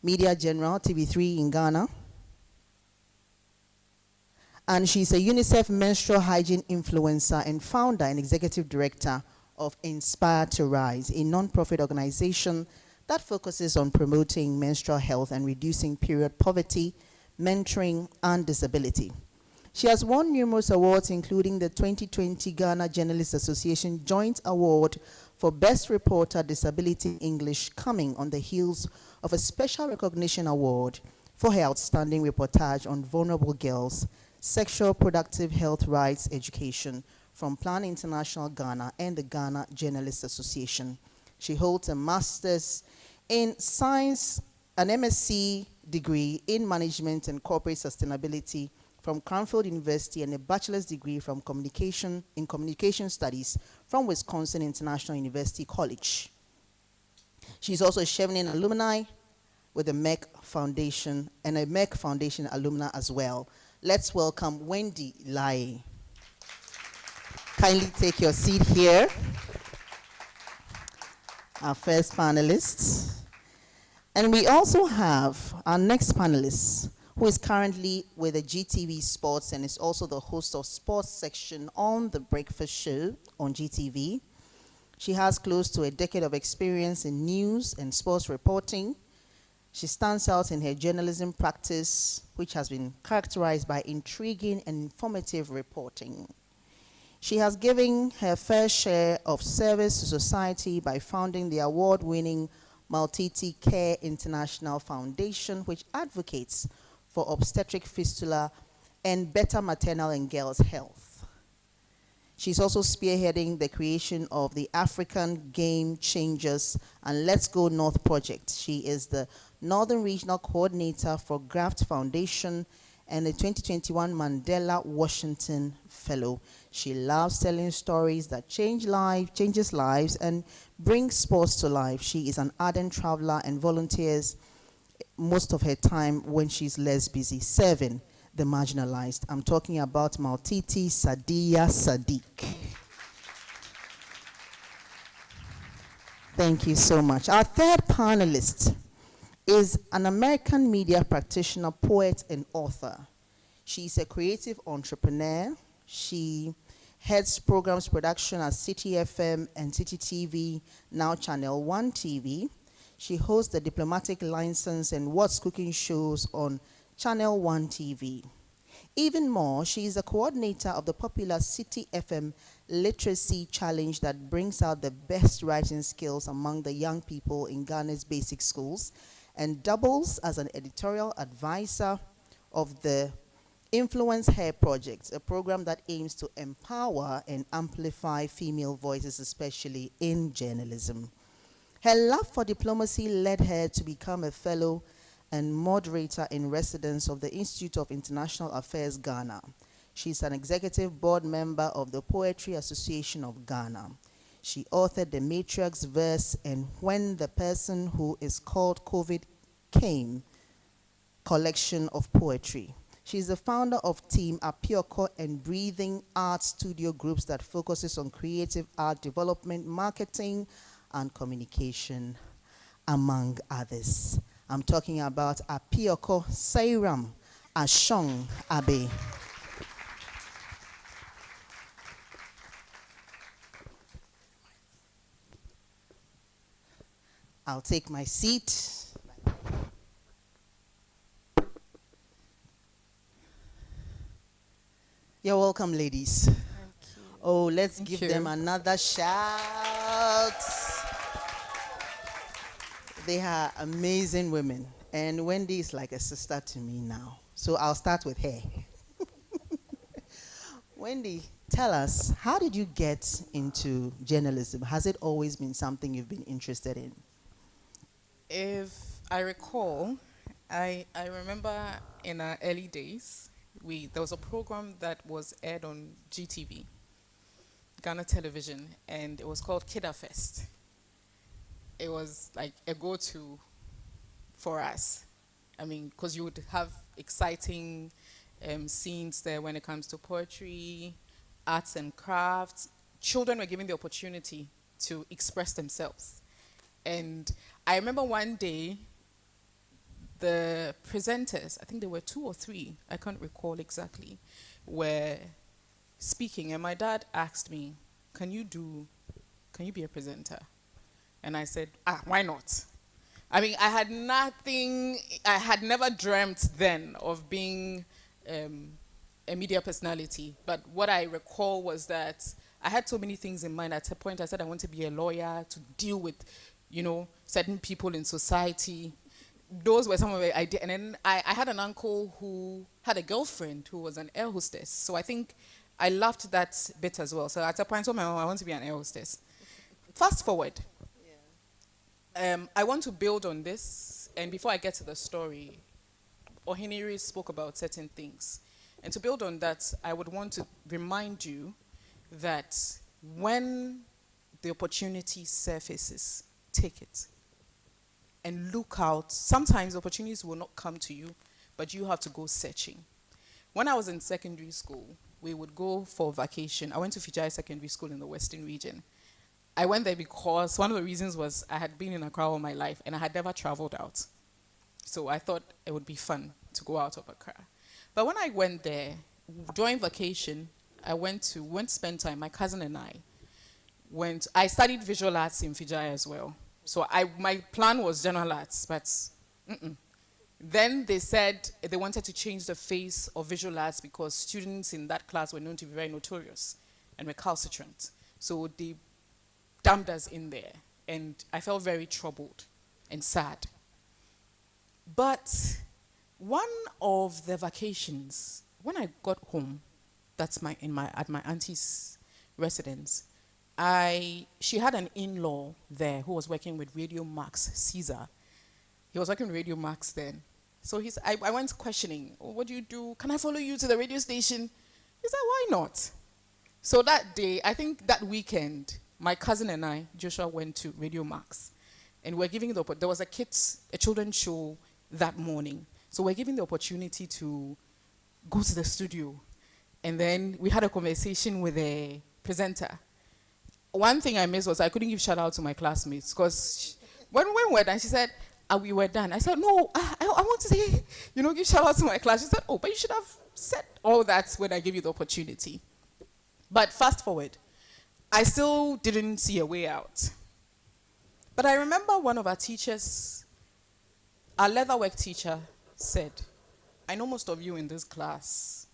Media General, TV3 in Ghana. And she's a UNICEF menstrual hygiene influencer and founder and executive director of Inspire to Rise, a non-profit organization that focuses on promoting menstrual health and reducing period poverty, mentoring, and disability. She has won numerous awards, including the 2020 Ghana Journalists Association Joint Award for Best Reporter Disability English, coming on the heels of a special recognition award for her outstanding reportage on vulnerable girls, sexual productive health rights education from Plan International Ghana and the Ghana Journalists Association. She holds a master's in science, an MSc degree in management and corporate sustainability from Cranfield University, and a bachelor's degree from communication studies from Wisconsin International University College. She's also a Chevening alumni with the MEC Foundation and a MEC Foundation alumna as well. Let's welcome Wendy Lai. Kindly take your seat here. Our first panelist. And we also have our next panelist, who is currently with the GTV Sports and is also the host of sports section on The Breakfast Show on GTV. She has close to a decade of experience in news and sports reporting. She stands out in her journalism practice, which has been characterized by intriguing and informative reporting. She has given her fair share of service to society by founding the award-winning Maltiti Care International Foundation, which advocates for obstetric fistula and better maternal and girls' health. She's also spearheading the creation of the African Game Changers and Let's Go North project. She is the Northern Regional Coordinator for Graft Foundation and the 2021 Mandela Washington Fellow. She loves telling stories that changes lives, and brings sports to life. She is an ardent traveler and volunteers most of her time when she's less busy, serving the marginalized. I'm talking about Maltiti Sadia Sadiq. Thank you so much. Our third panelist is an American media practitioner, poet, and author. She's a creative entrepreneur. She heads programs production at City FM and City TV, now Channel 1 TV. She hosts the Diplomatic License and What's Cooking shows on Channel 1 TV. Even more, she is a coordinator of the popular City FM Literacy Challenge that brings out the best writing skills among the young people in Ghana's basic schools, and doubles as an editorial advisor of the Influence Her Project, a program that aims to empower and amplify female voices, especially in journalism. Her love for diplomacy led her to become a fellow and moderator in residence of the Institute of International Affairs, Ghana. She's an executive board member of the Poetry Association of Ghana. She authored The Matriarch's Verse and When the Person Who is Called COVID Came collection of poetry. She's the founder of Team Apioko and Breathing Art Studio groups that focuses on creative art development, marketing, and communication, among others. I'm talking about Apioko Sairam Ashong Abe. I'll take my seat. You're welcome, ladies. Thank you. Oh, let's give them another shout. They are amazing women. And Wendy is like a sister to me now. So I'll start with her. Wendy, tell us, how did you get into journalism? Has it always been something you've been interested in? If I recall, I remember in our early days, there was a program that was aired on GTV, Ghana Television, and it was called Kidda Fest. It was like a go-to for us. I mean, because you would have exciting scenes there when it comes to poetry, arts and crafts. Children were given the opportunity to express themselves. And I remember one day, the presenters, I think there were 2 or 3, I can't recall exactly, were speaking, and my dad asked me, can you be a presenter? And I said, why not? I mean, I had never dreamt then of being a media personality. But what I recall was that I had so many things in mind. At a point, I said I want to be a lawyer, to deal with, certain people in society. Those were some of the ideas. And then I had an uncle who had a girlfriend who was an air hostess. So I think I loved that bit as well. So at a point, I told my mom, I want to be an air hostess. Fast forward. I want to build on this, and before I get to the story, Ohiniri spoke about certain things. And to build on that, I would want to remind you that when the opportunity surfaces, take it. And look out. Sometimes opportunities will not come to you, but you have to go searching. When I was in secondary school, we would go for vacation. I went to Fijai Secondary School in the Western region. I went there because one of the reasons was I had been in Accra all my life and I had never traveled out. So I thought it would be fun to go out of Accra. But when I went there, during vacation, I went to spend time. My cousin and I studied visual arts in Fijai as well. So my plan was general arts, but then they said they wanted to change the face of visual arts because students in that class were known to be very notorious and recalcitrant. So they dumped us in there, and I felt very troubled and sad. But one of the vacations, when I got home, at my auntie's residence, she had an in-law there who was working with Radio Max, Caesar. He was working with Radio Max then. So I went questioning, what do you do? Can I follow you to the radio station? He said, why not? So that day, I think that weekend, my cousin and I, Joshua, went to Radio Max. And we're giving there was a children's show that morning. So we're giving the opportunity to go to the studio. And then we had a conversation with a presenter. One thing I missed was I couldn't give shout out to my classmates because when we were done, she said, we were done. I said, no, I want to say, give shout out to my class. She said, but you should have said all that when I gave you the opportunity. But fast forward, I still didn't see a way out. But I remember one of our teachers, our leatherwork teacher, said, I know most of you in this class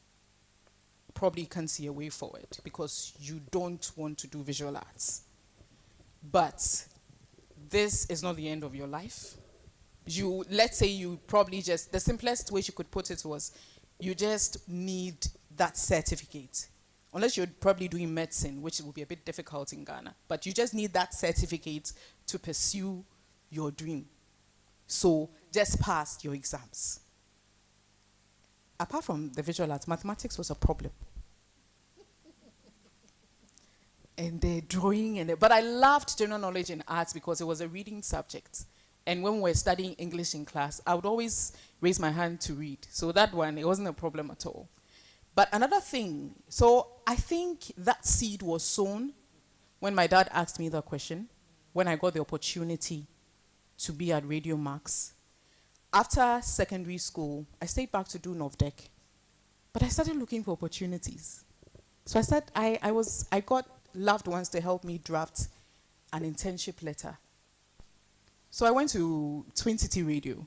probably can't see a way forward because you don't want to do visual arts. But this is not the end of your life. Let's say you probably the simplest way she could put it was, you just need that certificate. Unless you're probably doing medicine, which will be a bit difficult in Ghana. But you just need that certificate to pursue your dream. So just pass your exams. Apart from the visual arts, mathematics was a problem. And the drawing, but I loved general knowledge in arts because it was a reading subject. And when we were studying English in class, I would always raise my hand to read. So that one, it wasn't a problem at all. But another thing, so I think that seed was sown when my dad asked me that question, when I got the opportunity to be at Radio Max. After secondary school, I stayed back to do NOVDEC, but I started looking for opportunities. So I said, I got loved ones to help me draft an internship letter. So I went to Twin City Radio.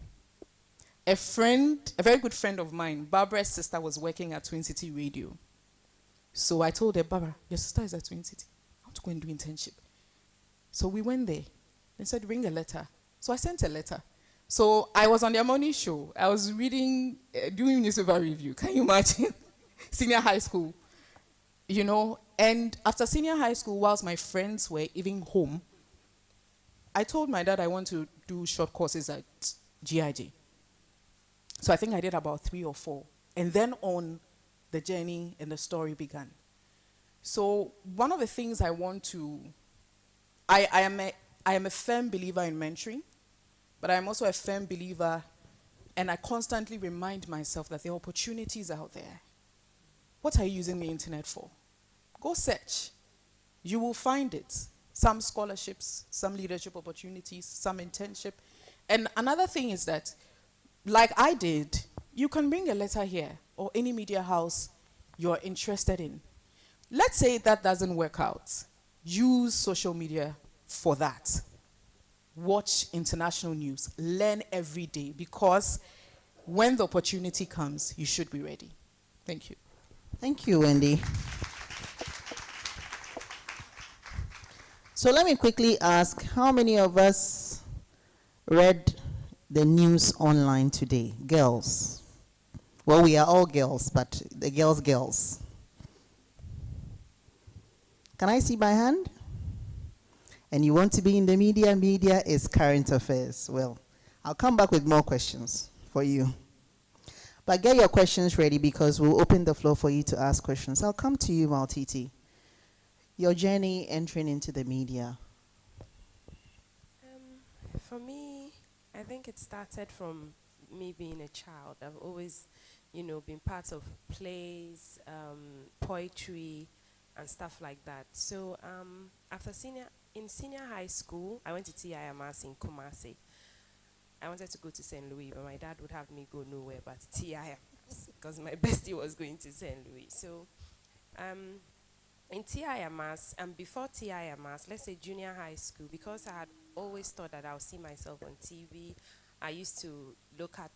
A very good friend of mine, Barbara's sister, was working at Twin City Radio. So I told her, Barbara, your sister is at Twin City. I want to go and do internship. So we went there. They said, bring a letter. So I sent a letter. So I was on their morning show. I was doing newspaper review. Can you imagine? Senior high school. And after senior high school, whilst my friends were even home, I told my dad I want to do short courses at GIJ. So I think I did about 3 or 4. And then on, the journey and the story began. So one of the things I am a firm believer in mentoring, but I'm also a firm believer, and I constantly remind myself that there are opportunities out there. What are you using the internet for? Go search. You will find it. Some scholarships, some leadership opportunities, some internship. And another thing is that like I did, you can bring a letter here or any media house you're interested in. Let's say that doesn't work out. Use social media for that. Watch international news. Learn every day, because when the opportunity comes, you should be ready. Thank you. Thank you, Wendy. So let me quickly ask, how many of us read the news online today? Girls. Well, we are all girls, but the girls. Can I see my hand? And you want to be in the media? Media is current affairs. Well, I'll come back with more questions for you. But get your questions ready, because we'll open the floor for you to ask questions. I'll come to you, Maltiti. Your journey entering into the media. For me, I think it started from me being a child. I've always, been part of plays, poetry, and stuff like that. So in senior high school, I went to TIMS in Kumasi. I wanted to go to St. Louis, but my dad would have me go nowhere but TIMS, because my bestie was going to St. Louis. So in TIMS, and before TIMS, let's say junior high school, because I had always thought that I'll see myself on TV. I used to look at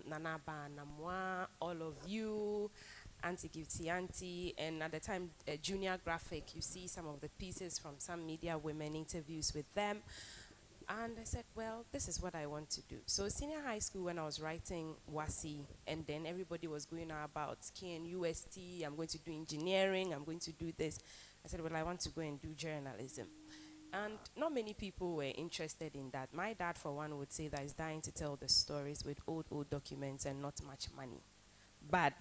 Nanaba, Namwa, All of You, Auntie Gifty Auntie, and at the time, Junior Graphic, you see some of the pieces from some media women, interviews with them. And I said, well, this is what I want to do. So senior high school, when I was writing WASI, and then everybody was going on about KNUST, I'm going to do engineering, I'm going to do this. I said, well, I want to go and do journalism. And not many people were interested in that. My dad, for one, would say that he's dying to tell the stories with old documents and not much money. But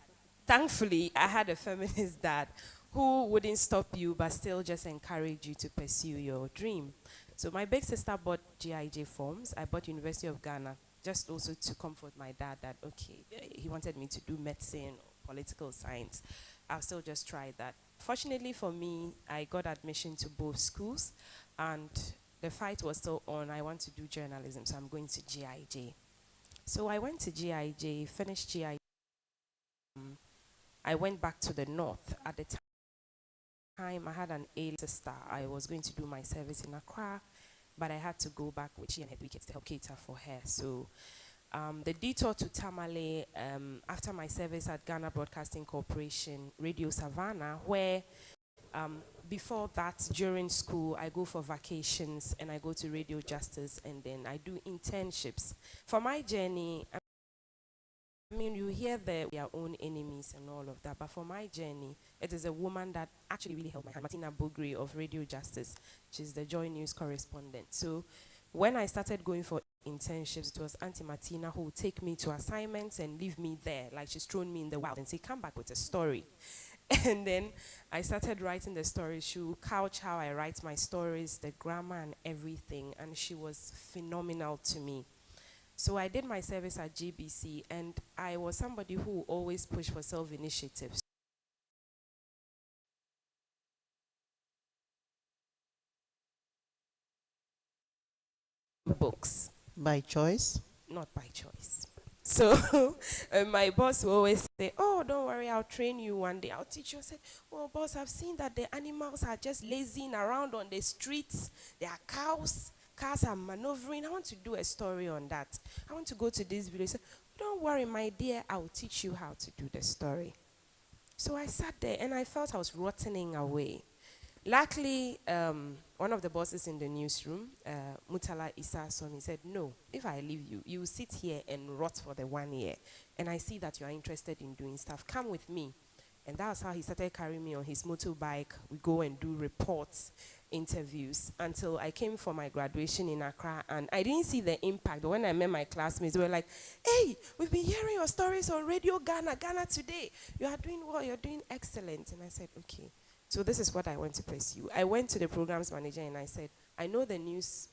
thankfully, I had a feminist dad who wouldn't stop you, but still just encourage you to pursue your dream. So my big sister bought GIJ forms. I bought University of Ghana, just also to comfort my dad that, okay, he wanted me to do medicine or political science. I'll still just try that. Fortunately for me, I got admission to both schools, and the fight was still on. I want to do journalism, so I'm going to GIJ. So I went to GIJ, finished GIJ. I went back to the north. At the time, I had an A sister. I was going to do my service in Accra, but I had to go back with she and her three kids to help cater for her. So the detour to Tamale, after my service at Ghana Broadcasting Corporation, Radio Savannah, where before that, during school, I go for vacations and I go to Radio Justice, and then I do internships. For my journey, I mean, you hear their own enemies and all of that, but for my journey, it is a woman that actually really helped my hand, Martina Bugri of Radio Justice. She's the Joy News correspondent. So when I started going for internships, it was Auntie Martina who would take me to assignments and leave me there, like she's thrown me in the wild and say, come back with a story. And then I started writing the stories. She would couch how I write my stories, the grammar and everything, and she was phenomenal to me. So I did my service at GBC, and I was somebody who always pushed for self-initiatives. Books. By choice? Not by choice. So my boss will always say, oh, don't worry, I'll train you one day. I'll teach you. I said, well, boss, I've seen that the animals are just lazing around on the streets. There are cows. Cars are maneuvering. I want to do a story on that. I want to go to this village. Said, don't worry, my dear, I will teach you how to do the story. So I sat there and I felt I was rotting away. Luckily, one of the bosses in the newsroom, Mutala Issa, he said, no, if I leave you, you sit here and rot for the 1 year. And I see that you are interested in doing stuff. Come with me. And that's how he started carrying me on his motorbike. We go and do reports, interviews, until I came for my graduation in Accra. And I didn't see the impact. But when I met my classmates, they were like, hey, we've been hearing your stories on Radio Ghana Today. You are doing well, you're doing excellent. And I said, okay. So this is what I want to pursue. I went to the programs manager and I said, I know the news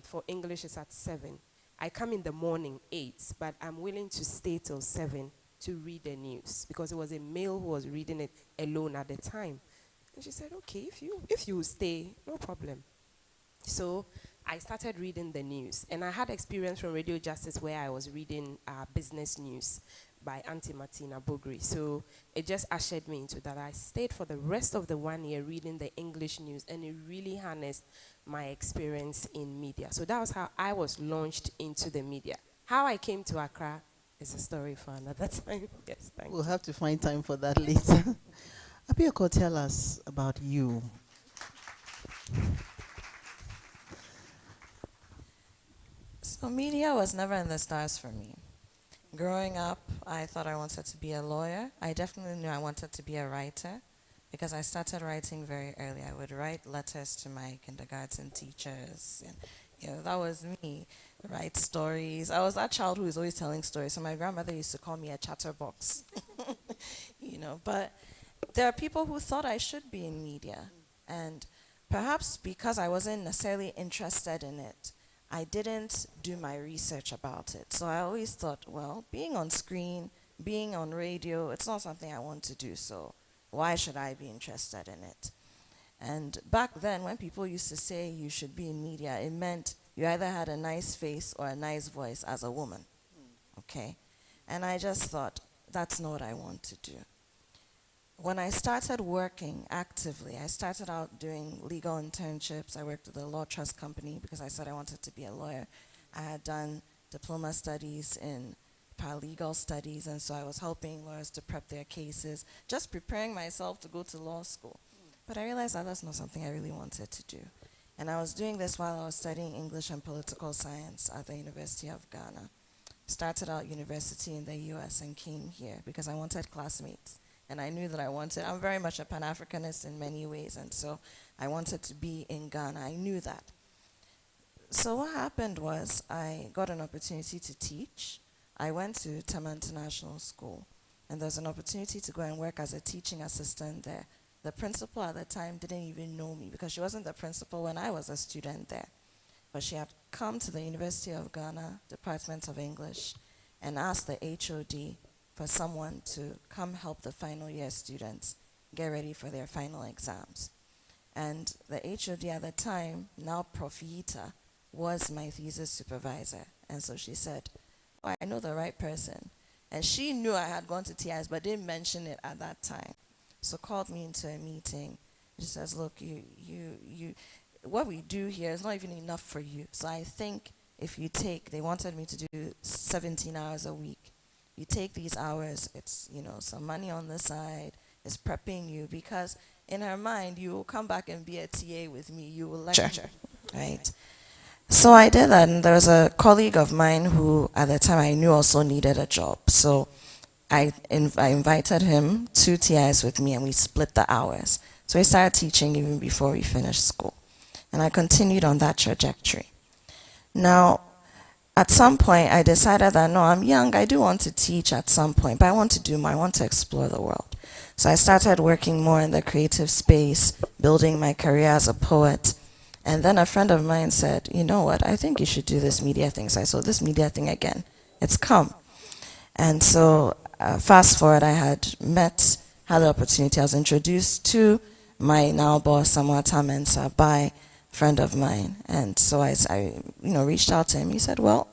for English is at 7. I come in the morning, 8, but I'm willing to stay till 7 to read the news, because it was a male who was reading it alone at the time. And she said, okay, if you stay, no problem. So I started reading the news. And I had experience from Radio Justice where I was reading business news by Auntie Martina Bogri. So it just ushered me into that. I stayed for the rest of the 1 year reading the English news, and it really harnessed my experience in media. So that was how I was launched into the media. How I came to Accra is a story for another time. Yes, thank We'll you. have to find time for that later. Abioko, tell us about you. So media was never in the stars for me. Growing up, I thought I wanted to be a lawyer. I definitely knew I wanted to be a writer because I started writing very early. I would write letters to my kindergarten teachers, and that was me. Write stories. I was that child who was always telling stories. So my grandmother used to call me a chatterbox. But there are people who thought I should be in media, and perhaps because I wasn't necessarily interested in it, I didn't do my research about it. So I always thought, well, being on screen, being on radio, it's not something I want to do, so why should I be interested in it? And back then, when people used to say you should be in media, it meant you either had a nice face or a nice voice as a woman, okay? And I just thought, that's not what I want to do. When I started working actively, I started out doing legal internships. I worked with a law trust company because I said I wanted to be a lawyer. I had done diploma studies in paralegal studies, and so I was helping lawyers to prep their cases, just preparing myself to go to law school. But I realized that that's not something I really wanted to do. And I was doing this while I was studying English and political science at the University of Ghana. Started out university in the US and came here because I wanted classmates. And I knew that I'm very much a Pan-Africanist in many ways, and so I wanted to be in Ghana. I knew that. So what happened was I got an opportunity to teach. I went to Tema International School, and there was an opportunity to go and work as a teaching assistant there. The principal at the time didn't even know me because she wasn't the principal when I was a student there. But she had come to the University of Ghana, Department of English, and asked the HOD for someone to come help the final year students get ready for their final exams. And the HOD at the time, now Prof. Yita, was my thesis supervisor. And so she said, oh, I know the right person. And she knew I had gone to TIS, but didn't mention it at that time. So called me into a meeting. She says, look, what we do here is not even enough for you. So I think if they wanted me to do 17 hours a week. You take these hours, it's, some money on the side, it's prepping you, because in her mind, you will come back and be a TA with me, you will lecture, right? So I did that, and there was a colleague of mine who, at the time, I knew also needed a job. So I invited him to TIS with me, and we split the hours. So we started teaching even before we finished school. And I continued on that trajectory. Now, at some point, I decided that, no, I'm young, I do want to teach at some point, but I want to do more, I want to explore the world. So I started working more in the creative space, building my career as a poet. And then a friend of mine said, you know what, I think you should do this media thing. So I saw this media thing again. It's come. And so fast forward, I had the opportunity, I was introduced to my now boss, Samuata Mensah, by friend of mine, and so I reached out to him. He said, well,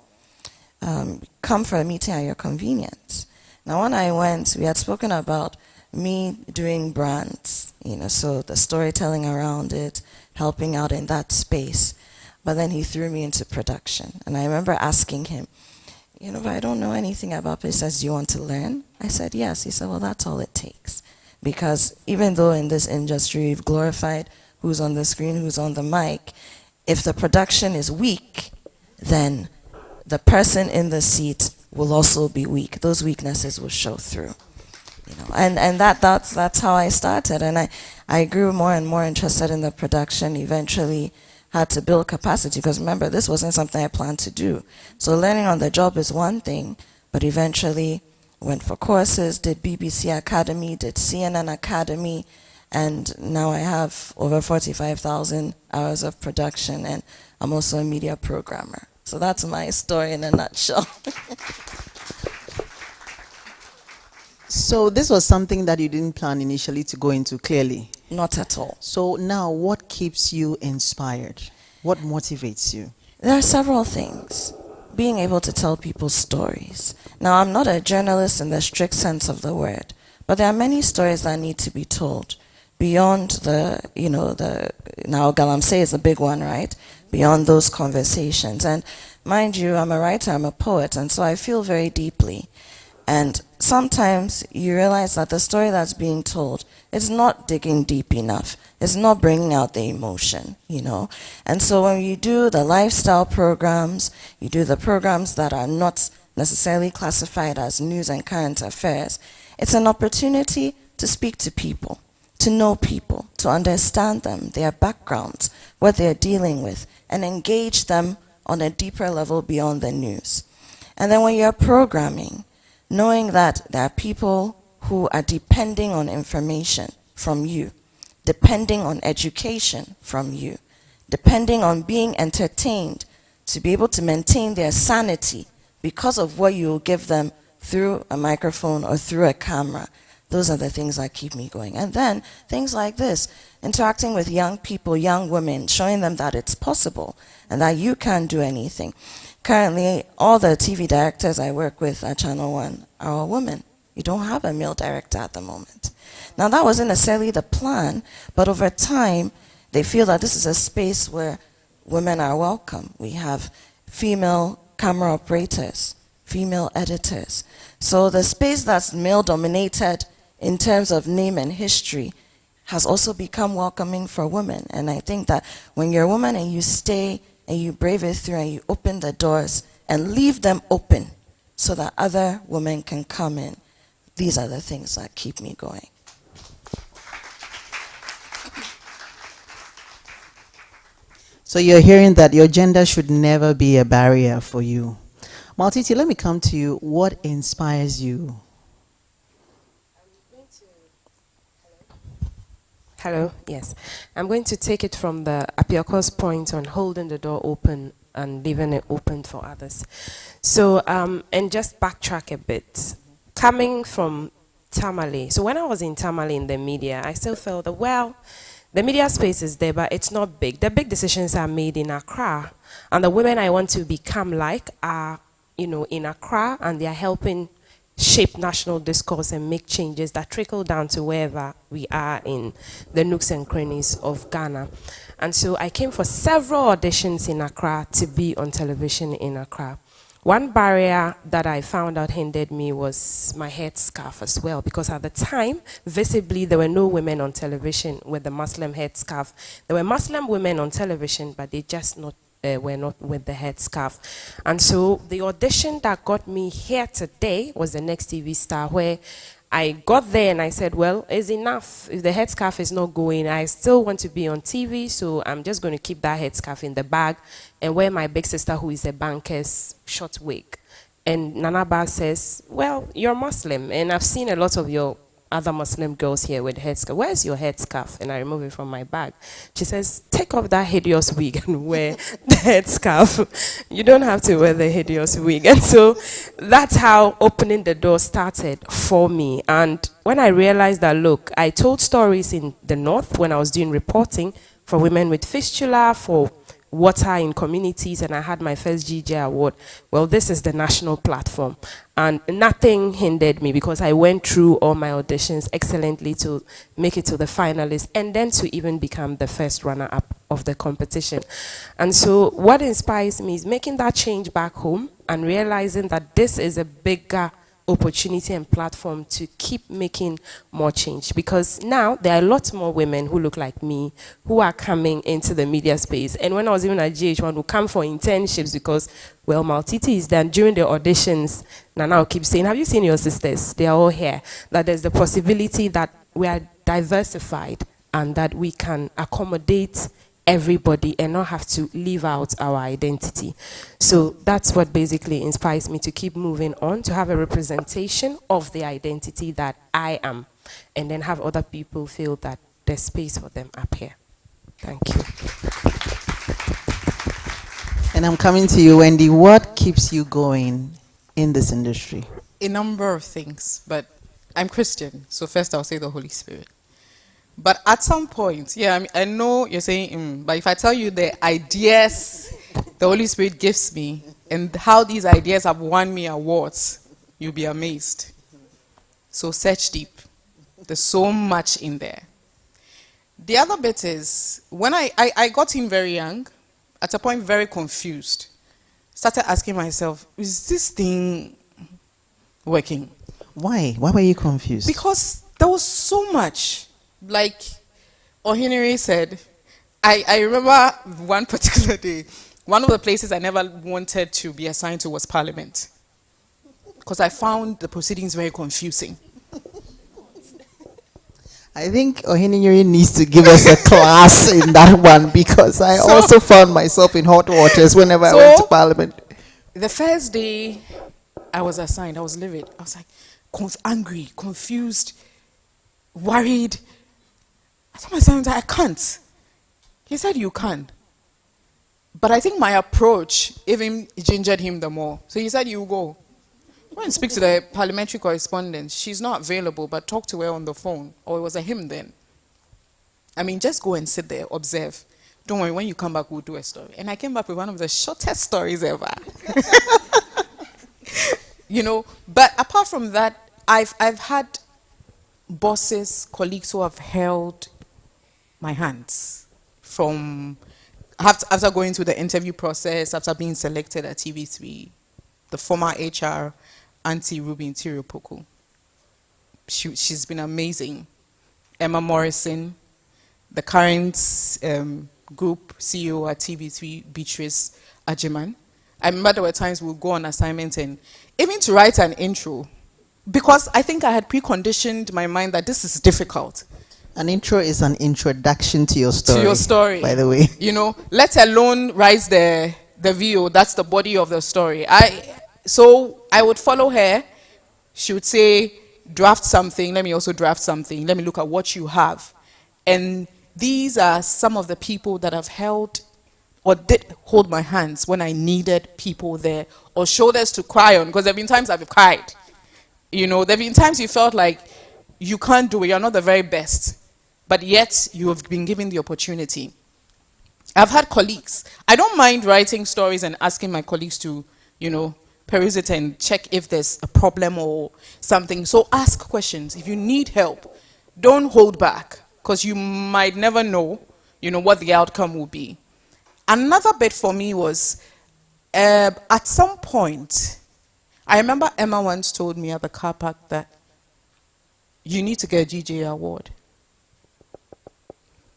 come for a meeting at your convenience. Now when I went, we had spoken about me doing brands, so the storytelling around it, helping out in that space. But then he threw me into production, and I remember asking him, but I don't know anything about this. He says, do you want to learn? I said, yes. He said, well, that's all it takes. Because even though in this industry we've glorified who's on the screen, who's on the mic, if the production is weak, then the person in the seat will also be weak. Those weaknesses will show through. And that's how I started. And I grew more and more interested in the production, eventually had to build capacity, because remember, this wasn't something I planned to do. So learning on the job is one thing, but eventually went for courses, did BBC Academy, did CNN Academy, and now I have over 45,000 hours of production, and I'm also a media programmer. So that's my story in a nutshell. So this was something that you didn't plan initially to go into, clearly? Not at all. So now what keeps you inspired? What motivates you? There are several things. Being able to tell people stories. Now, I'm not a journalist in the strict sense of the word, but there are many stories that need to be told beyond now Galamsey is a big one, right? Beyond those conversations. And mind you, I'm a writer, I'm a poet, and so I feel very deeply. And sometimes you realize that the story that's being told is not digging deep enough. It's not bringing out the emotion, And so when you do the lifestyle programs, you do the programs that are not necessarily classified as news and current affairs, it's an opportunity to speak to people, to know people, to understand them, their backgrounds, what they're dealing with, and engage them on a deeper level beyond the news. And then when you're programming, knowing that there are people who are depending on information from you, depending on education from you, depending on being entertained to be able to maintain their sanity because of what you will give them through a microphone or through a camera. Those are the things that keep me going. And then things like this, interacting with young people, young women, showing them that it's possible and that you can do anything. Currently, all the TV directors I work with at Channel 1 are all women. You don't have a male director at the moment. Now, that wasn't necessarily the plan, but over time, they feel that this is a space where women are welcome. We have female camera operators, female editors. So the space that's male-dominated in terms of name and history has also become welcoming for women. And I think that when you're a woman and you stay and you brave it through and you open the doors and leave them open so that other women can come in, these are the things that keep me going. So you're hearing that your gender should never be a barrier for you. Maltiti, let me come to you. What inspires you? Hello, yes. I'm going to take it from the Apioko's point on holding the door open and leaving it open for others. So, and just backtrack a bit. Coming from Tamale, so when I was in Tamale in the media, I still felt that, well, the media space is there, but it's not big. The big decisions are made in Accra. And the women I want to become like are, in Accra, and they are helping shape national discourse and make changes that trickle down to wherever we are in the nooks and crannies of Ghana. And so I came for several auditions in Accra to be on television in Accra. One barrier that I found out hindered me was my headscarf as well, because at the time, visibly, there were no women on television with the Muslim headscarf. There were Muslim women on television, but they just were not with the headscarf. And so the audition that got me here today was the Next TV Star, where I got there and I said, well, it's enough. If the headscarf is not going, I still want to be on TV, so I'm just going to keep that headscarf in the bag and wear my big sister, who is a banker's short wig. And Nanaba says, well, you're Muslim, and I've seen a lot of your other Muslim girls here with headscarf. Where's your headscarf? And I remove it from my bag. She says, take off that hideous wig and wear the headscarf. You don't have to wear the hideous wig. And so that's how opening the door started for me. And when I realized that, look, I told stories in the North when I was doing reporting for women with fistula, for water in communities, and I had my first GGA award. Well, this is the national platform, and nothing hindered me because I went through all my auditions excellently to make it to the finalists and then to even become the first runner-up of the competition. And so what inspires me is making that change back home and realizing that this is a bigger opportunity and platform to keep making more change, because now there are a lot more women who look like me who are coming into the media space. And when I was even at GH1, would come for internships because, well, Maltiti is done during the auditions. Nana will keep saying, have you seen your sisters? They are all here. That there's the possibility that we are diversified and that we can accommodate everybody and not have to leave out our identity. So that's what basically inspires me to keep moving on, to have a representation of the identity that I am, and then have other people feel that there's space for them up here. Thank you. And I'm coming to you, Wendy. What keeps you going in this industry? A number of things, but I'm Christian, so first I'll say the Holy Spirit. But at some point, yeah, I mean, I know you're saying, but if I tell you the ideas the Holy Spirit gives me and how these ideas have won me awards, you'll be amazed. So search deep. There's so much in there. The other bit is, when I got in very young, at a point very confused, started asking myself, is this thing working? Why? Why were you confused? Because there was so much. Like Ohinere said, I remember one particular day, one of the places I never wanted to be assigned to was Parliament. Because I found the proceedings very confusing. I think Ohiniri needs to give us a class in that one, because I also found myself in hot waters whenever I went to Parliament. The first day I was assigned, I was livid. I was like angry, confused, worried. I told my son, I can't. He said, you can. But I think my approach even gingered him the more. So he said, you go. Go and speak to the parliamentary correspondent. She's not available, but talk to her on the phone. Or it was a him then. I mean, just go and sit there, observe. Don't worry, when you come back, we'll do a story. And I came back with one of the shortest stories ever. You know, but apart from that, I've had bosses, colleagues who have held my hands from after going through the interview process, after being selected at TV3, the former HR, Auntie Ruby Ntiriopoko. She's been amazing. Emma Morrison, the current group CEO at TV3, Beatrice Ajiman. I remember there were times we'd go on assignment and even to write an intro, because I think I had preconditioned my mind that this is difficult. An intro is an introduction to your story. To your story. By the way. You know, let alone write the VO, that's the body of the story. So I would follow her. She would say, draft something, let me also draft something. Let me look at what you have. And these are some of the people that have held or did hold my hands when I needed people there, or shoulders to cry on, because there have been times I've cried. You know, there have been times you felt like you can't do it, you're not the very best, but yet you have been given the opportunity. I've had colleagues. I don't mind writing stories and asking my colleagues to, you know, peruse it and check if there's a problem or something. So ask questions. If you need help, don't hold back, because you might never know, you know, what the outcome will be. Another bit for me was, at some point, I remember Emma once told me at the car park that you need to get a GGA award.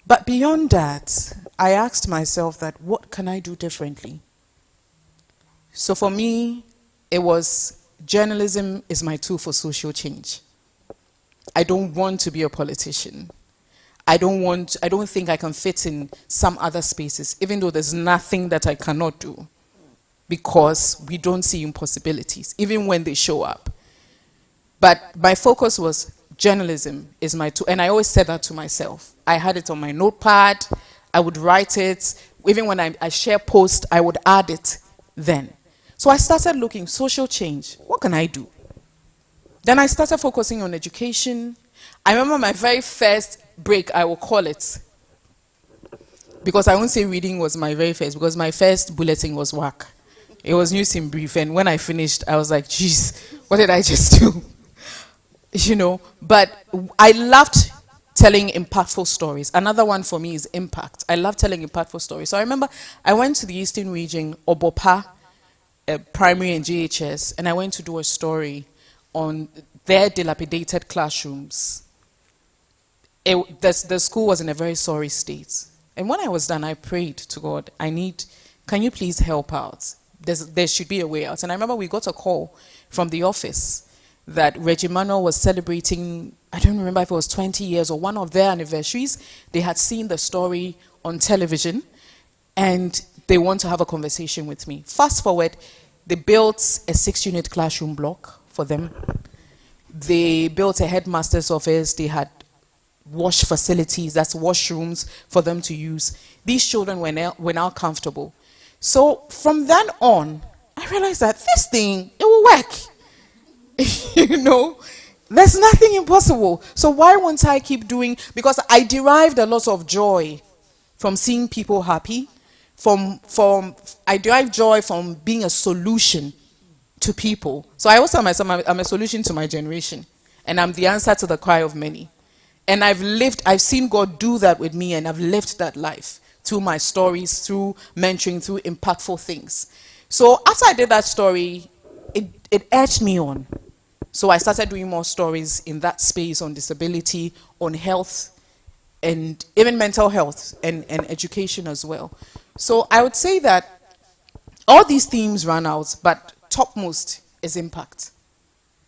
But beyond that, I asked myself that, what can I do differently? So for me, it was journalism is my tool for social change. I don't want to be a politician. I don't think I can fit in some other spaces, even though there's nothing that I cannot do, because we don't see impossibilities, even when they show up. But my focus was journalism is my tool, and I always said that to myself. I had it on my notepad, I would write it, even when I share posts, I would add it then. So I started looking, social change, what can I do? Then I started focusing on education. I remember my very first break, I will call it, because I won't say reading was my very first, because my first bulletin was WAC. It was news in brief, and when I finished, I was like, geez, what did I just do? You know, but I loved telling impactful stories. Another one for me is impact. I love telling impactful stories. So I remember I went to the Eastern Region, Obopa, primary and GHS, and I went to do a story on their dilapidated classrooms. The school was in a very sorry state. And when I was done, I prayed to God, can you please help out? There should be a way out. And I remember we got a call from the office that Reggie Manuel was celebrating, I don't remember if it was 20 years or one of their anniversaries. They had seen the story on television, and they want to have a conversation with me. Fast forward, they built a 6-unit classroom block for them. They built a headmaster's office. They had wash facilities, that's washrooms for them to use. These children were now comfortable. So from then on, I realized that this thing, it will work. You know, There's nothing impossible. So why won't I keep doing? Because I derived a lot of joy from seeing people happy. I derive joy from being a solution to people. So I always tell myself I'm a solution to my generation, and I'm the answer to the cry of many. And I've seen God do that with me, and I've lived that life through my stories, through mentoring, through impactful things. So after I did that story, it urged me on. So I started doing more stories in that space on disability, on health, and even mental health and education as well. So I would say that all these themes run out, but topmost is impact,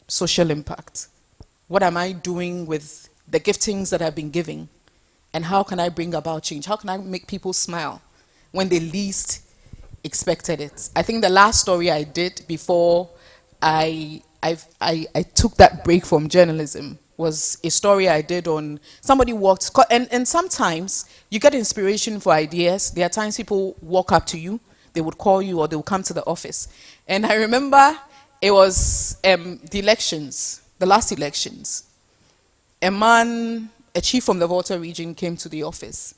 social impact. What am I doing with the giftings that I've been giving? And how can I bring about change? How can I make people smile when they least expected it? I think the last story I did before I took that break from journalism was a story I did on somebody walked, and sometimes you get inspiration for ideas. There are times people walk up to you, they would call you, or they would come to the office. And I remember it was the last elections. A chief from the Volta region came to the office,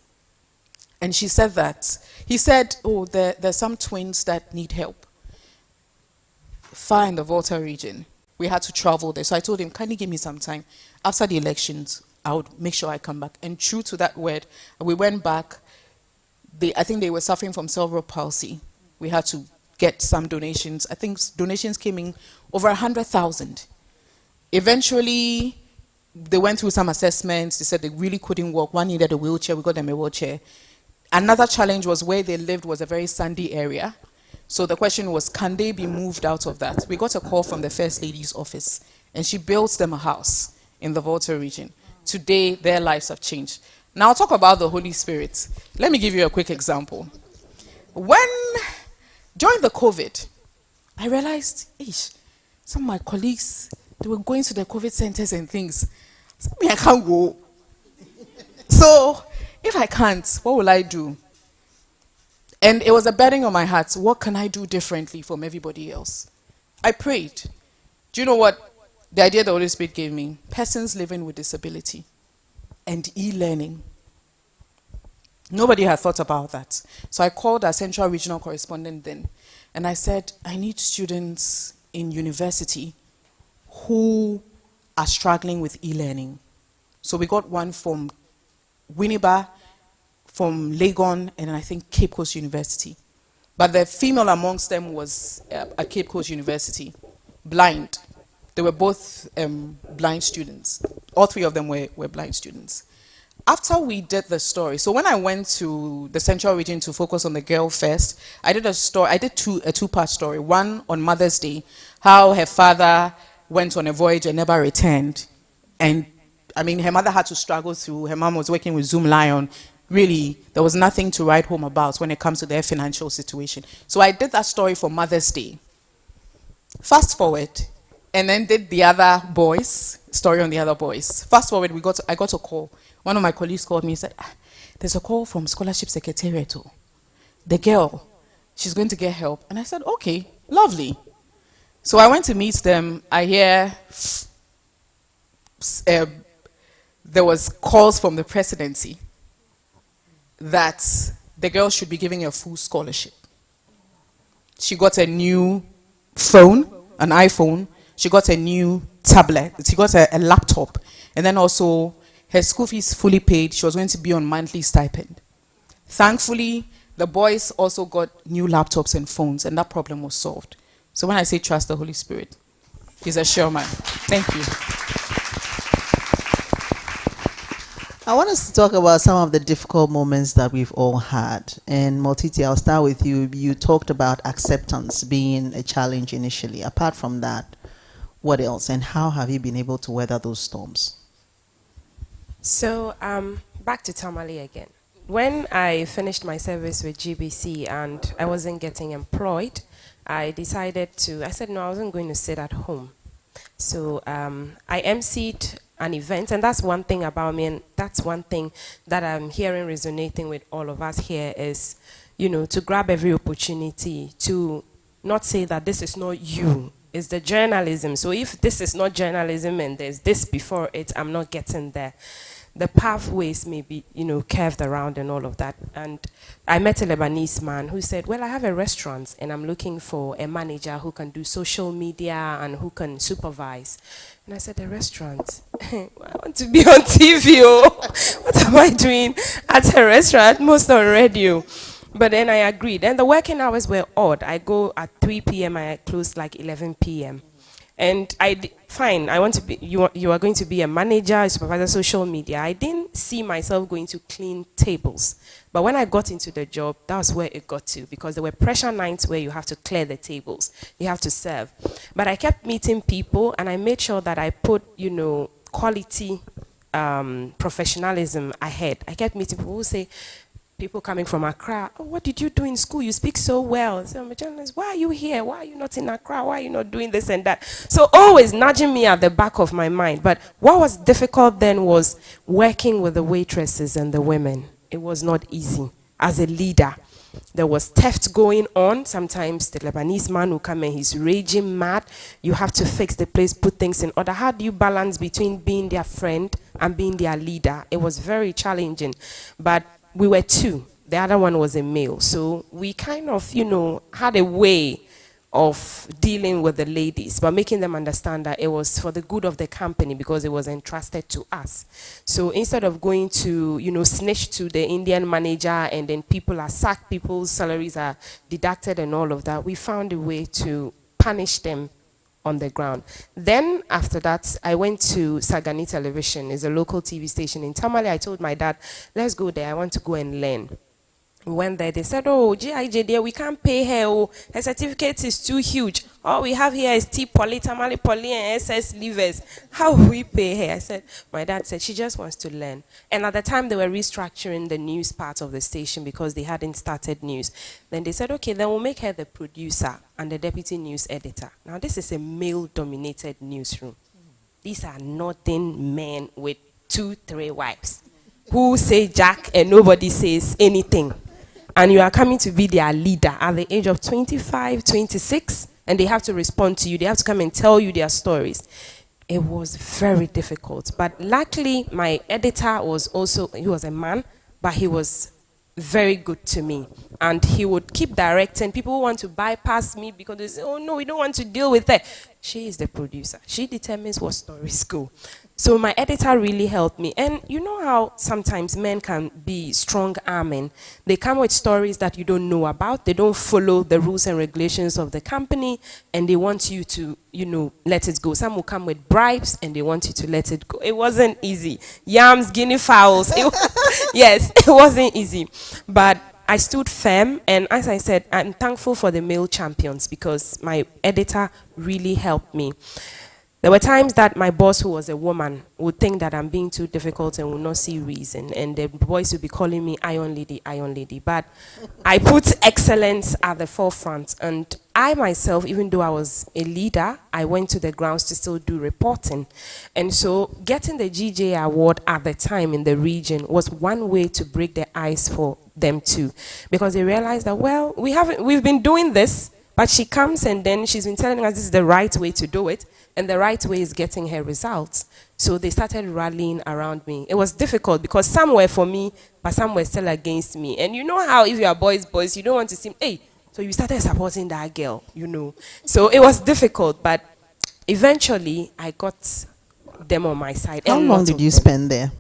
and he said, oh, there's some twins that need help far in the Volta region. We had to travel there. So I told him, can you give me some time? After the elections, I would make sure I come back. And true to that word, we went back. I think they were suffering from cerebral palsy. We had to get some donations. I think donations came in over 100,000. Eventually, they went through some assessments. They said they really couldn't walk. One needed a wheelchair. We got them a wheelchair. Another challenge was where they lived was a very sandy area. So the question was, can they be moved out of that? We got a call from the First Lady's office, and she built them a house in the Volta region. Today, their lives have changed. Now, I'll talk about the Holy Spirit. Let me give you a quick example. During the COVID, I realized, some of my colleagues, they were going to the COVID centers and things. I can't go. So, if I can't, what will I do? And it was a burden on my heart. What can I do differently from everybody else? I prayed. Do you know what the idea the Holy Spirit gave me? Persons living with disability and e-learning. Nobody had thought about that. So I called our central regional correspondent then, and I said, I need students in university who are struggling with e-learning. So we got one from Winneba, from Legon, and I think Cape Coast University. But the female amongst them was at Cape Coast University, blind. They were both blind students. All three of them were blind students. After we did the story, so when I went to the Central Region to focus on the girl first, I did a two-part story. One on Mother's Day, how her father went on a voyage and never returned. And I mean, her mother had to struggle through. Her mom was working with Zoom Lion. Really, there was nothing to write home about when it comes to their financial situation. So I did that story for Mother's Day. Fast forward, and then did the other boys, story on the other boys. Fast forward, I got a call. One of my colleagues called me and said, there's a call from Scholarship Secretariat. The girl, she's going to get help. And I said, okay, lovely. So I went to meet them. I hear there was calls from the presidency that the girl should be giving a full scholarship. She got a new phone, an iPhone. She got a new tablet. She got a laptop. And then also, her school fees fully paid. She was going to be on monthly stipend. Thankfully, the boys also got new laptops and phones, and that problem was solved. So when I say trust the Holy Spirit, he's a sure man. Thank you. I want us to talk about some of the difficult moments that we've all had. And Motiti, I'll start with you. You talked about acceptance being a challenge initially. Apart from that, what else? And how have you been able to weather those storms? So, back to Tamale again. When I finished my service with GBC and I wasn't getting employed, I said, no, I wasn't going to sit at home. So I emceed an event, and that's one thing about me, and that's one thing that I'm hearing resonating with all of us here is, to grab every opportunity to not say that this is not you, It's the journalism. So if this is not journalism and there's this before it, I'm not getting there. The pathways may be, curved around and all of that. And I met a Lebanese man who said, well, I have a restaurant and I'm looking for a manager who can do social media and who can supervise. And I said, a restaurant? I want to be on TV. Oh. What am I doing at a restaurant? Most on radio. But then I agreed. And the working hours were odd. I go at 3 p.m. I close like 11 p.m. And fine, I want to be, you are going to be a manager, a supervisor, social media. I didn't see myself going to clean tables. But when I got into the job, that was where it got to, because there were pressure nights where you have to clear the tables. You have to serve. But I kept meeting people, and I made sure that I put, quality professionalism ahead. I kept meeting people who say, people coming from Accra, oh, what did you do in school? You speak so well. So I'm a journalist, why are you here? Why are you not in Accra? Why are you not doing this and that? So always nudging me at the back of my mind. But what was difficult then was working with the waitresses and the women. It was not easy. As a leader, there was theft going on. Sometimes the Lebanese man will come and he's raging mad. You have to fix the place, put things in order. How do you balance between being their friend and being their leader? It was very challenging. But we were two. The other one was a male. So we kind of, had a way of dealing with the ladies, but making them understand that it was for the good of the company because it was entrusted to us. So instead of going to, snitch to the Indian manager and then people are sacked, people's salaries are deducted and all of that, we found a way to punish them on the ground. Then after that, I went to Sagani Television. It's a local TV station in Tamale. I told my dad, let's go there. I want to go and learn. We went there. They said, oh, GIJ dear, we can't pay her. Oh, her certificate is too huge. All we have here is T Poly, Tamale Poly, and SS Livers. How will we pay her? I said, my dad said, she just wants to learn. And at the time, they were restructuring the news part of the station because they hadn't started news. Then they said, okay, then we'll make her the producer and the deputy news editor. Now, this is a male-dominated newsroom. These are nothing men with 2, 3 wives who say Jack and nobody says anything. And you are coming to be their leader at the age of 25, 26, and they have to respond to you. They have to come and tell you their stories. It was very difficult. But luckily, my editor was also, he was a man, but he was very good to me. And he would keep directing. People who want to bypass me because they say, oh no, we don't want to deal with that. She is the producer. She determines what stories go. So my editor really helped me. And you know how sometimes men can be strong-arming. They come with stories that you don't know about. They don't follow the rules and regulations of the company, and they want you to, let it go. Some will come with bribes, and they want you to let it go. It wasn't easy. Yams, guinea fowls. Yes, it wasn't easy. But I stood firm, and as I said, I'm thankful for the male champions because my editor really helped me. There were times that my boss, who was a woman, would think that I'm being too difficult and would not see reason. And the boys would be calling me Iron Lady, Iron Lady. But I put excellence at the forefront. And I myself, even though I was a leader, I went to the grounds to still do reporting. And so getting the GGA award at the time in the region was one way to break the ice for them too. Because they realized that, well, we've been doing this, but she comes and then she's been telling us this is the right way to do it. And the right way is getting her results. So they started rallying around me. It was difficult because some were for me, but some were still against me. And you know how if you are boys, you don't want to seem, hey, so you started supporting that girl, So it was difficult, but eventually I got them on my side. How long did you spend there?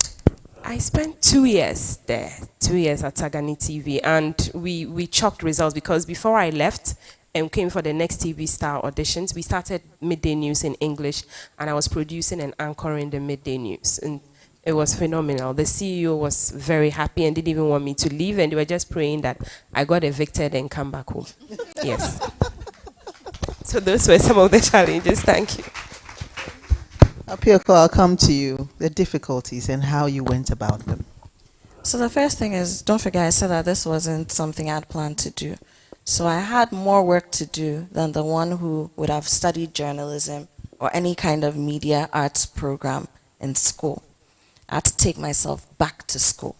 I spent 2 years there, 2 years at Sagani TV. And we chalked results because before I left, and came for the next TV Star auditions. We started midday news in English, and I was producing and anchoring the midday news. And it was phenomenal. The CEO was very happy and didn't even want me to leave, and they were just praying that I got evicted and come back home. Yes. So those were some of the challenges. Thank you. Apioko, I'll come to you. The difficulties and how you went about them. So the first thing is, don't forget I said that this wasn't something I'd planned to do. So I had more work to do than the one who would have studied journalism or any kind of media arts program in school. I had to take myself back to school.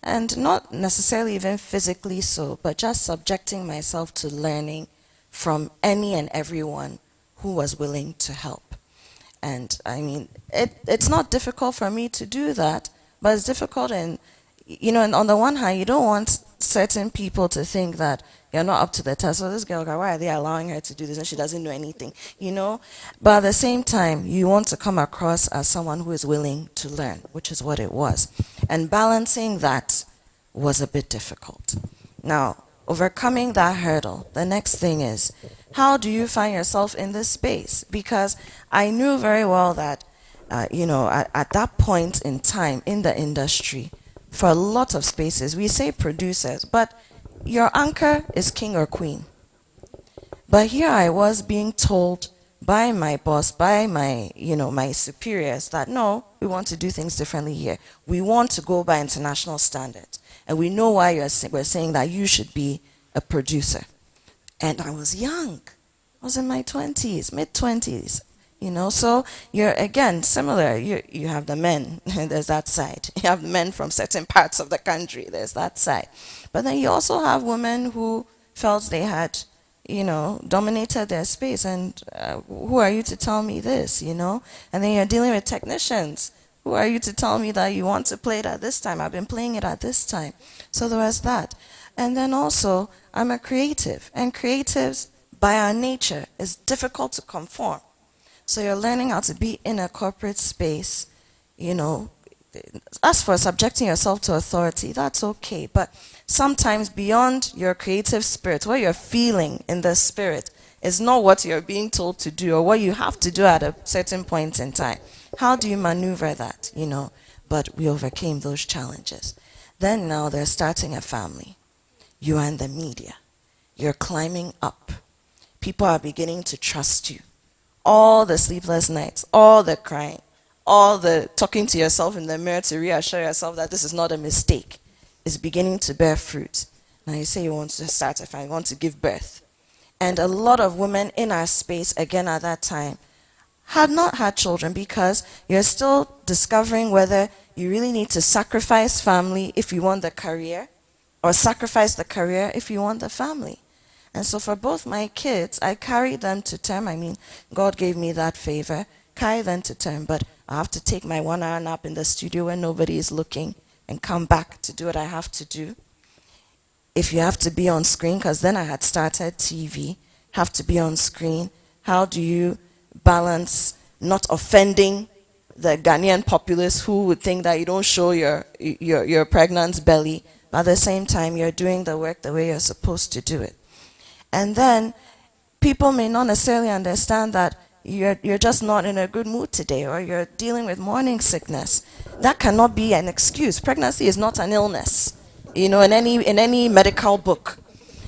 And not necessarily even physically so, but just subjecting myself to learning from any and everyone who was willing to help. And I mean, it's not difficult for me to do that, but it's difficult in, you know, and on the one hand, you don't want certain people to think that you're not up to the task. So this girl, why are they allowing her to do this and she doesn't know anything, you know? But at the same time, you want to come across as someone who is willing to learn, which is what it was. And balancing that was a bit difficult. Now, overcoming that hurdle, the next thing is, how do you find yourself in this space? Because I knew very well that, you know, at that point in time in the industry, for a lot of spaces, we say producers, but your anchor is king or queen. But here I was being told by my boss, by my, you know, my superiors that no, we want to do things differently here. We want to go by international standards. And we know why we're saying that you should be a producer. And I was young. I was in my 20s, mid-20s. You know, so you're, again, similar. You have the men, there's that side. You have men from certain parts of the country, there's that side. But then you also have women who felt they had, you know, dominated their space. And who are you to tell me this, you know? And then you're dealing with technicians. Who are you to tell me that you want to play it at this time? I've been playing it at this time. So there was that. And then also, I'm a creative. And creatives, by our nature, is difficult to conform. So you're learning how to be in a corporate space, you know. As for subjecting yourself to authority, that's okay. But sometimes beyond your creative spirit, what you're feeling in the spirit is not what you're being told to do or what you have to do at a certain point in time. How do you maneuver that, you know? But we overcame those challenges. Then now they're starting a family. You are in the media. You're climbing up. People are beginning to trust you. All the sleepless nights, all the crying, all the talking to yourself in the mirror to reassure yourself that this is not a mistake is beginning to bear fruit. Now you say you want to start a family, you want to give birth. And a lot of women in our space, again at that time, had not had children because you're still discovering whether you really need to sacrifice family if you want the career or sacrifice the career if you want the family. And so for both my kids, I carried them to term. I mean, God gave me that favor. Carry them to term, but I have to take my 1 hour nap in the studio when nobody is looking and come back to do what I have to do. If you have to be on screen, because then I had started TV, have to be on screen. How do you balance not offending the Ghanaian populace who would think that you don't show your pregnant belly, but at the same time you're doing the work the way you're supposed to do it? And then people may not necessarily understand that you're just not in a good mood today or you're dealing with morning sickness. That cannot be an excuse. Pregnancy is not an illness, you know, in any medical book.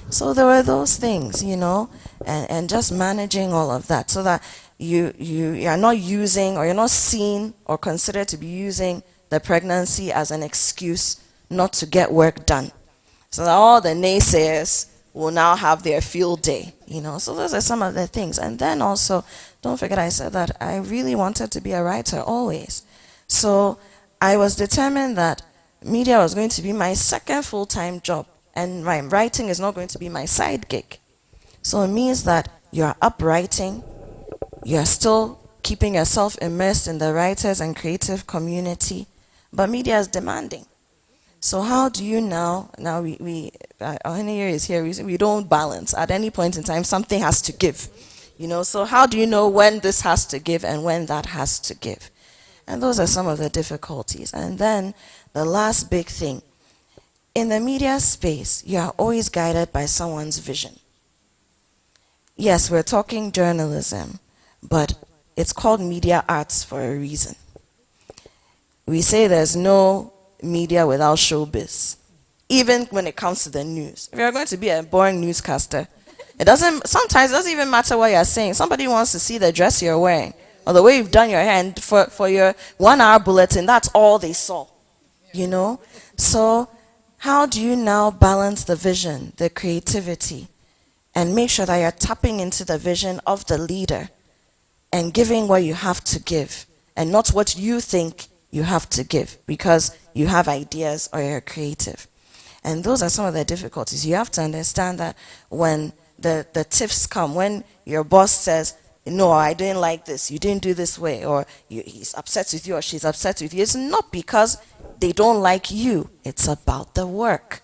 So there were those things, you know, and just managing all of that so that you are not using or you're not seen or considered to be using the pregnancy as an excuse not to get work done. So that all the naysayers will now have their field day, you know. So those are some of the things. And then also, don't forget I said that I really wanted to be a writer always. So I was determined that media was going to be my second full-time job and writing is not going to be my side gig. So it means that you're up writing, you're still keeping yourself immersed in the writers and creative community, but media is demanding. So how do you now Henry is here, we don't balance. At any point in time, something has to give. You know, so how do you know when this has to give and when that has to give? And those are some of the difficulties. And then the last big thing, in the media space, you are always guided by someone's vision. Yes, we're talking journalism, but it's called media arts for a reason. We say there's no media without showbiz, even when it comes to the news. If you're going to be a boring newscaster, sometimes it doesn't even matter what you're saying. Somebody wants to see the dress you're wearing or the way you've done your hair, and for your 1 hour bulletin, that's all they saw, you know. So how do you now balance the vision, the creativity, and make sure that you're tapping into the vision of the leader and giving what you have to give and not what you think you have to give because you have ideas or you're creative? And those are some of the difficulties. You have to understand that when the tiffs come, when your boss says, no, I didn't like this, you didn't do this way, or he's upset with you or she's upset with you. It's not because they don't like you, it's about the work.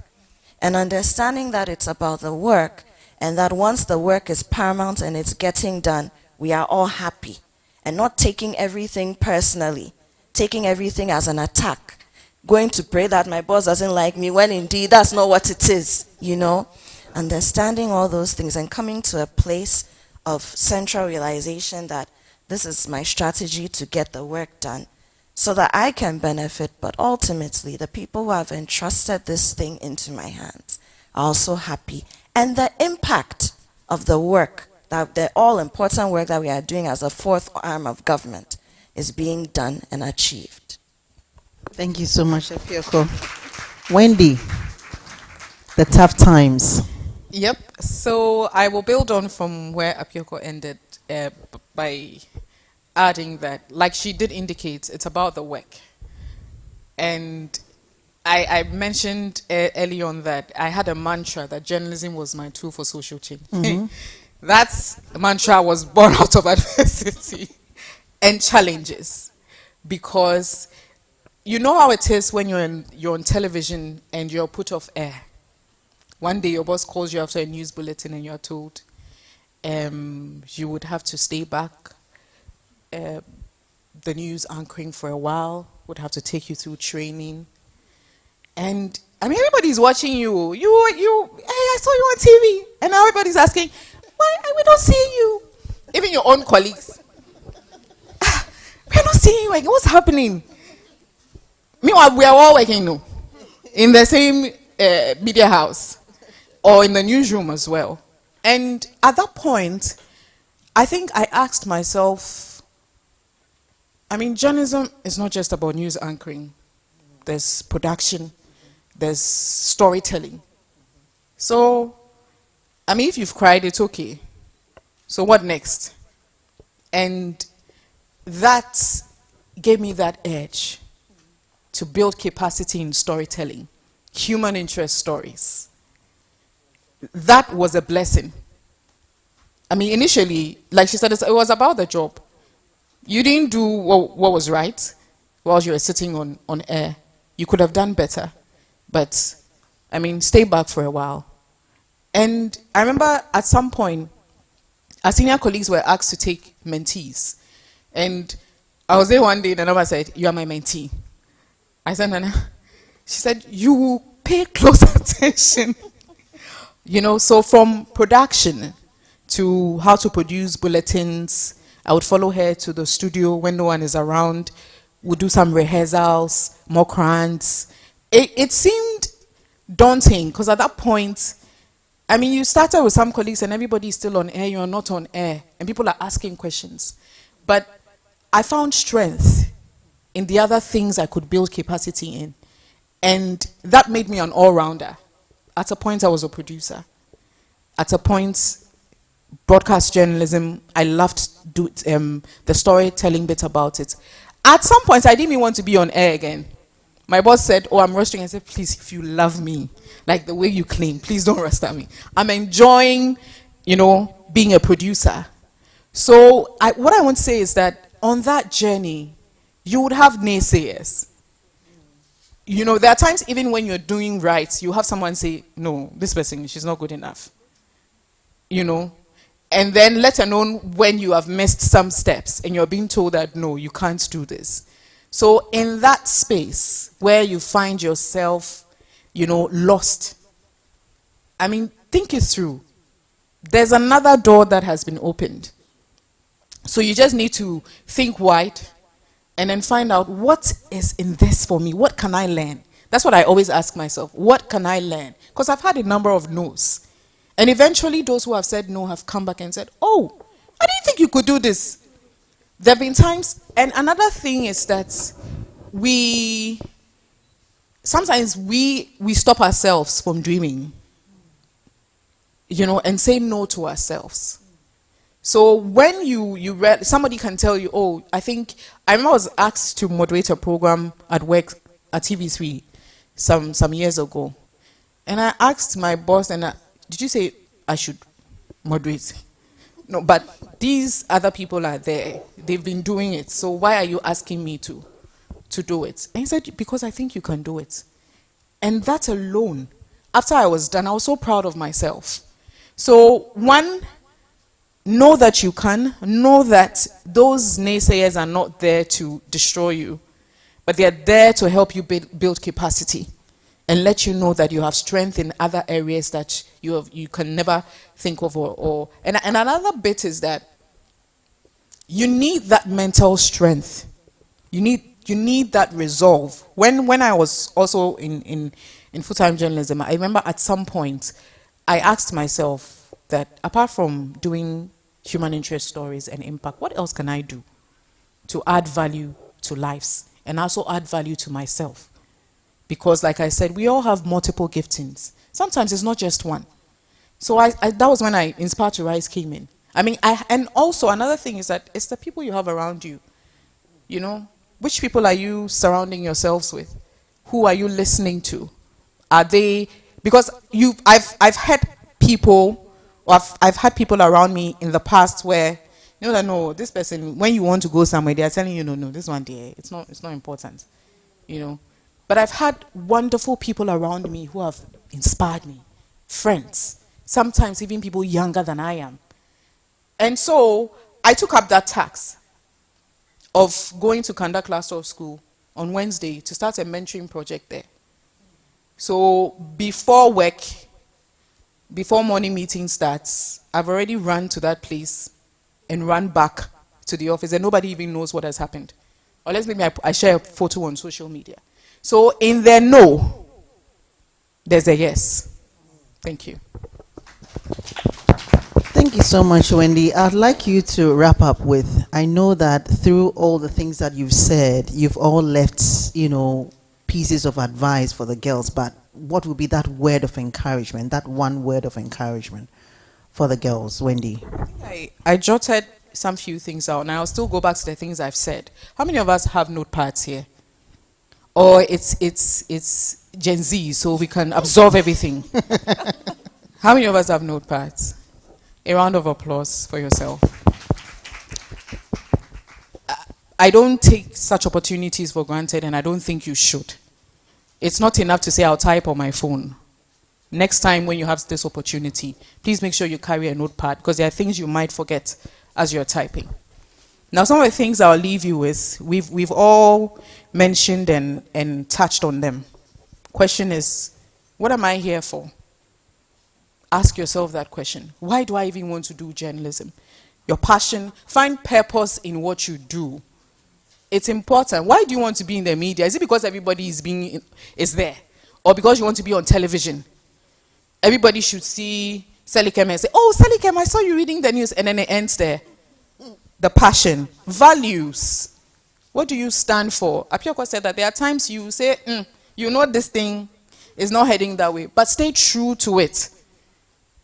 And understanding that it's about the work, and that once the work is paramount and it's getting done, we are all happy. And not taking everything personally, taking everything as an attack, going to pray that my boss doesn't like me, when indeed that's not what it is, you know. Understanding all those things and coming to a place of central realization that this is my strategy to get the work done so that I can benefit, but ultimately the people who have entrusted this thing into my hands are also happy. And the impact of the work, that the all-important work that we are doing as a fourth arm of government, is being done and achieved. Thank you so much, Apioko. Wendy, the tough times. Yep. So I will build on from where Apioko ended by adding that, like she did indicate, it's about the work. And I mentioned early on that I had a mantra that journalism was my tool for social change. Mm-hmm. That mantra was born out of adversity and challenges, because you know how it is when you're on television and you're put off air. One day your boss calls you after a news bulletin and you're told you would have to stay back. The news anchoring for a while would have to take you through training. And I mean, everybody's watching you. Hey, I saw you on TV. And now everybody's asking, why we don't see you? Even your own colleagues. We're not seeing you. Like, what's happening? Meanwhile, we are all working now in the same media house or in the newsroom as well. And at that point, I think I asked myself, I mean, journalism is not just about news anchoring. There's production, there's storytelling. So, I mean, if you've cried, it's okay. So what next? And that gave me that edge to build capacity in storytelling, human interest stories. That was a blessing. I mean, initially, like she said, it was about the job. You didn't do what was right while you were sitting on air. You could have done better. But, I mean, stay back for a while. And I remember at some point, our senior colleagues were asked to take mentees. And I was there one day, and Nana said, "You are my mentee." I said, "Nana," she said, "You will pay close attention." You know, so from production to how to produce bulletins, I would follow her to the studio when no one is around. We'd do some rehearsals, mock runs. It seemed daunting, because at that point, I mean, you started with some colleagues and everybody is still on air, you're not on air, and people are asking questions. But I found strength in the other things I could build capacity in. And that made me an all-rounder. At a point, I was a producer. At a point, broadcast journalism, I loved the storytelling bit about it. At some point, I didn't even want to be on air again. My boss said, "Oh, I'm roasting." I said, "Please, if you love me, like the way you claim, please don't roast at me. I'm enjoying, you know, being a producer." So what I want to say is that on that journey, you would have naysayers. You know, there are times even when you're doing right, you have someone say, "No, this person, she's not good enough." You know, and then let alone when you have missed some steps and you're being told that, "No, you can't do this." So in that space where you find yourself, you know, lost, I mean, think it through. There's another door that has been opened. So you just need to think wide and then find out, what is in this for me? What can I learn? That's what I always ask myself. What can I learn? Because I've had a number of no's. And eventually those who have said no have come back and said, "Oh, I didn't think you could do this." There have been times, and another thing is that sometimes we stop ourselves from dreaming, you know, and say no to ourselves. So when somebody can tell you, "Oh, I remember I was asked to moderate a program at work at TV3 some years ago. And I asked my boss, "Did you say I should moderate?" No, but these other people are there. They've been doing it. So why are you asking me to do it? And he said, because I think you can do it. And that alone, after I was done, I was so proud of myself. So one, know that you can. Know that those naysayers are not there to destroy you, but they are there to help you build capacity and let you know that you have strength in other areas that you can never think of. And another bit is that you need that mental strength. You need that resolve. When I was also in full-time journalism, I remember at some point I asked myself that apart from doing human interest stories and impact, what else can I do to add value to lives and also add value to myself? Because like I said, we all have multiple giftings. Sometimes it's not just one. So that was when I Inspired to Rise came in. I mean, and also another thing is that it's the people you have around you. You know, which people are you surrounding yourselves with? Who are you listening to? Are they, because I've had people, or I've had people around me in the past where, you know, that no, this person, when you want to go somewhere, they are telling you, no, this one there, it's not important, you know. But I've had wonderful people around me who have inspired me, friends, sometimes even people younger than I am. And so I took up that task of going to Kanda Class of School on Wednesday to start a mentoring project there. So before work, before morning meeting starts, I've already run to that place and run back to the office, and nobody even knows what has happened. Unless maybe I share a photo on social media. So in their no, there's a yes. Thank you. Thank you so much, Wendy. I'd like you to wrap up with, I know that through all the things that you've said, you've all left, you know, pieces of advice for the girls, but what would be that word of encouragement, that one word of encouragement for the girls, Wendy? I jotted some few things out, and I'll still go back to the things I've said. How many of us have notepads here? Or it's Gen Z, so we can absorb everything. How many of us have notepads? A round of applause for yourself. I don't take such opportunities for granted, and I don't think you should. It's not enough to say I'll type on my phone. Next time when you have this opportunity, please make sure you carry a notepad, because there are things you might forget as you're typing. Now, some of the things I'll leave you with, we've all mentioned and touched on them. Question is, what am I here for? Ask yourself that question. Why do I even want to do journalism? Your passion, find purpose in what you do. It's important. Why do you want to be in the media? Is it because everybody is there? Or because you want to be on television? Everybody should see Selikem and say, oh, Selikem, I saw you reading the news, and then it ends there. The passion, values. What do you stand for? Apioko said that there are times you say, you know this thing is not heading that way, but stay true to it.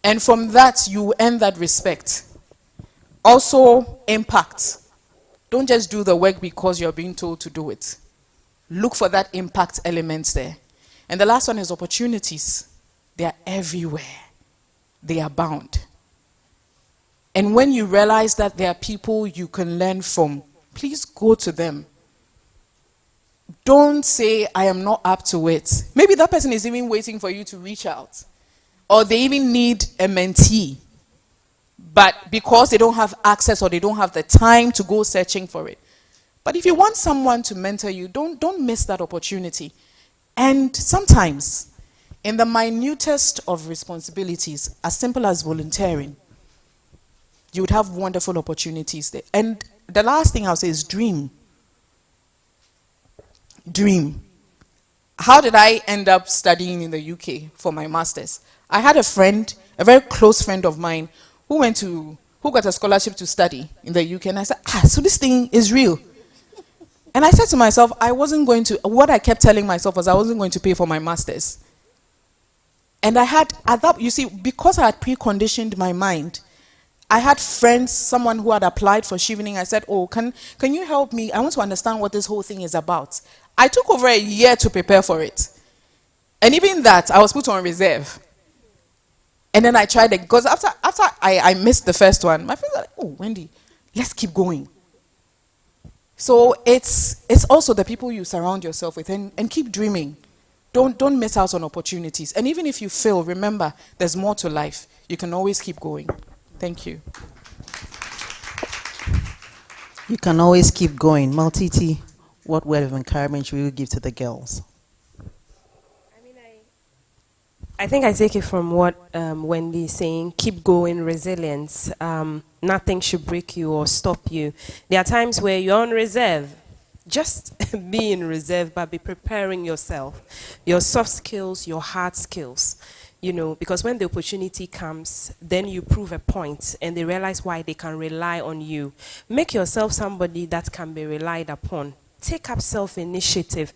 And from that, you earn that respect. Also, impact. Don't just do the work because you're being told to do it. Look for that impact element there. And the last one is opportunities. They are everywhere. They are bound. And when you realize that there are people you can learn from, please go to them. Don't say, I am not up to it. Maybe that person is even waiting for you to reach out. Or they even need a mentee. But because they don't have access or they don't have the time to go searching for it. But if you want someone to mentor you, don't miss that opportunity. And sometimes, in the minutest of responsibilities, as simple as volunteering, you would have wonderful opportunities there. And the last thing I'll say is dream. Dream. How did I end up studying in the UK for my master's? I had a friend, a very close friend of mine, who got a scholarship to study in the UK. And I said, so this thing is real. And I said to myself, what I kept telling myself was I wasn't going to pay for my master's. And I had, you see, because I had preconditioned my mind, I had friends, someone who had applied for Chevening. I said, oh, can you help me? I want to understand what this whole thing is about. I took over a year to prepare for it. And even that, I was put on reserve. And then I tried it because after I missed the first one, my friends were like, oh, Wendy, let's keep going. So it's also the people you surround yourself with, and keep dreaming. Don't miss out on opportunities. And even if you fail, remember there's more to life. You can always keep going. Thank you. You can always keep going. Maltiti, what word of encouragement will you give to the girls? I think I take it from what Wendy is saying. Keep going, resilience. Nothing should break you or stop you. There are times where you're on reserve. Just be in reserve, but be preparing yourself. Your soft skills, your hard skills. You know, because when the opportunity comes, then you prove a point and they realize why they can rely on you. Make yourself somebody that can be relied upon. Take up self-initiative.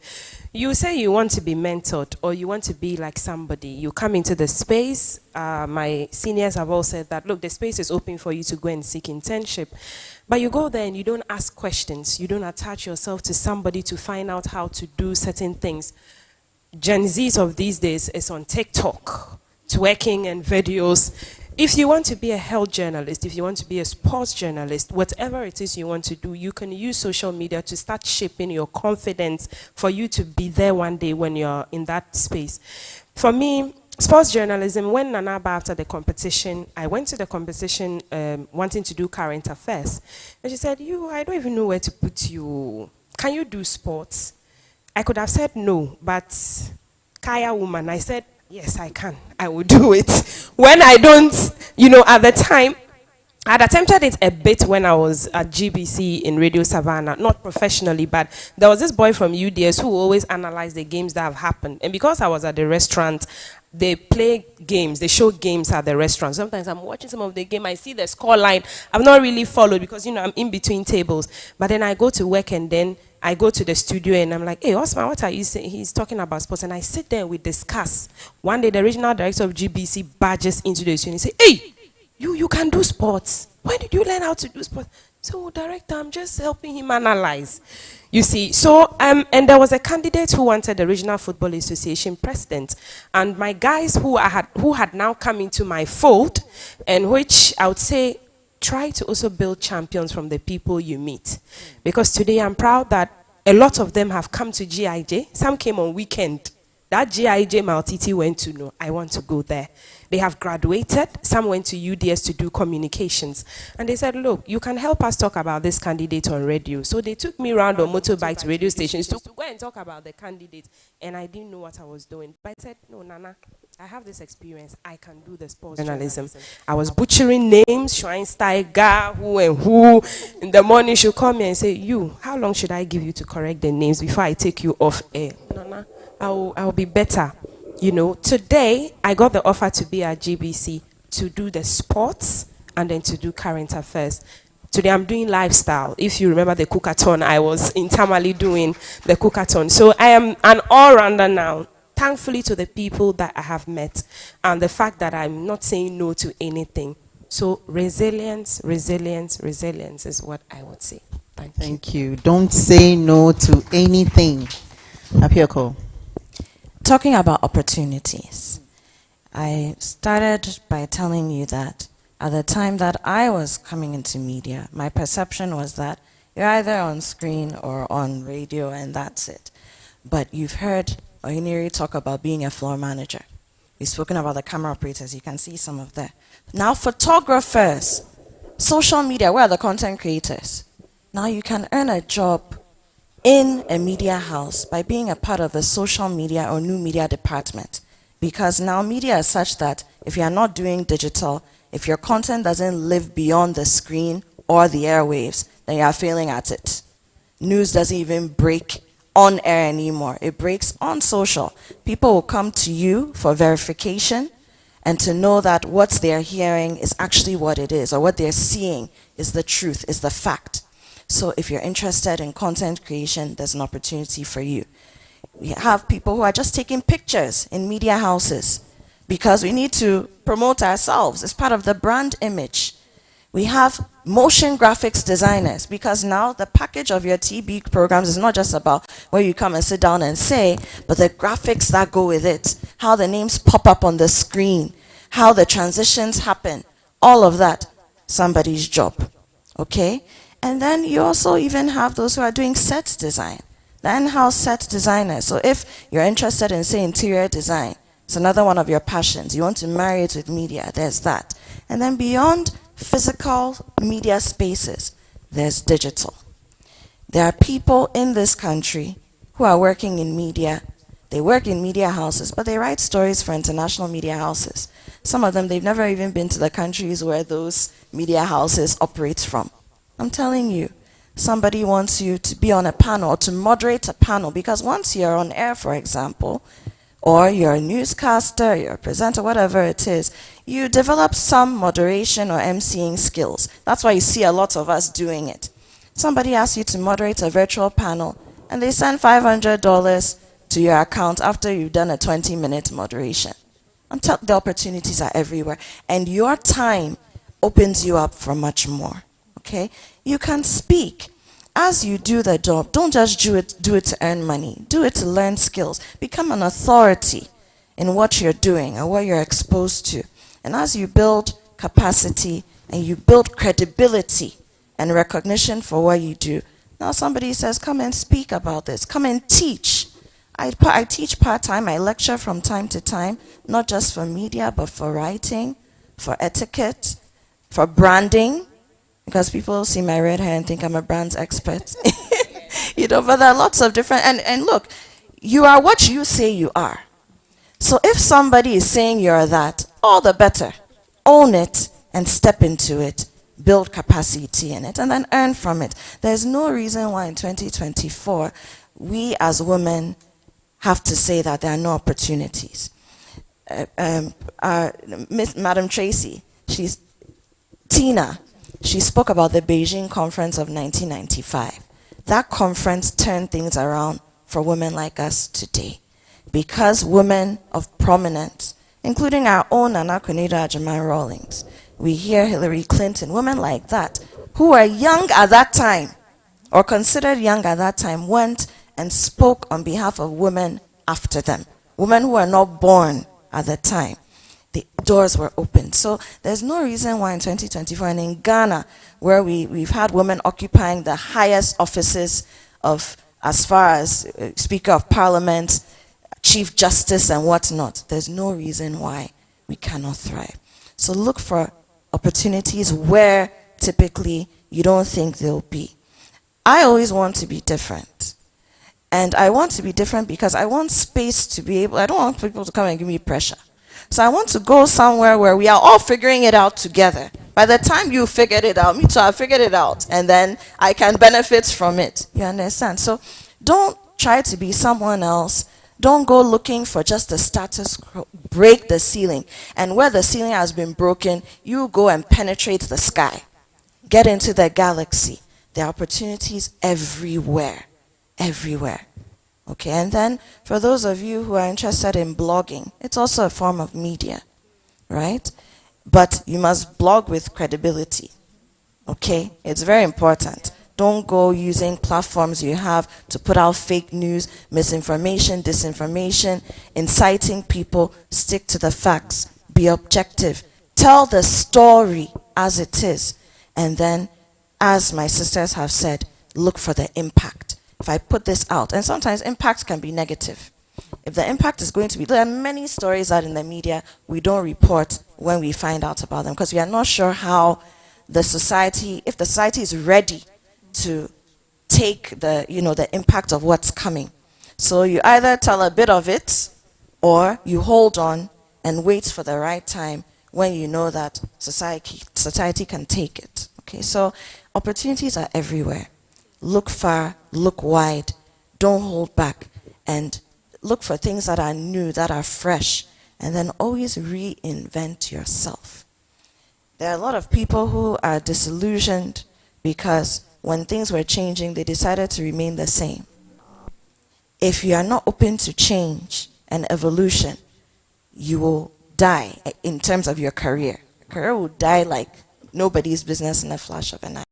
You say you want to be mentored or you want to be like somebody. You come into the space. My seniors have all said that, look, the space is open for you to go and seek internship. But you go there and you don't ask questions. You don't attach yourself to somebody to find out how to do certain things. Gen Zs of these days is on TikTok, twerking and videos. If you want to be a health journalist, if you want to be a sports journalist, whatever it is you want to do, you can use social media to start shaping your confidence for you to be there one day when you're in that space. For me, sports journalism, when Nanaba after the competition, I went to the competition wanting to do current affairs. And she said, I don't even know where to put you. Can you do sports? I could have said no, but Kaya woman, I said, yes, I can. I will do it. When I don't, at the time, I'd attempted it a bit when I was at GBC in Radio Savannah, not professionally, but there was this boy from UDS who always analyzed the games that have happened. And because I was at the restaurant, they play games, they show games at the restaurant. Sometimes I'm watching some of the game, I see the score line. I've not really followed because, I'm in between tables. But then I go to work and then I go to the studio and I'm like, hey, Osman, what are you saying? He's talking about sports. And I sit there and we discuss. One day, the regional director of GBC barges into the studio and say, hey, you can do sports. When did you learn how to do sports? So, director, I'm just helping him analyze. You see, so, and there was a candidate who wanted the Regional Football Association president. And my guys who had now come into my fold, and which I would say, try to also build champions from the people you meet. Because today I'm proud that a lot of them have come to GIJ. Some came on weekend. That GIJ Maltiti went to know, I want to go there. They have graduated. Some went to UDS to do communications. And they said, look, you can help us talk about this candidate on radio. So they took me around on motorbike to radio stations to go and talk about the candidate. And I didn't know what I was doing. But I said, no, Nana, I have this experience. I can do the sports journalism. I was butchering names, Schweinsteiger, who and who. In the morning, she'll call me and say, how long should I give you to correct the names before I take you off air? Nana, I'll be better. Today, I got the offer to be at GBC to do the sports and then to do current affairs. Today, I'm doing lifestyle. If you remember the cookathon, I was in Tamale doing the cookathon. So I am an all-rounder now. Thankfully to the people that I have met and the fact that I'm not saying no to anything. So resilience is what I would say. Thank you. Don't say no to anything. Apioko. Talking about opportunities, I started by telling you that at the time that I was coming into media, my perception was that you're either on screen or on radio and that's it. But you've heard Ohiniri talk about being a floor manager. We've spoken about the camera operators. You can see some of that. Now photographers, social media, where are the content creators? Now you can earn a job in a media house by being a part of the social media or new media department. Because now media is such that if you are not doing digital, if your content doesn't live beyond the screen or the airwaves, then you are failing at it. News doesn't even break on air anymore. It breaks on social. People will come to you for verification and to know that what they're hearing is actually what it is, or what they're seeing is the truth, is the fact. So if you're interested in content creation, there's an opportunity for you. We have people who are just taking pictures in media houses because we need to promote ourselves. It's part of the brand image. We have motion graphics designers because now the package of your TB programs is not just about where you come and sit down and say, but the graphics that go with it, how the names pop up on the screen, how the transitions happen, all of that, somebody's job, okay? And then you also even have those who are doing set design, the in-house set designers. So if you're interested in, say, interior design, it's another one of your passions, you want to marry it with media, there's that. And then beyond physical media spaces, there's digital. There are people in this country who are working in media. They work in media houses, but they write stories for international media houses. Some of them, they've never even been to the countries where those media houses operate from. I'm telling you, somebody wants you to be on a panel, to moderate a panel, because once you're on air, for example, or you're a newscaster, you're a presenter, whatever it is, you develop some moderation or emceeing skills. That's why you see a lot of us doing it. Somebody asks you to moderate a virtual panel, and they send $500 to your account after you've done a 20-minute moderation. The opportunities are everywhere, and your time opens you up for much more, okay? You can speak. As you do the job, don't just do it to earn money. Do it to learn skills. Become an authority in what you're doing and what you're exposed to. And as you build capacity and you build credibility and recognition for what you do, now somebody says, come and speak about this. Come and teach. I teach part-time. I lecture from time to time, not just for media, but for writing, for etiquette, for branding, because people see my red hair and think I'm a brands expert. You know, but there are lots of different, and look, you are what you say you are. So if somebody is saying you're that, all the better. Own it and step into it. Build capacity in it and then earn from it. There's no reason why in 2024 we as women have to say that there are no opportunities. Madam Tracy, Tina, she spoke about the Beijing conference of 1995. That conference turned things around for women like us today. Because women of prominence, including our own Nana Ajaman Rawlings, we hear Hillary Clinton, women like that, who were young at that time, or considered young at that time, went and spoke on behalf of women after them, women who were not born at the time. The doors were opened. So there's no reason why in 2024, and in Ghana, where we've had women occupying the highest offices of, as far as Speaker of Parliament, Chief Justice and whatnot, there's no reason why we cannot thrive. So look for opportunities where typically you don't think they'll be. I always want to be different. And I want to be different because I want space to be able, I don't want people to come and give me pressure. So I want to go somewhere where we are all figuring it out together. By the time you figured it out, me too, I figured it out. And then I can benefit from it. You understand? So don't try to be someone else. Don't go looking for just the status quo. Break the ceiling. And where the ceiling has been broken, you go and penetrate the sky. Get into the galaxy. There are opportunities everywhere. Everywhere. Okay, and then for those of you who are interested in blogging, it's also a form of media, right? But you must blog with credibility. Okay, it's very important. Don't go using platforms you have to put out fake news, misinformation, disinformation, inciting people. Stick to the facts. Be objective. Tell the story as it is. And then, as my sisters have said, look for the impact. If I put this out, and sometimes impact can be negative. If the impact is going to be, there are many stories out in the media we don't report when we find out about them because we are not sure how the society, if the society is ready to take the, the impact of what's coming. So you either tell a bit of it or you hold on and wait for the right time when you know that society can take it. Okay, so opportunities are everywhere. Look far, look wide, don't hold back, and look for things that are new, that are fresh, and then always reinvent yourself. There are a lot of people who are disillusioned because when things were changing, they decided to remain the same. If you are not open to change and evolution, you will die in terms of your career. Your career will die like nobody's business in a flash of an eye.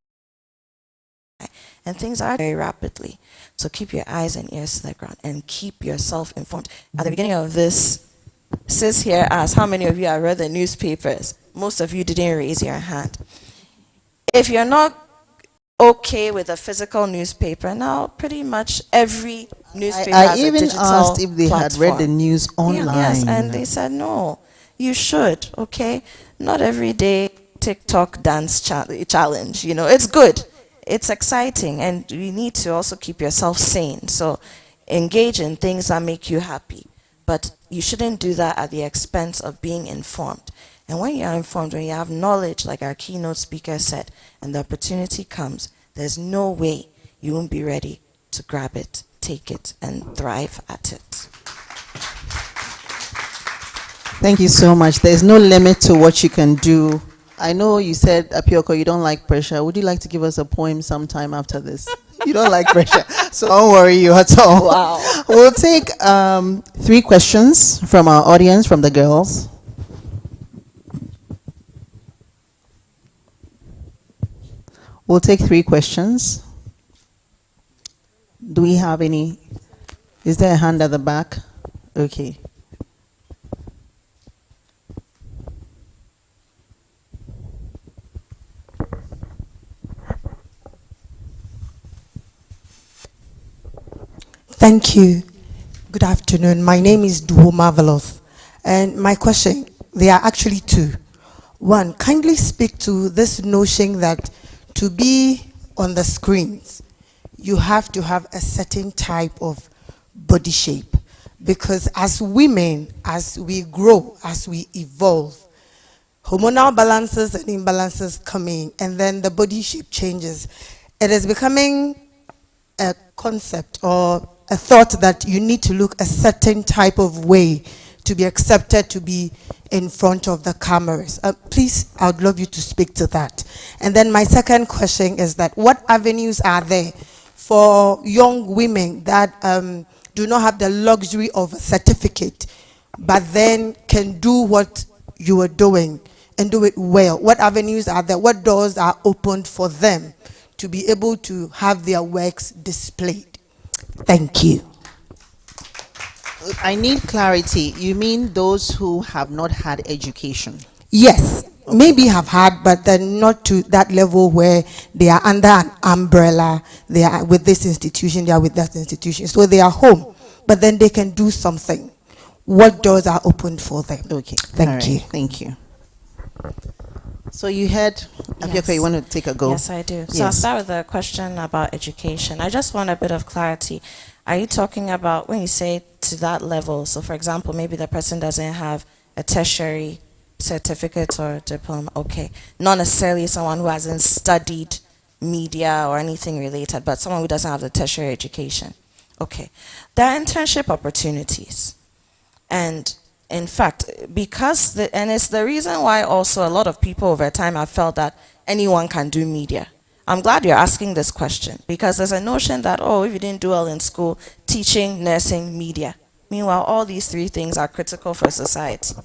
And things are very rapidly. So keep your eyes and ears to the ground and keep yourself informed. At the beginning of this Sis here asked, how many of you have read the newspapers? Most of you didn't raise your hand. If you're not okay with a physical newspaper, now pretty much every newspaper I has a even digital asked if they had read the platform. news online. Yes, and they said no. You should, okay? Not every day TikTok dance challenge, it's good. It's exciting, and you need to also keep yourself sane. So engage in things that make you happy. But you shouldn't do that at the expense of being informed. And when you're informed, when you have knowledge, like our keynote speaker said, and the opportunity comes, there's no way you won't be ready to grab it, take it, and thrive at it. Thank you so much. There's no limit to what you can do. I know you said, Apioko, you don't like pressure. Would you like to give us a poem sometime after this? You don't like pressure, so don't worry you at all. Wow. We'll take 3 questions from our audience, from the girls. We'll take 3 questions. Do we have any? Is there a hand at the back? Okay. Thank you. Good afternoon. My name is Duo Marvelous. And my question, there are actually 2. One, kindly speak to this notion that to be on the screens, you have to have a certain type of body shape. Because as women, as we grow, as we evolve, hormonal balances and imbalances come in, and then the body shape changes. It is becoming a concept or a thought that you need to look a certain type of way to be accepted to be in front of the cameras. Please, I would love you to speak to that. And then my second question is that what avenues are there for young women that do not have the luxury of a certificate, but then can do what you are doing and do it well? What avenues are there? What doors are opened for them to be able to have their works displayed? Thank you. I need clarity. You mean those who have not had education? Yes, maybe have had, but then not to that level where they are under an umbrella. They are with this institution, they are with that institution. So they are home, but then they can do something. What doors are opened for them? Okay. Thank you. Thank you. So you had, Apioko, you want to take a go? Yes, I do. Yes. So I'll start with the question about education. I just want a bit of clarity. Are you talking about when you say to that level? So for example, maybe the person doesn't have a tertiary certificate or diploma. Okay. Not necessarily someone who hasn't studied media or anything related, but someone who doesn't have the tertiary education. Okay. There are internship opportunities. And in fact, and it's the reason why also a lot of people over time have felt that anyone can do media. I'm glad you're asking this question, because there's a notion that, oh, if you didn't do well in school, teaching, nursing, media. Meanwhile, all these 3 things are critical for society.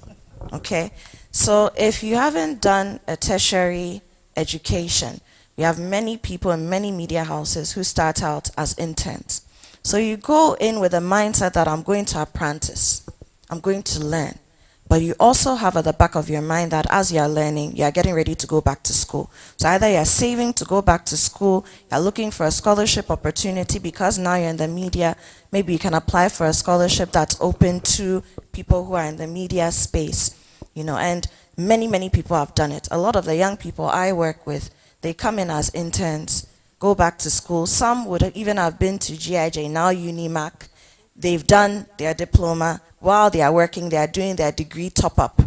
Okay? So if you haven't done a tertiary education, we have many people in many media houses who start out as interns. So you go in with a mindset that I'm going to apprentice. I'm going to learn. But you also have at the back of your mind that as you're learning, you're getting ready to go back to school. So either you're saving to go back to school, you're looking for a scholarship opportunity because now you're in the media. Maybe you can apply for a scholarship that's open to people who are in the media space. And many, many people have done it. A lot of the young people I work with, they come in as interns, go back to school. Some would even have been to GIJ, now Unimac. They've done their diploma. While they are working, they are doing their degree top-up.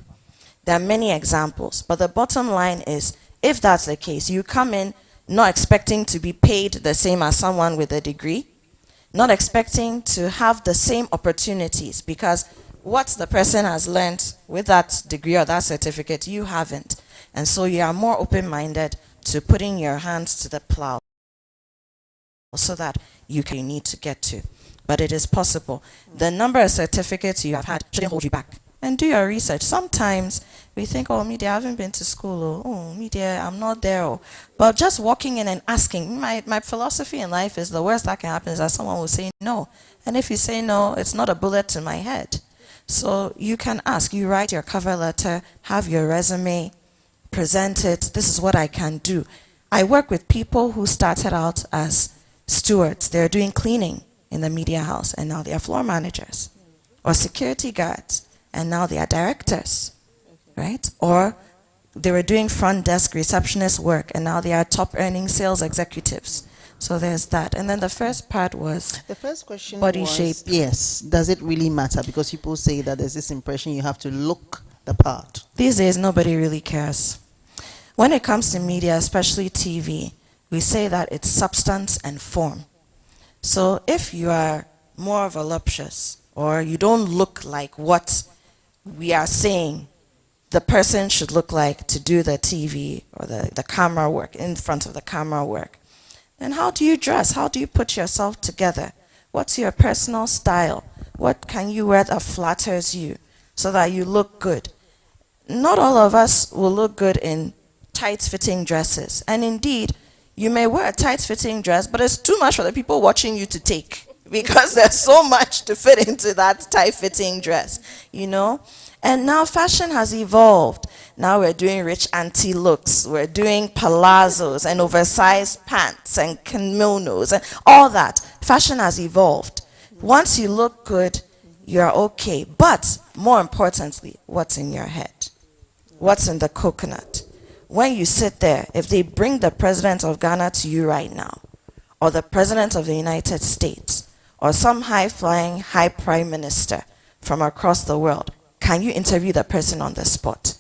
There are many examples. But the bottom line is, if that's the case, you come in not expecting to be paid the same as someone with a degree, not expecting to have the same opportunities, because what the person has learned with that degree or that certificate, you haven't. And so you are more open-minded to putting your hands to the plow so that you need to get to. But it is possible. The number of certificates you have had shouldn't hold you back. And do your research. Sometimes we think, oh, media, I haven't been to school, or oh, media, I'm not there. Or, but just walking in and asking, my philosophy in life is the worst that can happen is that someone will say no. And if you say no, it's not a bullet to my head. So you can ask, you write your cover letter, have your resume, present it. This is what I can do. I work with people who started out as stewards. They're doing cleaning in the media house, and now they are floor managers. Or security guards, and now they are directors, right? Or they were doing front desk receptionist work, and now they are top earning sales executives. So there's that. And then the first part was the first question body was, shape. yes, does it really matter? Because people say that there's this impression you have to look the part. These days, nobody really cares. When it comes to media, especially TV, we say that it's substance and form. So if you are more of a voluptuous, or you don't look like what we are saying the person should look like to do the TV or the camera work, in front of the camera work, then how do you dress? How do you put yourself together? What's your personal style? What can you wear that flatters you so that you look good? Not all of us will look good in tight-fitting dresses. And indeed, you may wear a tight-fitting dress, but it's too much for the people watching you to take because there's so much to fit into that tight-fitting dress, you know? And now fashion has evolved. Now we're doing rich auntie looks. We're doing palazzos and oversized pants and kimonos and all that. Fashion has evolved. Once you look good, you're okay. But more importantly, what's in your head? What's in the coconut? When you sit there, if they bring the president of Ghana to you right now, or the president of the United States, or some high-flying, high prime minister from across the world, can you interview the person on the spot?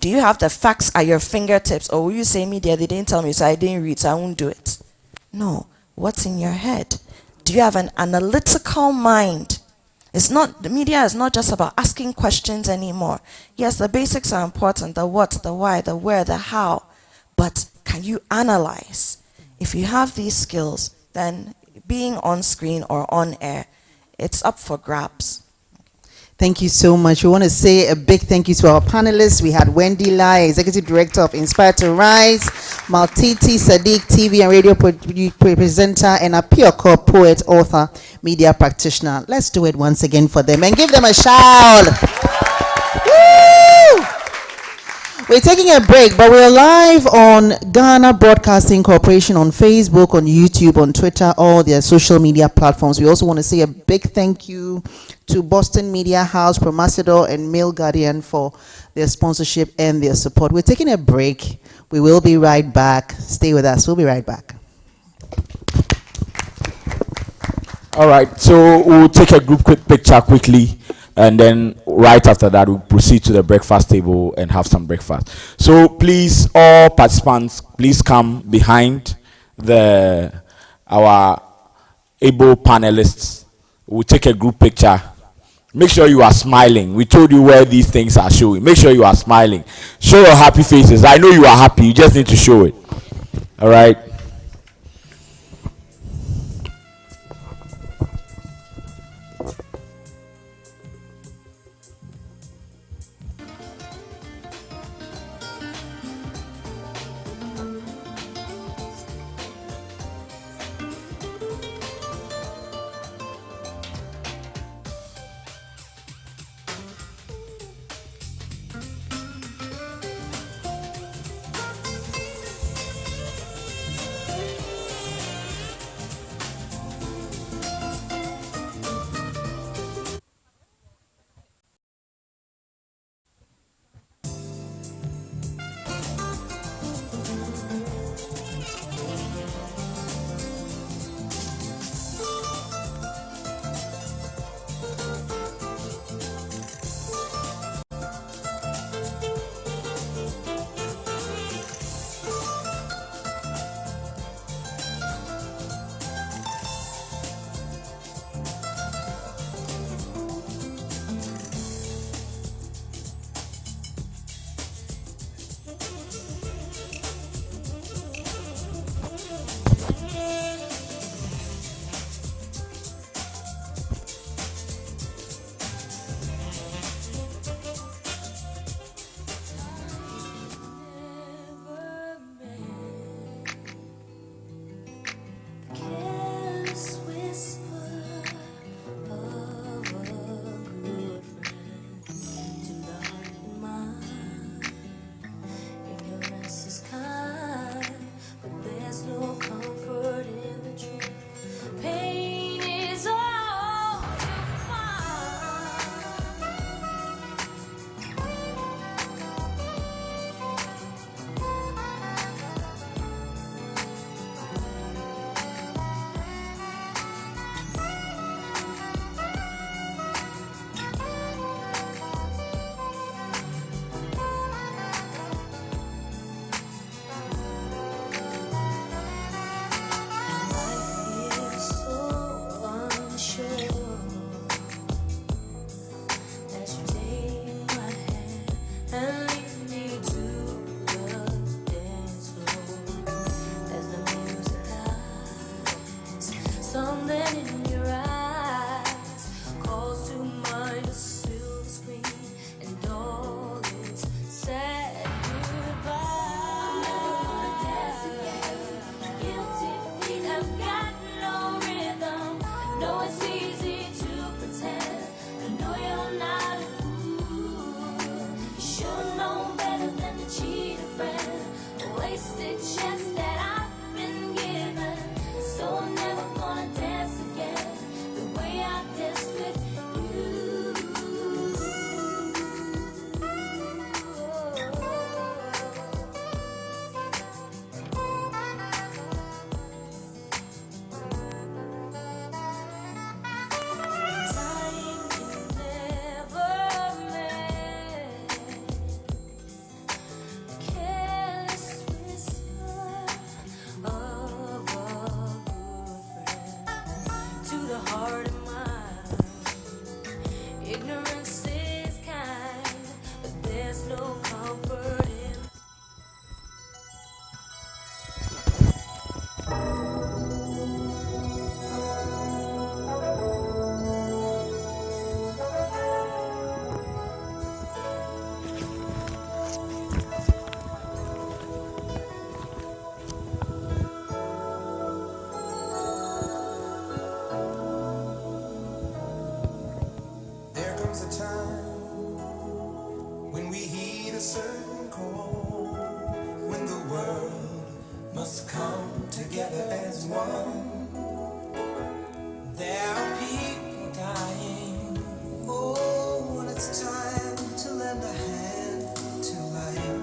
Do you have the facts at your fingertips, or will you say, media, they didn't tell me, so I didn't read, so I won't do it? No. What's in your head? Do you have an analytical mind? It's not, the media is not just about asking questions anymore. Yes, the basics are important, the what, the why, the where, the how. But can you analyze? If you have these skills, then being on screen or on air, it's up for grabs. Thank you so much. We want to say a big thank you to our panelists. We had Wendy Lai, Executive Director of Inspire to Rise, Maltiti Sadiq, TV and radio presenter, and Apioko, poet, author, media practitioner. Let's do it once again for them and give them a shout. Woo! We're taking a break, but we're live on Ghana Broadcasting Corporation on Facebook, on YouTube, on Twitter, all their social media platforms. We also want to say a big thank you to Boston Media House, Promasidor, and Mail Guardian for their sponsorship and their support. We're taking a break. We will be right back. Stay with us. We'll be right back. All right, so we'll take a group quick picture quickly, and then right after that, we'll proceed to the breakfast table and have some breakfast. So please, all participants, please come behind our able panelists. We'll take a group picture. Make sure you are smiling. We told you where these things are showing. Make sure you are smiling. Show your happy faces. I know you are happy. You just need to show it. All right. something in your eyes calls to mind a silver screen and all its sad goodbyes. I'm never gonna dance again. Guilty feet have got no rhythm. I know it's easy to pretend. I know you're not a fool. You should know better than to cheat a friend. A wasted chance that I've been given. So I'm never gonna dance again the way I danced with you. Time can never mend. Careless whisper of a good friend to the heart of mine. Ignorance is kind, but there's no comfort in. There comes a time when we heed a certain call, when the world must come together as one. There are people dying. Oh, when it's time to lend a hand to life,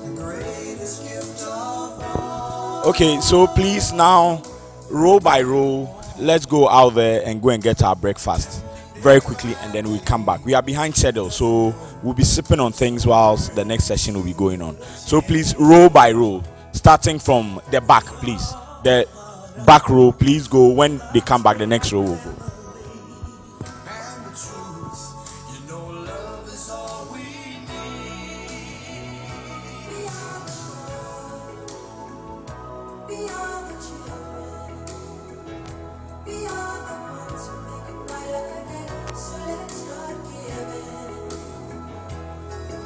the greatest gift of all. Okay, so please now, row by row, let's go out there and go and get our breakfast very quickly, and then we come back. We are behind schedule, so we'll be sipping on things whilst the next session will be going on. So please, row by row, starting from the back, please. The back row, please go. When they come back, the next row will go. And the truth, you know, love is all we need. We are the children. We are the ones who make a brighter day. So let's start giving.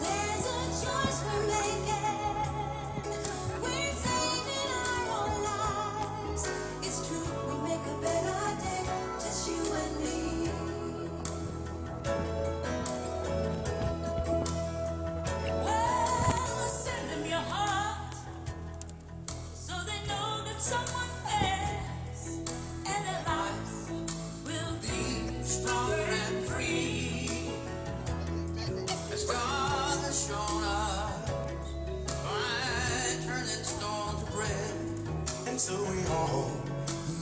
There's a choice we're making. We're saving our own lives. It's true, we make a better day. Just you and me. Well, send them your heart so they know that someone cares, and their lives will be stronger and free. As God has shown us by turning stone to bread, and so we all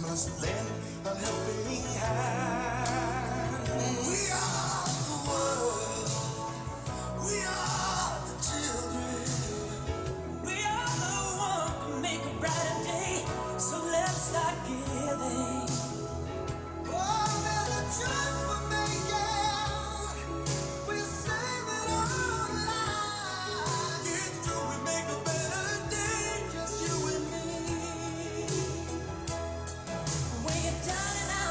must lend a helping hand. We are the world. We are the children. We are the one to make a brighter day. So let's start giving. Oh, there's a choice we're making. We're saving our lives. It's true, we make a better day. Just you and me. When you're down and out.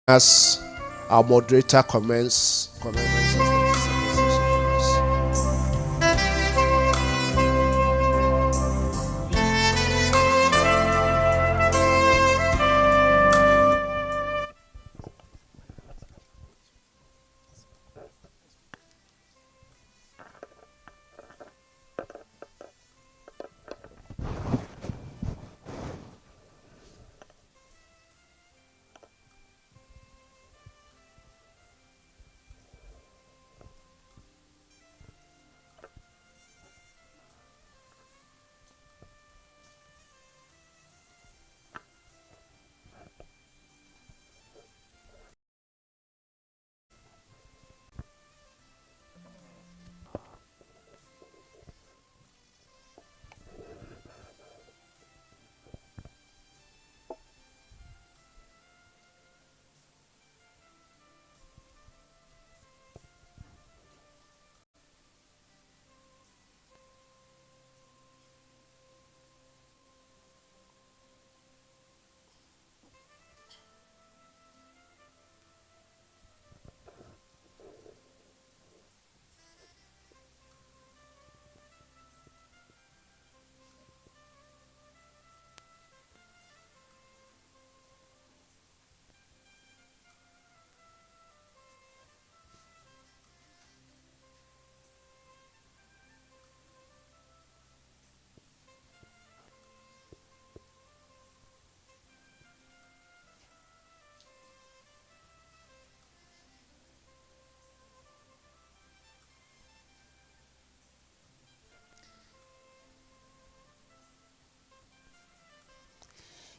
As our moderator commences the second session for us.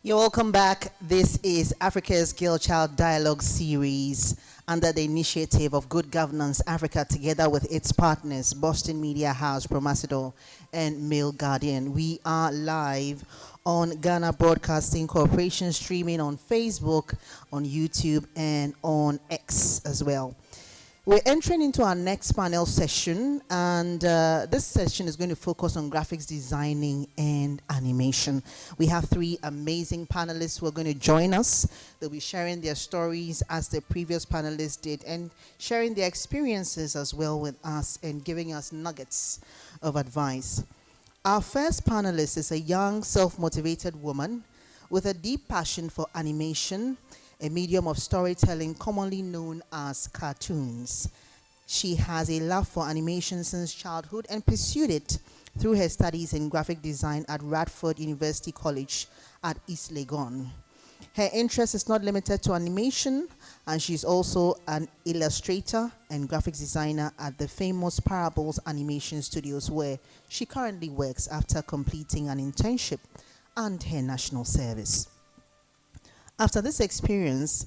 You're welcome back. This is Africa's Girl Child Dialogue Series under the initiative of Good Governance Africa, together with its partners, Boston Media House, Promasidor, and Mail Guardian. We are live on Ghana Broadcasting Corporation, streaming on Facebook, on YouTube, and on X as well. We're entering into our next panel session, and this session is going to focus on graphics designing and animation. We have three amazing panelists who are going to join us. They'll be sharing their stories as the previous panelists did, and sharing their experiences as well with us and giving us nuggets of advice. Our first panelist is a young, self-motivated woman with a deep passion for animation, a medium of storytelling commonly known as cartoons. She has a love for animation since childhood and pursued it through her studies in graphic design at Radford University College at East Legon. Her interest is not limited to animation, and she's also an illustrator and graphics designer at the famous Parables Animation Studios, where she currently works after completing an internship and her national service. After this experience,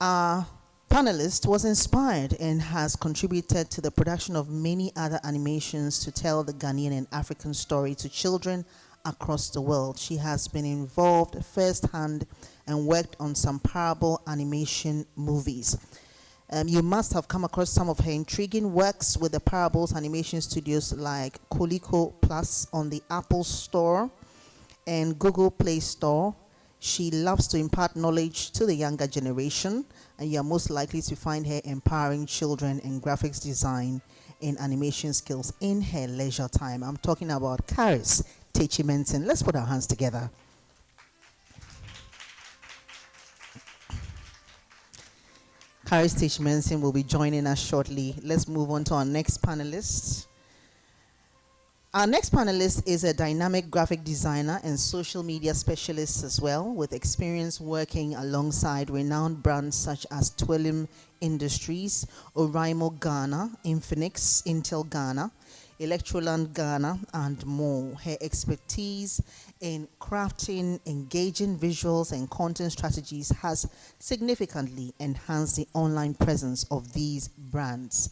our panelist was inspired and has contributed to the production of many other animations to tell the Ghanaian and African story to children across the world. She has been involved firsthand and worked on some parable animation movies. You must have come across some of her intriguing works with the Parables Animation Studios, like Coleco Plus on the Apple Store and Google Play Store. She loves to impart knowledge to the younger generation, and you are most likely to find her empowering children in graphics design and animation skills in her leisure time. I'm talking about Caris Techimentin. Let's put our hands together. Caris Techimentin will be joining us shortly. Let's move on to our next panelist. Our next panelist is a dynamic graphic designer and social media specialist as well, with experience working alongside renowned brands such as Twillim Industries, Oraimo Ghana, Infinix, Intel Ghana, Electroland Ghana, and more. Her expertise in crafting engaging visuals and content strategies has significantly enhanced the online presence of these brands.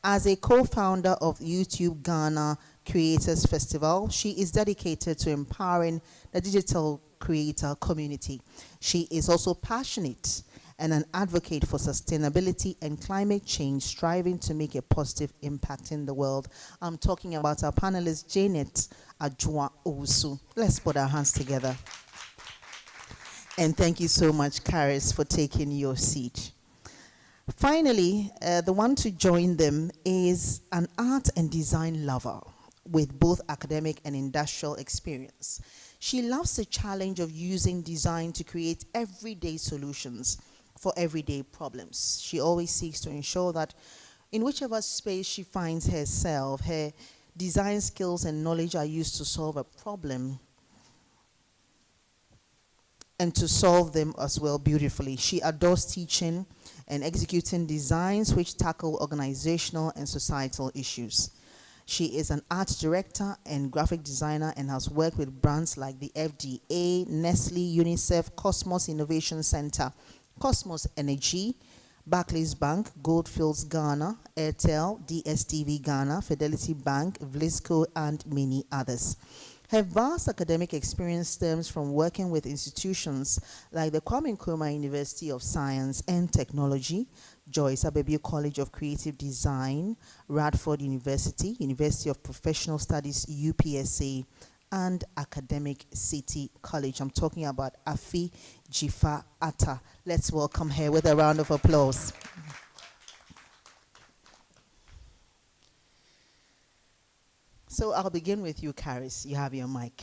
As a co-founder of YouTube Ghana Creators Festival, she is dedicated to empowering the digital creator community. She is also passionate and an advocate for sustainability and climate change, striving to make a positive impact in the world. I'm talking about our panelist, Janet Ajua Owusu. Let's put our hands together. And thank you so much, Karis, for taking your seat. Finally, the one to join them is an art and design lover with both academic and industrial experience. She loves the challenge of using design to create everyday solutions for everyday problems. She always seeks to ensure that in whichever space she finds herself, her design skills and knowledge are used to solve a problem and to solve them as well beautifully. She adores teaching and executing designs which tackle organizational and societal issues. She is an art director and graphic designer and has worked with brands like the FDA, Nestle, UNICEF, Cosmos Innovation Center, Cosmos Energy, Barclays Bank, Goldfields Ghana, Airtel, DSTV Ghana, Fidelity Bank, Vlisco, and many others. Her vast academic experience stems from working with institutions like the Kwame Nkrumah University of Science and Technology, Joyce Abebu College of Creative Design, Radford University, University of Professional Studies, UPSA, and Academic City College. I'm talking about Afi Jifa Atta. Let's welcome her with a round of applause. So I'll begin with you, Karis. You have your mic.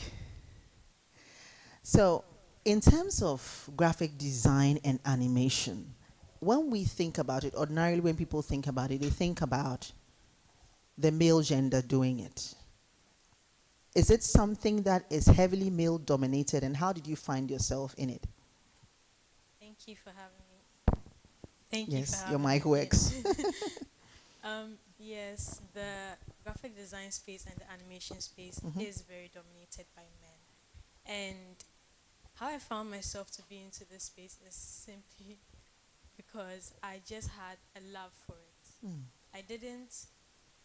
So, in terms of graphic design and animation, when we think about it, ordinarily when people think about it, they think about the male gender doing it. Is it something that is heavily male dominated, and how did you find yourself in it? Thank you for having me. Thank you for Yes, having your mic me. works. Yes, the graphic design space and the animation space is very dominated by men. And how I found myself to be into this space is simply because I just had a love for it. I didn't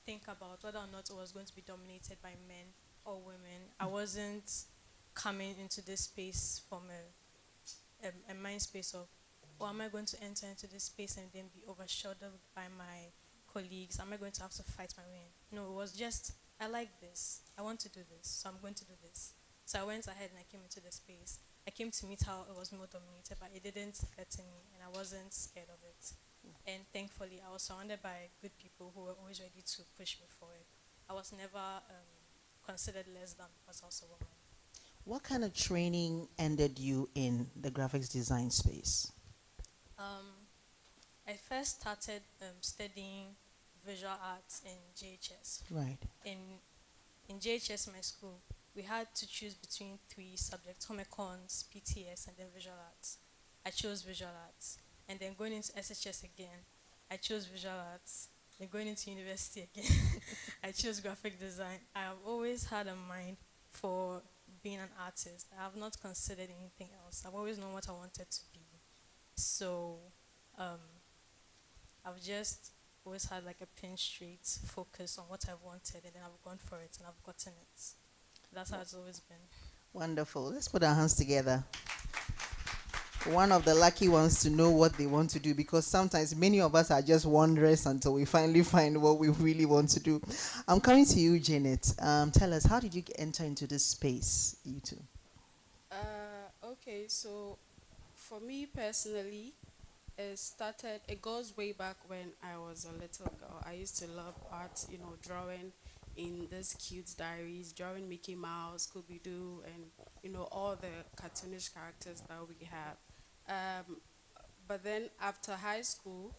think about whether or not it was going to be dominated by men or women. I wasn't coming into this space from a mind space of, oh, am I going to enter into this space and then be overshadowed by my colleagues? Am I going to have to fight my way in? No, it was just, I like this. I want to do this, so I'm going to do this. So I went ahead and I came into the space. I came to meet how it was more dominated, but it didn't threaten me, and I wasn't scared of it. And thankfully, I was surrounded by good people who were always ready to push me forward. I was never considered less than because I was a woman. What kind of training ended you in the graphics design space? I first started studying visual arts in JHS. Right. In JHS, my school, we had to choose between 3 subjects: home econs, PTS, and then visual arts. I chose visual arts. And then going into SHS again, I chose visual arts. Then going into university again, I chose graphic design. I have always had a mind for being an artist. I have not considered anything else. I've always known what I wanted to be. So I've just always had like a pin straight focus on what I've wanted, and then I've gone for it and I've gotten it. That's how it's always been. Wonderful. Let's put our hands together. One of the lucky ones to know what they want to do, because sometimes many of us are just wanderers until we finally find what we really want to do. I'm coming to you, Janet. Tell us, how did you enter into this space, you two? Okay, so for me personally, it goes way back when I was a little girl. I used to love art, drawing in these cute diaries, drawing Mickey Mouse, Scooby-Doo, and, all the cartoonish characters that we have. But then after high school,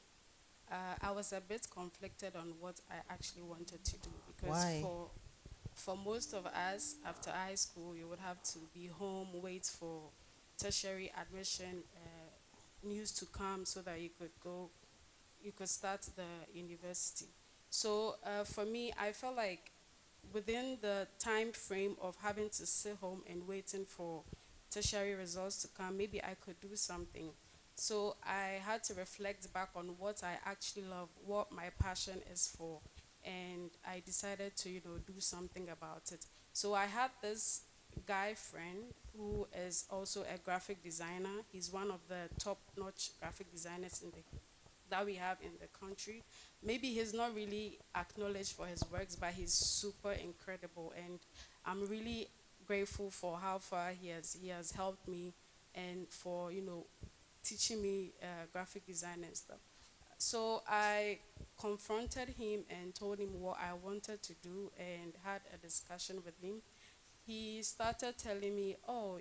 I was a bit conflicted on what I actually wanted to do. Because Why? for most of us, after high school, you would have to be home, wait for tertiary admission news to come so that you could start the university. So for me, I felt like within the time frame of having to sit home and waiting for tertiary results to come, maybe I could do something. So I had to reflect back on what I actually love, what my passion is for, and I decided to, do something about it. So I had this guy friend who is also a graphic designer. He's one of the top-notch graphic designers that we have in the country. Maybe he's not really acknowledged for his works, but he's super incredible, and I'm really grateful for how far he has helped me and for, teaching me graphic design and stuff. So I confronted him and told him what I wanted to do and had a discussion with him. He started telling me, oh,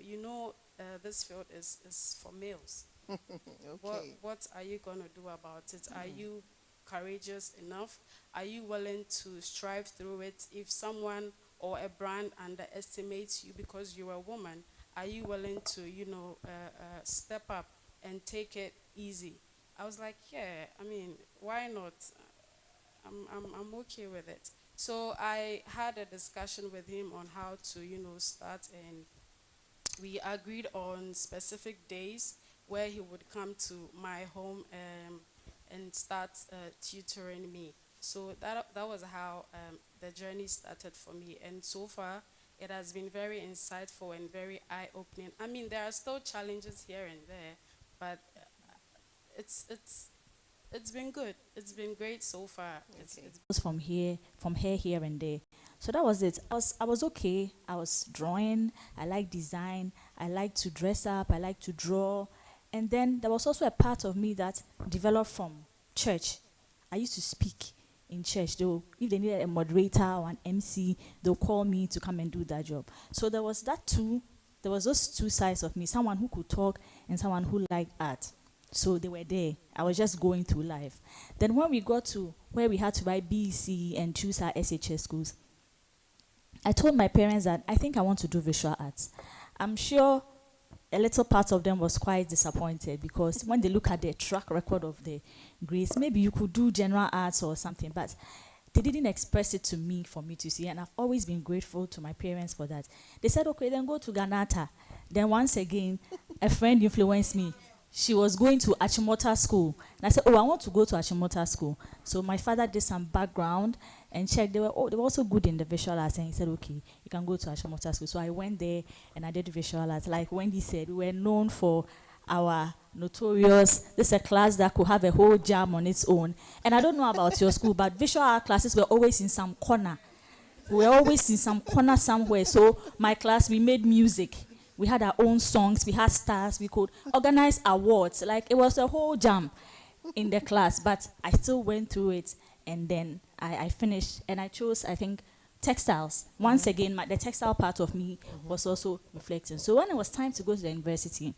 this field is for males. Okay. What are you going to do about it? Are you courageous enough? Are you willing to strive through it? If someone or a brand underestimates you because you're a woman, are you willing to, step up and take it easy? I was like, yeah, I mean, why not? I'm okay with it. So I had a discussion with him on how to, start, and we agreed on specific days where he would come to my home and start tutoring me. So that was how the journey started for me. And so far, it has been very insightful and very eye-opening. I mean, there are still challenges here and there, but it's been good. It's been great so far. It's From here and there. So that was it. I was okay. I was drawing. I like design. I like to dress up. I like to draw. And then there was also a part of me that developed from church. I used to speak in church. If they needed a moderator or an MC, they'll call me to come and do that job. So there was those two sides of me, someone who could talk and someone who liked art. So they were there. I was just going through life. Then when we got to where we had to buy BEC and choose our SHS schools, I told my parents that I think I want to do visual arts. I'm sure a little part of them was quite disappointed because when they look at the track record of the grades, maybe you could do general arts or something, but they didn't express it to me for me to see, and I've always been grateful to my parents for that. They said, okay, then go to Ganata. Then once again, a friend influenced me. She was going to Achimota school. And I said, oh, I want to go to Achimota school. So my father did some background and checked. They were also good in the visual arts. And he said, okay, you can go to Achimota school. So I went there and I did visual arts. Like Wendy said, we were known for our notorious, this is a class that could have a whole jam on its own. And I don't know about your school, but visual art classes were always in some corner. We were always in some corner somewhere. So my class, we made music. We had our own songs, we had stars, we could organize awards. Like, it was a whole jam in the class, but I still went through it, and then I finished, and I chose, I think, textiles. Once again, the textile part of me was also reflecting. So when it was time to go to the university,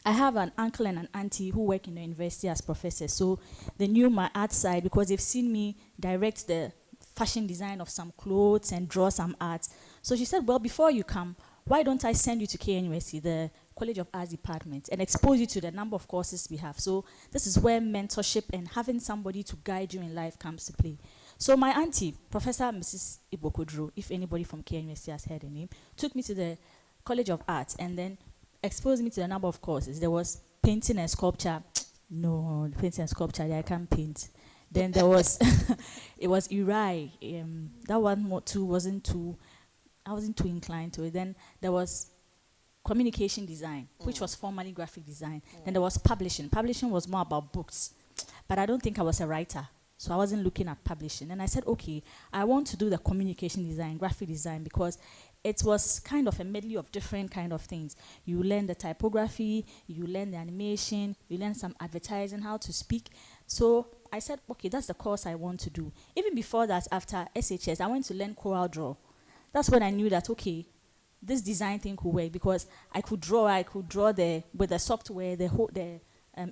I have an uncle and an auntie who work in the university as professors, so they knew my art side because they've seen me direct the fashion design of some clothes and draw some art. So she said, well, before you come, why don't I send you to KNUST, the College of Arts Department, and expose you to the number of courses we have. So this is where mentorship and having somebody to guide you in life comes to play. So my auntie, Professor Mrs. Ibokodro, if anybody from KNUST has heard the name, took me to the College of Arts and then exposed me to the number of courses. There was painting and sculpture. No, painting and sculpture, I can't paint. Then there was, it was Uri. That one too wasn't too, I wasn't too inclined to it. Then there was communication design, which was formerly graphic design. Then there was publishing. Publishing was more about books. But I don't think I was a writer, so I wasn't looking at publishing. And I said, okay, I want to do the communication design, graphic design, because it was kind of a medley of different kind of things. You learn the typography, you learn the animation, you learn some advertising, how to speak. So I said, okay, that's the course I want to do. Even before that, after SHS, I went to learn Coral Draw. That's when I knew that, okay, this design thing could work, because I could draw with the software, the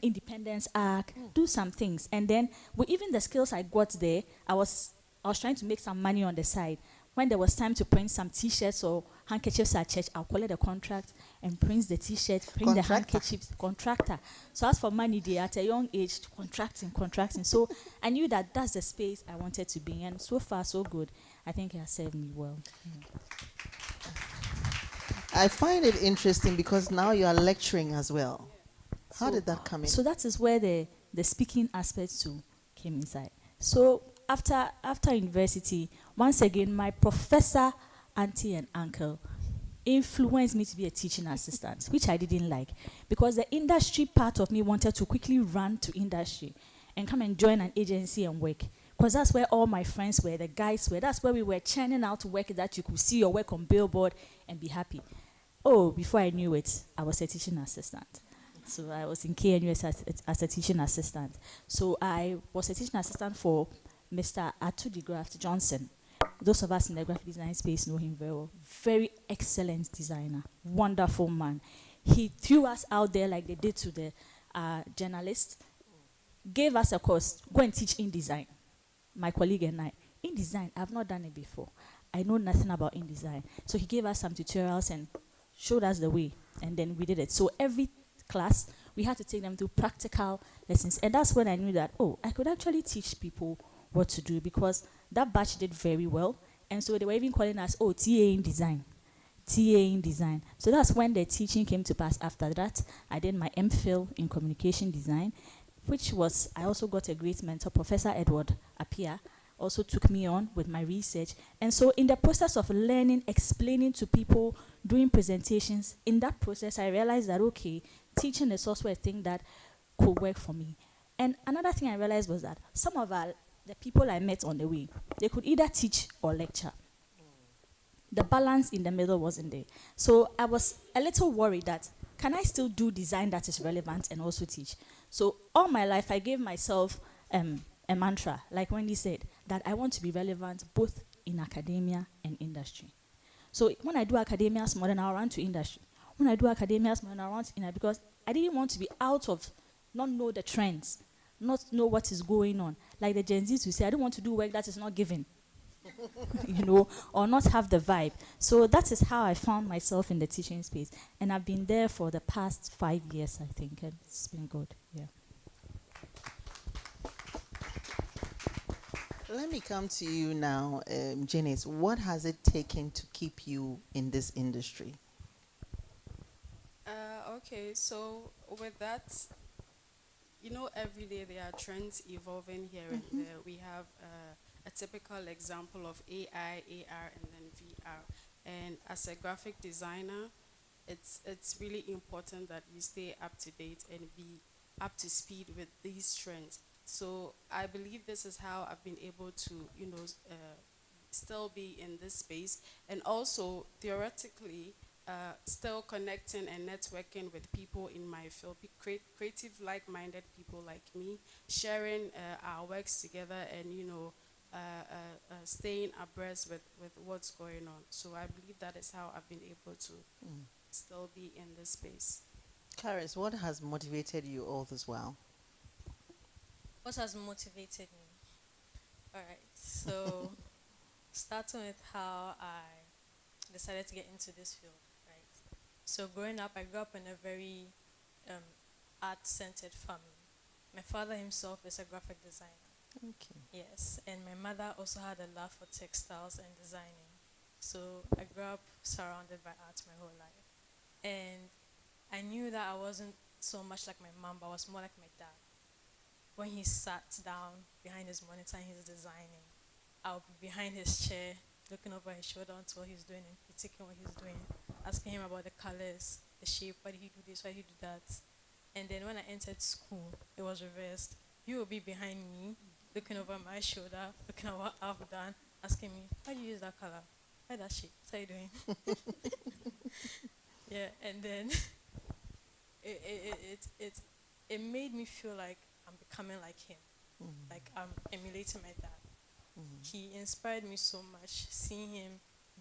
Independence Arc, do some things. And then with even the skills I got there, I was trying to make some money on the side. When there was time to print some T-shirts or handkerchiefs at church, I'll collect the contract and print the T-shirt, print the handkerchiefs, contractor. So as for money there, at a young age, contracting. So I knew that that's the space I wanted to be in. And so far, so good. I think it has served me well. I find it interesting because now you are lecturing as well. How did that come in? So that is where the speaking aspect too came inside. So after university, once again, my professor, auntie and uncle influenced me to be a teaching assistant, which I didn't like, because the industry part of me wanted to quickly run to industry and come and join an agency and work. Because that's where all my friends were, the guys were. That's where we were churning out work that you could see your work on billboard and be happy. Oh, before I knew it, I was a teaching assistant. So I was in KNUS as a teaching assistant. So I was a teaching assistant for Mr. Atudigraft Johnson. Those of us in the graphic design space know him very well. Very excellent designer, wonderful man. He threw us out there like they did to the journalists, gave us a course, go and teach InDesign. My colleague and I, InDesign, I've not done it before. I know nothing about InDesign. So he gave us some tutorials and showed us the way, and then we did it. So every class, we had to take them through practical lessons. And that's when I knew that, oh, I could actually teach people what to do, because that batch did very well. And so they were even calling us, oh, TA in design. TA in design. So that's when the teaching came to pass. After that, I did my MPhil in communication design, which was, I also got a great mentor, Professor Edward Apia, also took me on with my research. And so in the process of learning, explaining to people, doing presentations, in that process, I realized that, okay, teaching is also a thing that could work for me. And another thing I realized was that some of the people I met on the way, they could either teach or lecture. The balance in the middle wasn't there. So I was a little worried that, can I still do design that is relevant and also teach? So all my life, I gave myself a mantra, like Wendy said, that I want to be relevant both in academia and industry. So when I do academia small, then I'll run to industry. When I do academia small, then I'll run to industry, because I didn't want to be out of, not know the trends, not know what is going on. Like the Gen Zs who say, I don't want to do work that is not given. You know, or not have the vibe. So that is how I found myself in the teaching space. And I've been there for the past 5 years, I think, and it's been good, yeah. Let me come to you now, Janice. What has it taken to keep you in this industry? Okay, so with that, you know, every day there are trends evolving here and there. We have a typical example of AI, AR, and then VR. And as a graphic designer, it's really important that you stay up to date and be up to speed with these trends. So I believe this is how I've been able to, you know, still be in this space, and also theoretically still connecting and networking with people in my field, creative, like-minded people like me, sharing our works together, and you know, staying abreast with what's going on. So I believe that is how I've been able to still be in this space. Karis, what has motivated you all this while? What has motivated me? All right, so starting with how I decided to get into this field, right? So growing up, I grew up in a very art-centered family. My father himself is a graphic designer. Okay. Yes, and my mother also had a love for textiles and designing. So I grew up surrounded by art my whole life. And I knew that I wasn't so much like my mom, but I was more like my dad. When he sat down behind his monitor and he's designing, I'll be behind his chair, looking over his shoulder onto what he's doing and critiquing what he's doing, asking him about the colors, the shape, why did he do this, why did he do that. And then when I entered school, it was reversed. You will be behind me, looking over my shoulder, looking at what I've done, asking me, why do you use that color? Why that shape? What are you doing? Yeah, and then it made me feel like I'm becoming like him. Like I'm emulating my dad. He inspired me so much, seeing him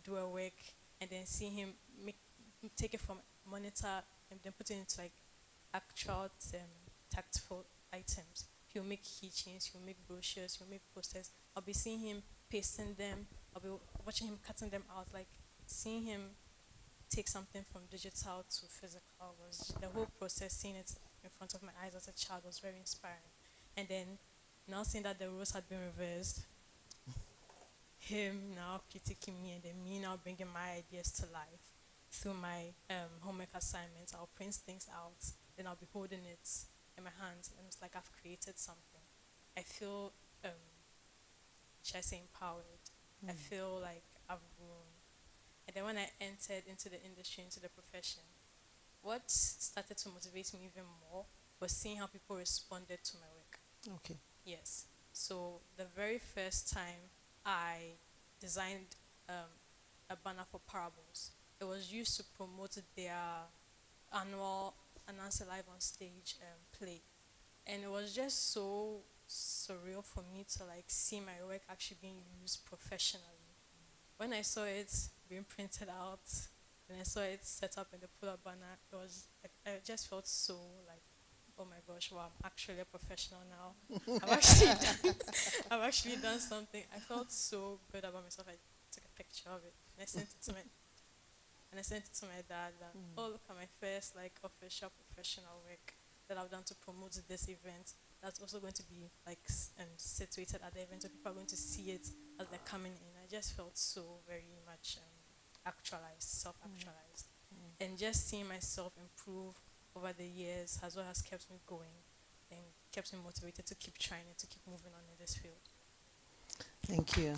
do a work and then seeing him take it from monitor and then put it into like actual tactful items. He'll make keychains, he'll make brochures, he'll make posters. I'll be seeing him pasting them, I'll be watching him cutting them out, like seeing him take something from digital to physical. Was the whole process, seeing it in front of my eyes as a child, was very inspiring. And then now seeing that the roles had been reversed, him now critiquing me and then me now bringing my ideas to life through my homework assignments. I'll print things out, then I'll be holding it in my hands, and it's like I've created something. I feel, should I say, empowered. I feel like I've grown. And then when I entered into the industry, into the profession, what started to motivate me even more was seeing how people responded to my work. Okay. Yes. So the very first time I designed a banner for parables, it was used to promote their annual Announcer Live on Stage play. And it was just so surreal for me to like see my work actually being used professionally. When I saw it being printed out, and I saw it set up in the pull-up banner, it was like, I just felt so like, oh my gosh, wow, I'm actually a professional now. I've actually done something. I felt so good about myself. I took a picture of it and I sent it to my dad. That, oh, look at my first like official professional work that I've done to promote this event. That's also going to be like situated at the event, so people are going to see it as they're coming in. I just felt so very much actualized, self-actualized, and just seeing myself improve over the years as well has kept me going and kept me motivated to keep trying and to keep moving on in this field. Thank you.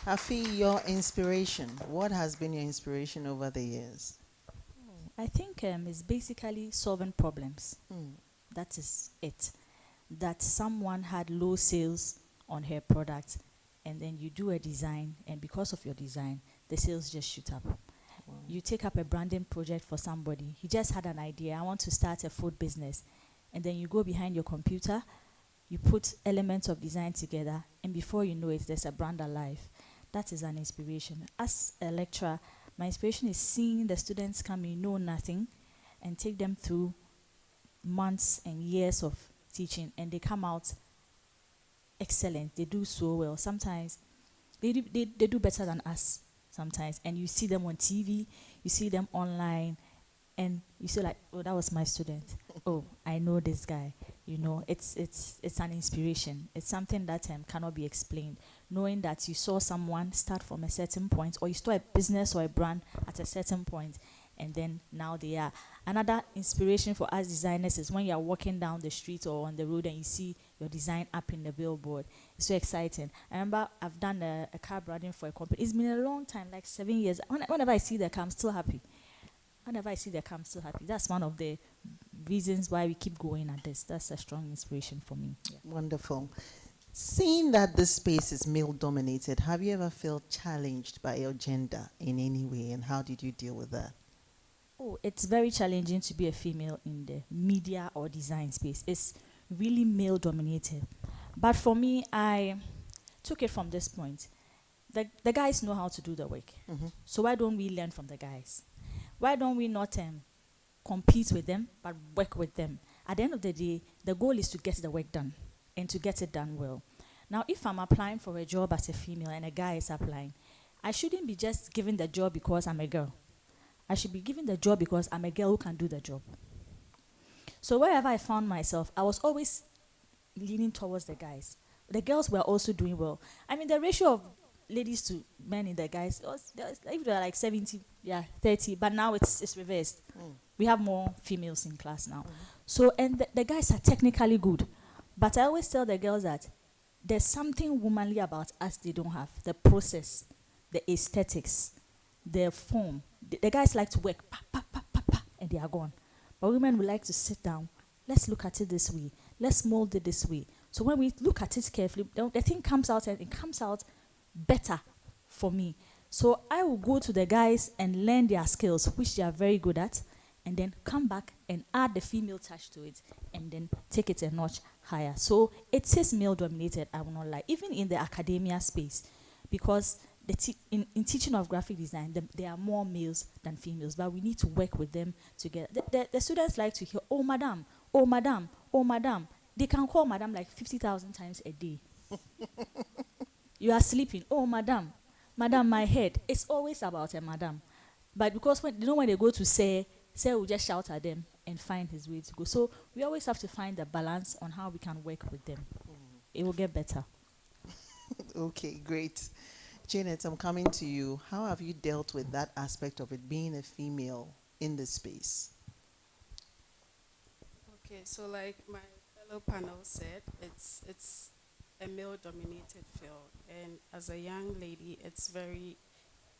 Afi, your inspiration. What has been your inspiration over the years? I think it's basically solving problems. Mm. That is it. That someone had low sales on her product, and then you do a design, and because of your design, the sales just shoot up. You take up a branding project for somebody. He just had an idea. I want to start a food business. And then you go behind your computer, you put elements of design together, and before you know it, there's a brand alive. That is an inspiration. As a lecturer, my inspiration is seeing the students come in, know nothing, and take them through months and years of teaching, and they come out excellent. They do so well. Sometimes they do better than us sometimes, and you see them on TV, you see them online, and you say like, oh, that was my student. Oh, I know this guy. You know, it's an inspiration. It's something that cannot be explained. Knowing that you saw someone start from a certain point, or you start a business or a brand at a certain point, and then now they are. Another inspiration for us designers is when you are walking down the street or on the road and you see your design up in the billboard. It's so exciting. I remember I've done a car branding for a company. It's been a long time, like 7 years. Whenever I see the car, I'm still happy. Whenever I see the car, I'm still happy. That's one of the reasons why we keep going at this. That's a strong inspiration for me. Yeah. Wonderful. Seeing that this space is male dominated, have you ever felt challenged by your gender in any way, and how did you deal with that? Oh, it's very challenging to be a female in the media or design space. It's really male dominated. But for me, I took it from this point. The guys know how to do the work. So why don't we learn from the guys? Why don't we not compete with them, but work with them? At the end of the day, the goal is to get the work done and to get it done well. Now, if I'm applying for a job as a female and a guy is applying, I shouldn't be just given the job because I'm a girl. I should be given the job because I'm a girl who can do the job. So wherever I found myself, I was always leaning towards the guys. The girls were also doing well. I mean, the ratio of ladies to men in the guys, if they were like 70, 30, but now it's reversed. We have more females in class now. So, and the guys are technically good. But I always tell the girls that there's something womanly about us they don't have. The process, the aesthetics, the form. The guys like to work, and they are gone. But women would like to sit down. Let's look at it this way. Let's mold it this way. So when we look at it carefully, the thing comes out and it comes out better for me. So I will go to the guys and learn their skills, which they are very good at, and then come back and add the female touch to it, and then take it a notch higher. So it is male dominated, I will not lie, even in the academia space, because in teaching of graphic design, there are more males than females, but we need to work with them together. The students like to hear, oh, madam, oh, madam, oh, madam. They can call madam like 50,000 times a day. You are sleeping, oh, madam, madam, my head. It's always about a madam. But because when they go to say will just shout at them and find his way to go. So we always have to find the balance on how we can work with them. It will get better. Okay, great. Janet, I'm coming to you. How have you dealt with that aspect of it being a female in this space? Okay, so like my fellow panel said, it's a male-dominated field, and as a young lady, it's very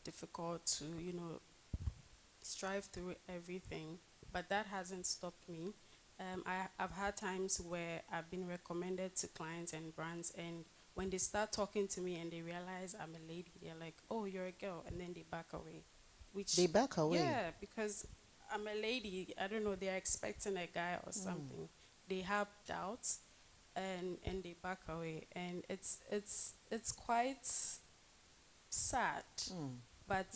difficult to, strive through everything. But that hasn't stopped me. I've had times where I've been recommended to clients and brands, and when they start talking to me and they realize I'm a lady, they're like, oh, you're a girl, and then they back away. which They back away. yeah, because I'm a lady. I don't know. They're expecting a guy or something. They have doubts, and they back away, and it's quite sad. But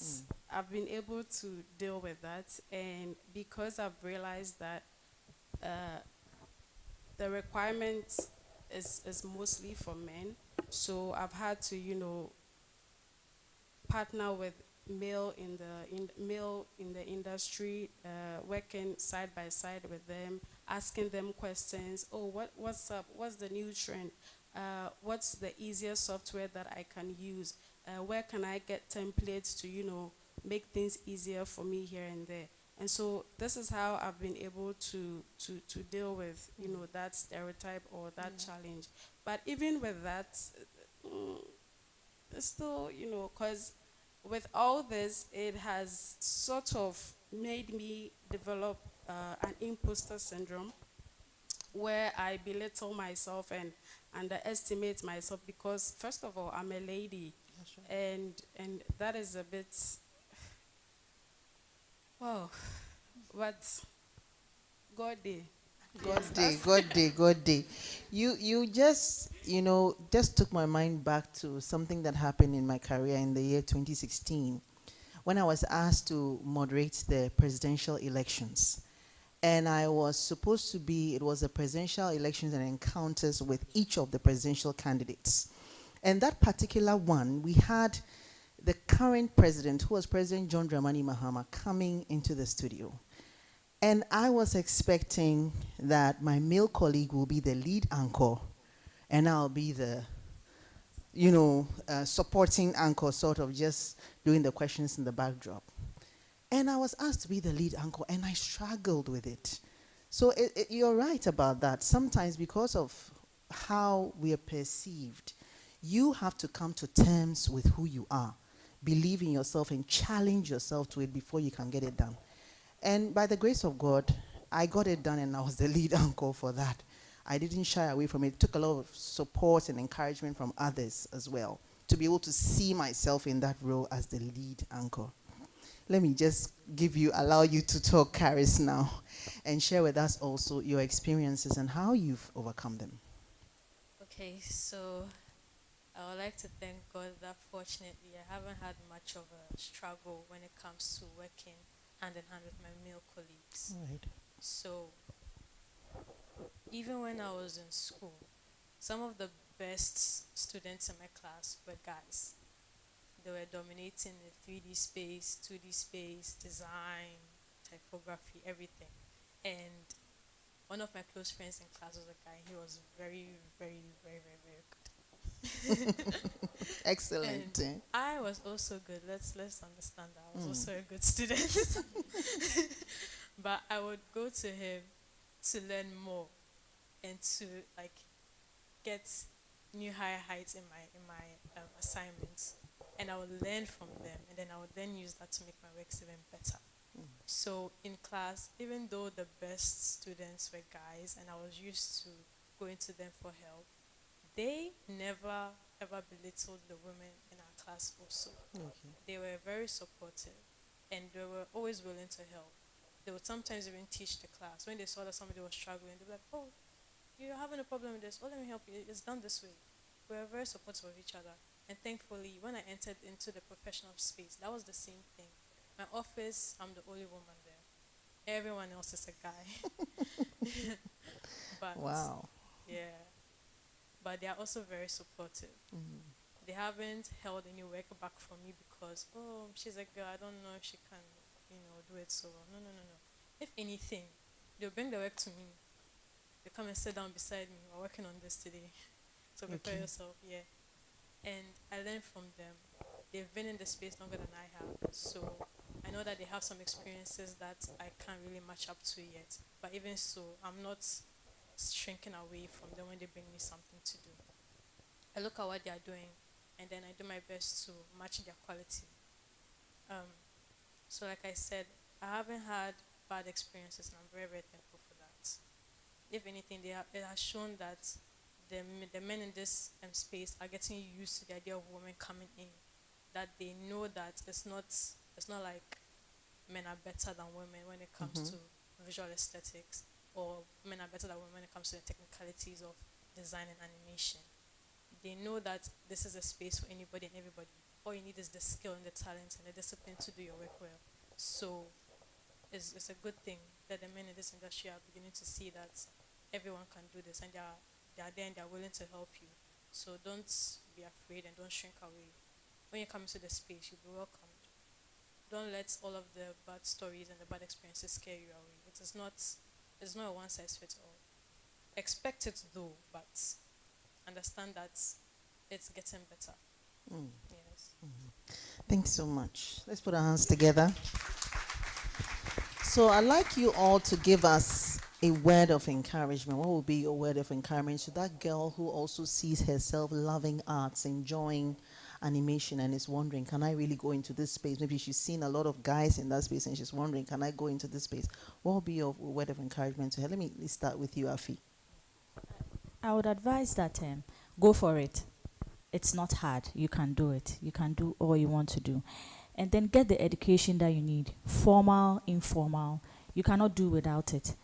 I've been able to deal with that, and because I've realized that the requirement is mostly for men, so I've had to, partner with male in the industry, working side by side with them, asking them questions. Oh, what's up? What's the new trend? What's the easiest software that I can use? Where can I get templates to make things easier for me here and there? And so this is how I've been able to deal with that stereotype or that challenge. But even with that, it's still, because with all this, it has sort of made me develop an imposter syndrome where I belittle myself and underestimate myself because, first of all, I'm a lady, and that is a bit, wow, but God day. God day. You just just took my mind back to something that happened in my career in the year 2016 when I was asked to moderate the presidential elections. And I was supposed to be, it was a presidential elections and encounters with each of the presidential candidates. And that particular one, we had the current president, who was President John Dramani Mahama, coming into the studio. And I was expecting that my male colleague will be the lead anchor, and I'll be the, supporting anchor, sort of just doing the questions in the backdrop. And I was asked to be the lead anchor, and I struggled with it. So you're right about that. Sometimes because of how we are perceived, you have to come to terms with who you are, believe in yourself, and challenge yourself to it before you can get it done. And by the grace of God, I got it done, and I was the lead anchor for that. I didn't shy away from it. It took a lot of support and encouragement from others as well to be able to see myself in that role as the lead anchor. Let me just allow you to talk, Caris, now, and share with us also your experiences and how you've overcome them. Okay, so I would like to thank God that fortunately I haven't had much of a struggle when it comes to working hand in hand with my male colleagues. Right. So even when I was in school, some of the best students in my class were guys. They were dominating the 3D space, 2D space, design, typography, everything. And one of my close friends in class was a guy. He was very, very, very, very, very good. Excellent. And I was also good. Let's understand that I was also a good student. But I would go to him to learn more and to get new higher heights in my assignments. And I would learn from them, and then I would then use that to make my works even better. So in class, even though the best students were guys and I was used to going to them for help, they never ever belittled the women in our class also. Okay. They were very supportive, and they were always willing to help. They would sometimes even teach the class. When they saw that somebody was struggling, they'd be like, oh, you're having a problem with this. Oh, let me help you. It's done this way. We were very supportive of each other. And thankfully, when I entered into the professional space, that was the same thing. My office, I'm the only woman there. Everyone else is a guy. But wow. yeah. But they are also very supportive. They haven't held any work back from me because, oh, she's a girl, I don't know if she can, do it so well. No. If anything, they'll bring the work to me. They come and sit down beside me. We're working on this today. So prepare yourself, yeah. And I learn from them. They've been in the space longer than I have, so I know that they have some experiences that I can't really match up to yet. But even so, I'm not shrinking away from them when they bring me something to do. I look at what they are doing, and then I do my best to match their quality. So like I said, I haven't had bad experiences, and I'm very, very thankful for that. If anything, it has shown that the men in this space are getting used to the idea of women coming in, that they know that it's not like men are better than women when it comes to visual aesthetics, or men are better than women when it comes to the technicalities of design and animation. They know that this is a space for anybody and everybody. All you need is the skill and the talent and the discipline to do your work well. So it's a good thing that the men in this industry are beginning to see that everyone can do this, and they are there and they are willing to help you. So don't be afraid and don't shrink away. When you come into the space, you'll be welcomed. Don't let all of the bad stories and the bad experiences scare you away. It's not a one size fits all. Expect it though, but understand that it's getting better. Yes. Thanks so much. Let's put our hands together. So I'd like you all to give us a word of encouragement. What would be your word of encouragement to that girl who also sees herself loving arts, enjoying animation, and is wondering, can I really go into this space? Maybe she's seen a lot of guys in that space and she's wondering, can I go into this space? What would be your word of encouragement to her? Let me start with you, Afi. I would advise that go for it. It's not hard. You can do it. You can do all you want to do. And then get the education that you need, formal, informal. You cannot do without it.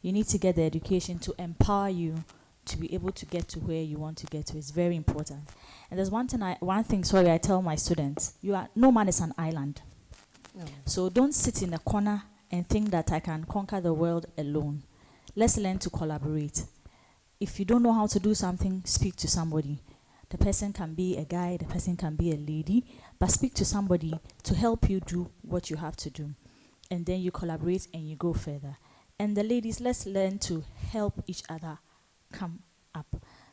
You need to get the education to empower you to be able to get to where you want to get to. It's very important. And there's one thing I tell my students: no man is an island. No. So don't sit in a corner and think that I can conquer the world alone. Let's learn to collaborate. If you don't know how to do something, speak to somebody. The person can be a guy, the person can be a lady, but speak to somebody to help you do what you have to do. And then you collaborate and you go further. And the ladies, let's learn to help each other come up.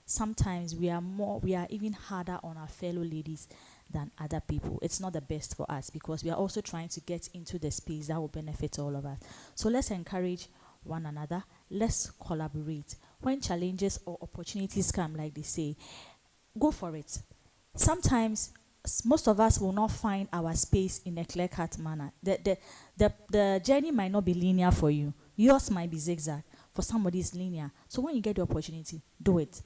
Sometimes we are even harder on our fellow ladies than other people. It's not the best for us because we are also trying to get into the space that will benefit all of us. So let's encourage one another. Let's collaborate. When challenges or opportunities come, like they say, go for it. Sometimes most of us will not find our space in a clear-cut manner. The journey might not be linear for you. Yours might be zigzag. For somebody, it's linear. So when you get the opportunity, do it.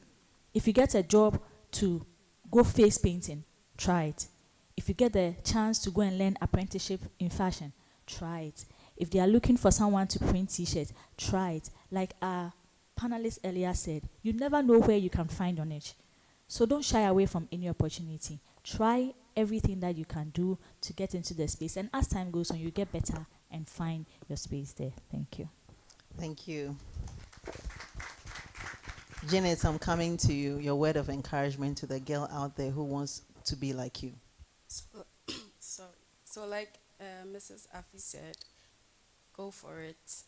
If you get a job to go face painting, try it. If you get the chance to go and learn apprenticeship in fashion, try it. If they are looking for someone to print t-shirts, try it. Like our panelist earlier said, you never know where you can find your niche. So don't shy away from any opportunity. Try everything that you can do to get into the space. And as time goes on, you get better and find your space there. Thank you. Thank you. Janet, I'm coming to you. Your word of encouragement to the girl out there who wants to be like you. So like Mrs. Afi said, go for it.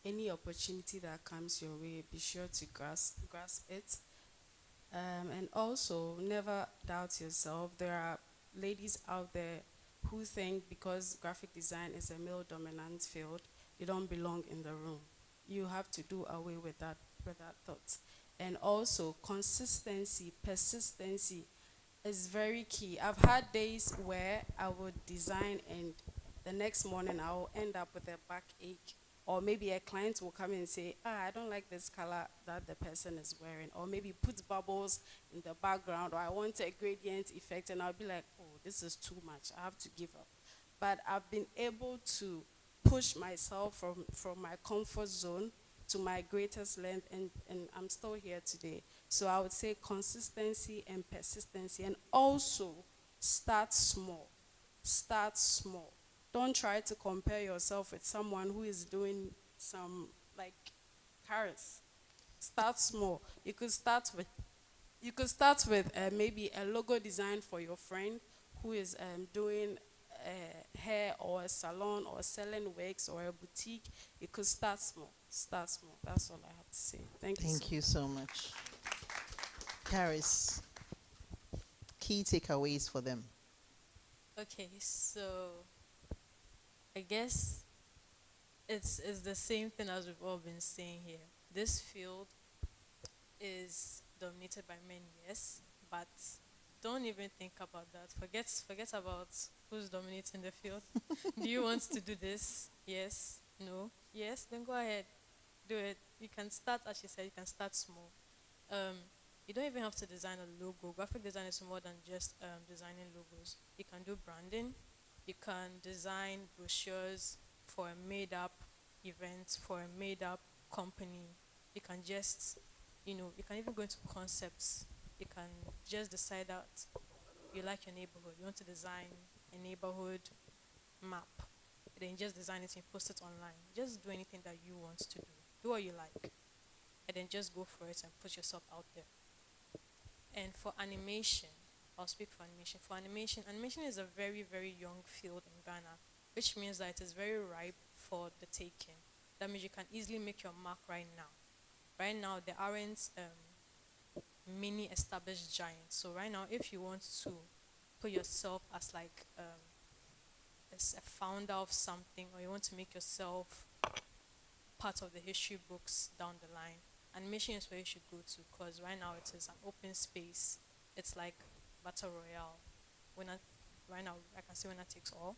Any opportunity that comes your way, be sure to grasp it. And also, never doubt yourself. There are ladies out there who think because graphic design is a male-dominant field, you don't belong in the room. You have to do away with that thought. And also, consistency, persistency is very key. I've had days where I would design and the next morning I'll end up with a backache. Or maybe a client will come and say, I don't like this color that the person is wearing. Or maybe put bubbles in the background, or I want a gradient effect, and I'll be like, oh, this is too much. I have to give up. But I've been able to push myself from my comfort zone to my greatest length, and I'm still here today. So I would say consistency and persistency, and also start small. Start small. Don't try to compare yourself with someone who is doing some like cars. Start small. You could start with maybe a logo design for your friend who is doing hair or a salon or selling wigs or a boutique. You could start small. Start small. That's all I have to say. Thank you. Thank you so much. Caris, key takeaways for them. Okay, so I guess it's the same thing as we've all been saying here. This field is dominated by men, yes, but don't even think about that. Forget about who's dominating the field. Do you want to do this? Yes. No. Yes. Then go ahead. Do it. You can start, as she said, you can start small. You don't even have to design a logo. Graphic design is more than just designing logos. You can do branding. You can design brochures for a made-up event, for a made-up company. You can just, you can even go into concepts. You can just decide that you like your neighborhood. You want to design a neighborhood map. Then you just design it and post it online. Just do anything that you want to do. Do what you like. And then just go for it and put yourself out there. And for animation, I'll speak for animation. For animation, animation is a very, very young field in Ghana, which means that it is very ripe for the taking. That means you can easily make your mark right now. Right now, there aren't many established giants. So right now, if you want to put yourself as like as a founder of something, or you want to make yourself part of the history books down the line, animation is where you should go to, because right now it is an open space. It's like battle royale. Right now, I can say winner takes all,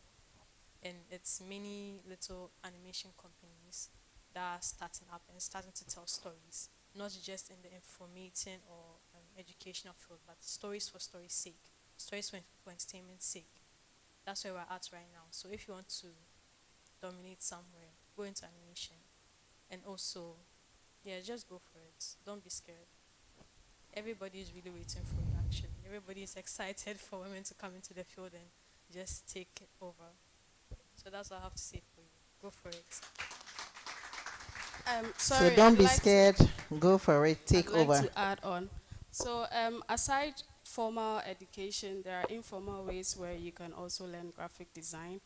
and it's many little animation companies that are starting up and starting to tell stories, not just in the informating or educational field, but stories for story's sake, stories for entertainment's sake. That's where we're at right now. So if you want to dominate somewhere, go into animation. And also, yeah, just go for it. Don't be scared. Everybody is really waiting for you, actually. Everybody is excited for women to come into the field and just take it over. So that's what I have to say for you. Go for it. Sorry, So don't I'd be like scared. Go for it. Take I'd like over. to add on. So aside formal education, there are informal ways where you can also learn graphic design.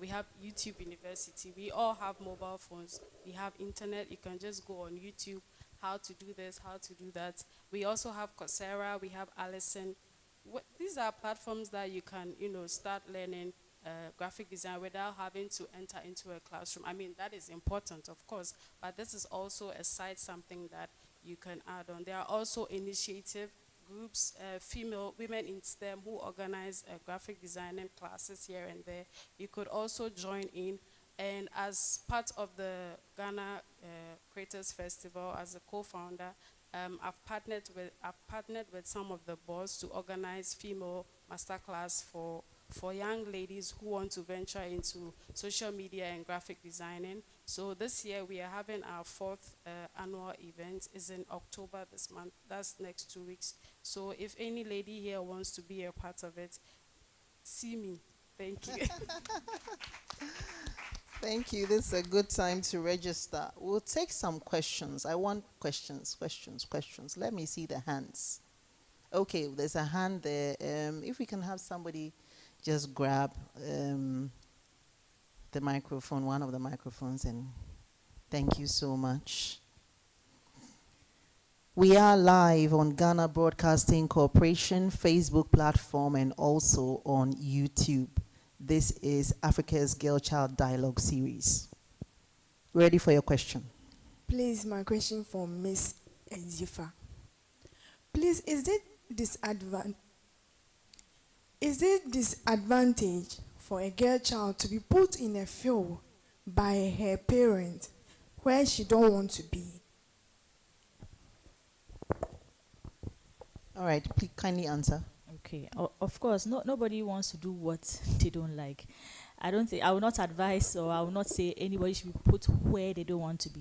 We have YouTube University. We all have mobile phones. We have internet. You can just go on YouTube, how to do this, how to do that. We also have Coursera. We have Allison. These are platforms that you can, start learning graphic design without having to enter into a classroom. I mean, that is important, of course, but this is also a side something that you can add on. There are also initiative groups, female women in STEM who organize graphic designing classes here and there. You could also join in. And as part of the Ghana Creators Festival, as a co-founder, I've partnered with some of the boards to organize female masterclass for young ladies who want to venture into social media and graphic designing. So this year we are having our 4th annual event. Is in October this month. That's next 2 weeks. So if any lady here wants to be a part of it, see me. Thank you. Thank you. This is a good time to register. We'll take some questions. I want questions. Let me see the hands. Okay, there's a hand there. If we can have somebody just grab the microphone, one of the microphones, and thank you so much. We are live on Ghana Broadcasting Corporation Facebook platform and also on YouTube. This is Africa's Girl Child Dialogue Series. Ready for your question? Please, my question for Miss Ezifa. Please, is it disadvantage for a girl child to be put in a field by her parents where she don't want to be? All right, please kindly answer. Okay, of course, nobody wants to do what they don't like. I will not advise, or I will not say anybody should be put where they don't want to be.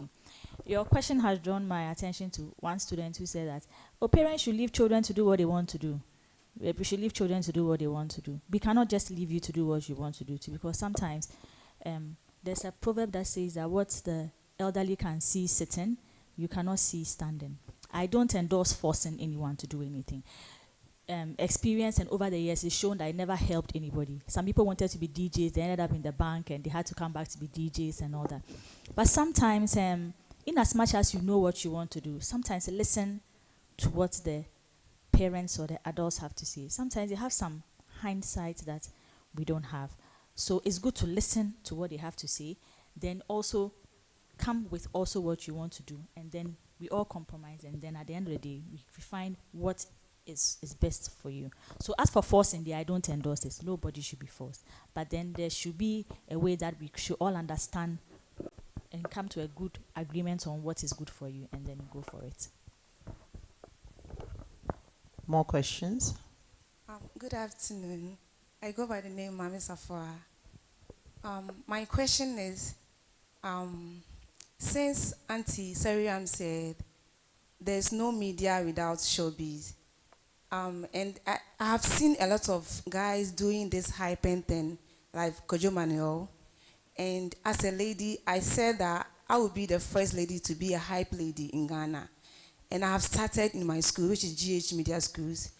Your question has drawn my attention to one student who said that, parents should leave children to do what they want to do. We should leave children to do what they want to do. We cannot just leave you to do what you want to do, because sometimes there's a proverb that says that what the elderly can see sitting, you cannot see standing. I don't endorse forcing anyone to do anything. Experience and over the years it's shown that it never helped anybody. Some people wanted to be DJs, they ended up in the bank and they had to come back to be DJs and all that. But sometimes, in as much as you know what you want to do, sometimes listen to what the parents or the adults have to say. Sometimes they have some hindsight that we don't have. So it's good to listen to what they have to say, then also come with also what you want to do, and then we all compromise, and then at the end of the day, we find what is best for you. So as for forcing, I don't endorse this. Nobody should be forced. But then there should be a way that we should all understand and come to a good agreement on what is good for you, and then go for it. More questions? Good afternoon. I go by the name Mami Safora. My question is, since Auntie Seriam said there's no media without showbiz, and I have seen a lot of guys doing this hyping thing, like Kojo Manuel. And as a lady, I said that I would be the first lady to be a hype lady in Ghana. And I have started in my school, which is GH Media Schools.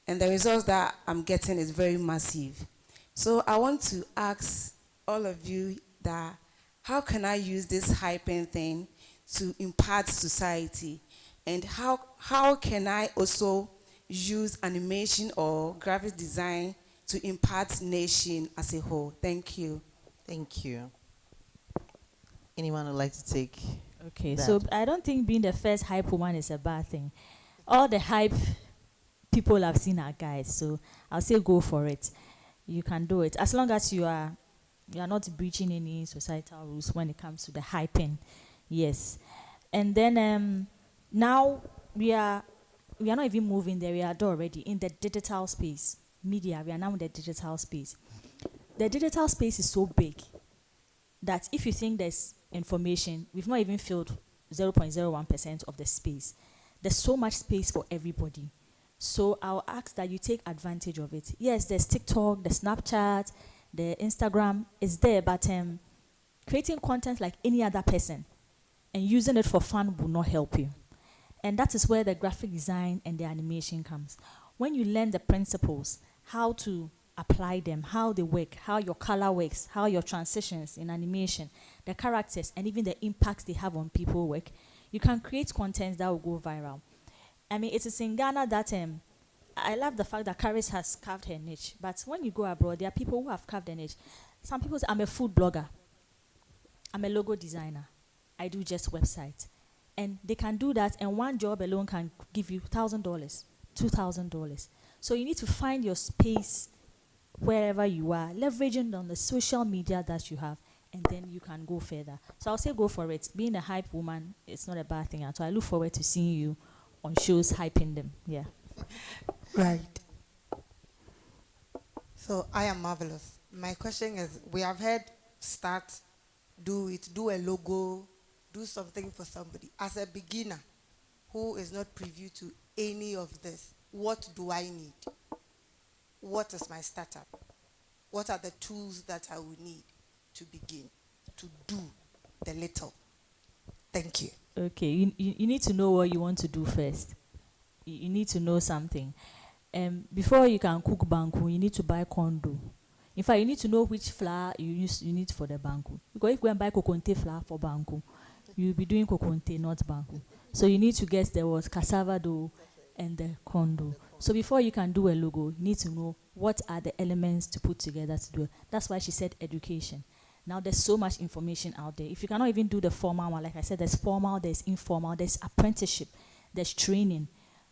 And the results that I'm getting is very massive. So I want to ask all of you that how can I use this hyping thing to impact society? And how can I also use animation or graphic design to impact nation as a whole? Thank you. Thank you. Anyone would like to take? Okay, that? so I don't think being the first hype woman is a bad thing. All the hype people I've seen are guys, so I'll say go for it. You can do it as long as you are not breaching any societal rules when it comes to the hyping. Yes, and then now we are not even moving there. We are there already in the digital space. Media, we are now in the digital space. The digital space is so big that if you think there's information, we've not even filled 0.01% of the space. There's so much space for everybody. So I'll ask that you take advantage of it. Yes, there's TikTok, the Snapchat, the Instagram is there, but creating content like any other person and using it for fun will not help you. And that is where the graphic design and the animation comes. When you learn the principles, how to apply them, how they work, how your color works, how your transitions in animation, the characters, and even the impacts they have on people work, you can create content that will go viral. I mean, it is in Ghana that I love the fact that Caris has carved her niche. But when you go abroad, there are people who have carved their niche. Some people say, I'm a food blogger. I'm a logo designer. I do just websites. And they can do that, and one job alone can give you $1,000, $2,000. So you need to find your space wherever you are, leveraging on the social media that you have, and then you can go further. So I'll say go for it. Being a hype woman, it's not a bad thing at all. I look forward to seeing you on shows hyping them. Yeah. Right. So I am marvelous. My question is, we have heard start, do it, do a logo, do something for somebody. As a beginner who is not privy to any of this, what do I need? What is my startup? What are the tools that I will need to begin to do the little? Thank you. Okay, you need to know what you want to do first. You need to know something. Before you can cook banku, you need to buy condo. In fact, you need to know which flour you need for the banku. Because if you go and buy kokonte flour for banku, you'll be doing kokonte, not banku. So you need to get the what cassava dough and the condo. So before you can do a logo, you need to know what are the elements to put together to do it. That's why she said education. Now there's so much information out there. If you cannot even do the formal one, like I said, there's formal, there's informal, there's apprenticeship, there's training.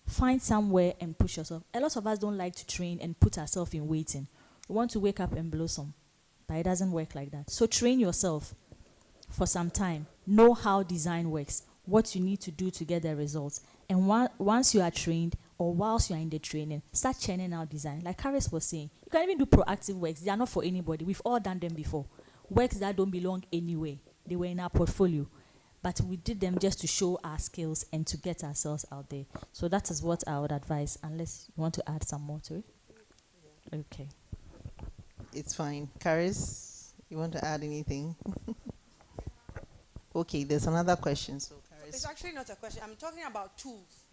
Find somewhere and push yourself. A lot of us don't like to train and put ourselves in waiting. We want to wake up and blossom, but it doesn't work like that. So train yourself for some time. Know how design works, what you need to do to get the results. And once you are trained, or whilst you are in the training, start churning out design. Like Caris was saying, you can even do proactive works. They are not for anybody. We've all done them before. Works that don't belong anywhere. They were in our portfolio. But we did them just to show our skills and to get ourselves out there. So that is what I would advise, unless you want to add some more to it. Okay. It's fine. Caris, you want to add anything? Okay, there's another question. So, Caris. It's actually not a question. I'm talking about tools.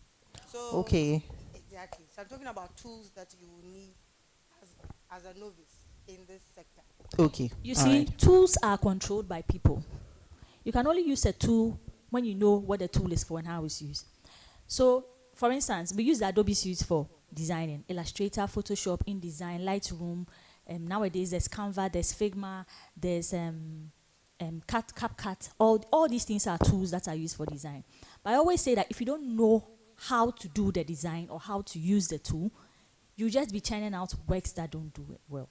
So okay. Exactly. So I'm talking about tools that you will need as a novice in this sector. Okay. You see, tools are controlled by people. You can only use a tool when you know what the tool is for and how it's used. So, for instance, we use the Adobe Suite for designing, Illustrator, Photoshop, InDesign, Lightroom. Nowadays, there's Canva, there's Figma, there's CapCut. All these things are tools that are used for design. But I always say that if you don't know how to do the design or how to use the tool, you just be churning out works that don't do it well.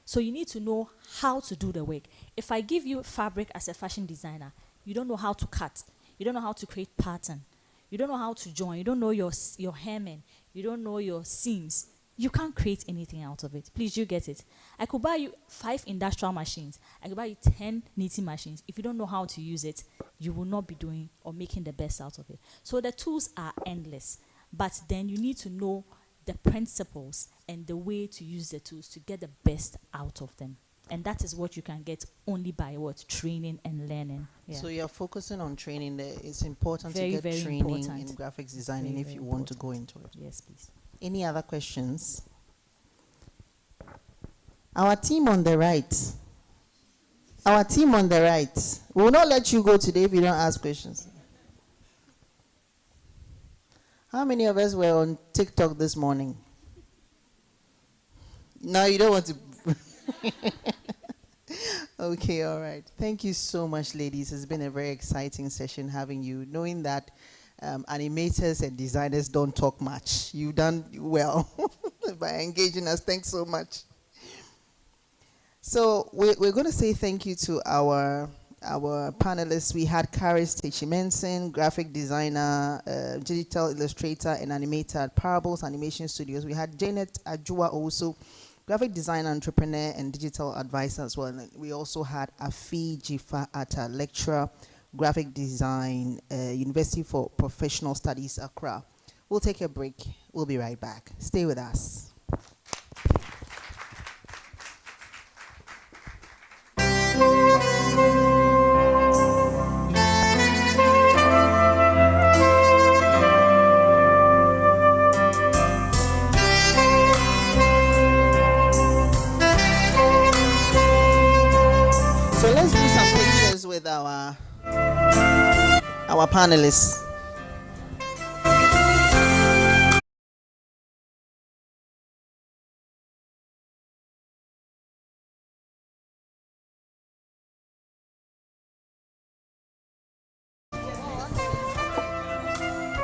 So you need to know how to do the work. If I give you fabric as a fashion designer, you don't know how to cut. You don't know how to create pattern. You don't know how to join. You don't know your hemming. You don't know your seams. you can't create anything out of it. Please, you get it. I could buy you 5 industrial machines. I could buy you 10 knitting machines. If you don't know how to use it, you will not be doing or making the best out of it. So the tools are endless, but then you need to know the principles and the way to use the tools to get the best out of them. And that is what you can get only by what? Training and learning. Yeah. So you're focusing on training there. It's important Very, to get very training important. in graphics designing Very, if very you want to go into it. Yes, please. Any other questions? Our team on the right. Our team on the right. We will not let you go today if you don't ask questions. How many of us were on TikTok this morning? No, you don't want to. Okay, all right. Thank you so much, ladies. It's been a very exciting session having you, knowing that animators and designers don't talk much. You've done well by engaging us. Thanks so much. So we're going to say thank you to our panelists. We had Karis Techimenson, graphic designer, digital illustrator, and animator at Parables Animation Studios. We had Janet Ajua also, graphic designer, entrepreneur, and digital advisor as well. And we also had Afi Jifa Atta, lecturer, graphic design, University for Professional Studies, Accra. We'll take a break. We'll be right back. Stay with us. So let's do some pictures with our panelists.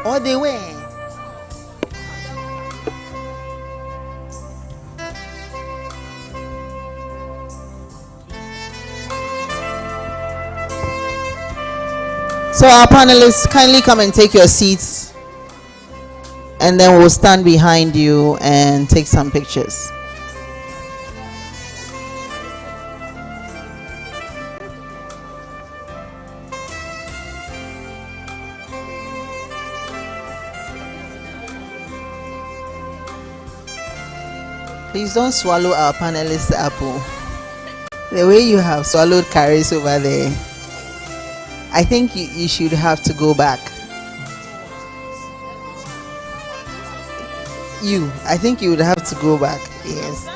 All the way. So our panelists, kindly come and take your seats, and then we'll stand behind you and take some pictures. Please don't swallow our panelists' apple. The way you have swallowed Karis over there, I think you should have to go back. I think you would have to go back. Yes.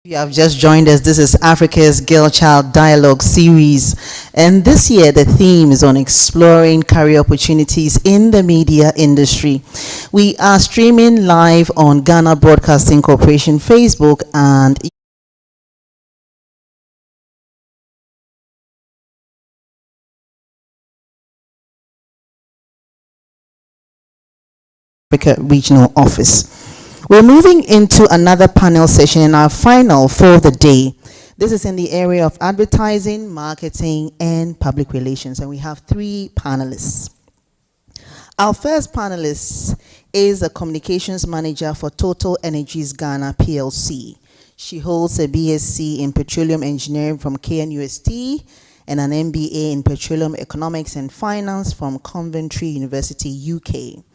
You have just joined us. This is Africa's Girl Child Dialogue series. And this year, the theme is on exploring career opportunities in the media industry. We are streaming live on Ghana Broadcasting Corporation Facebook and Africa Regional Office. We're moving into another panel session in our final for the day. This is in the area of advertising, marketing, and public relations, and we have three panelists. Our first panelist is a communications manager for Total Energies Ghana PLC. She holds a BSc in petroleum engineering from KNUST and an MBA in petroleum economics and finance from Coventry University, UK.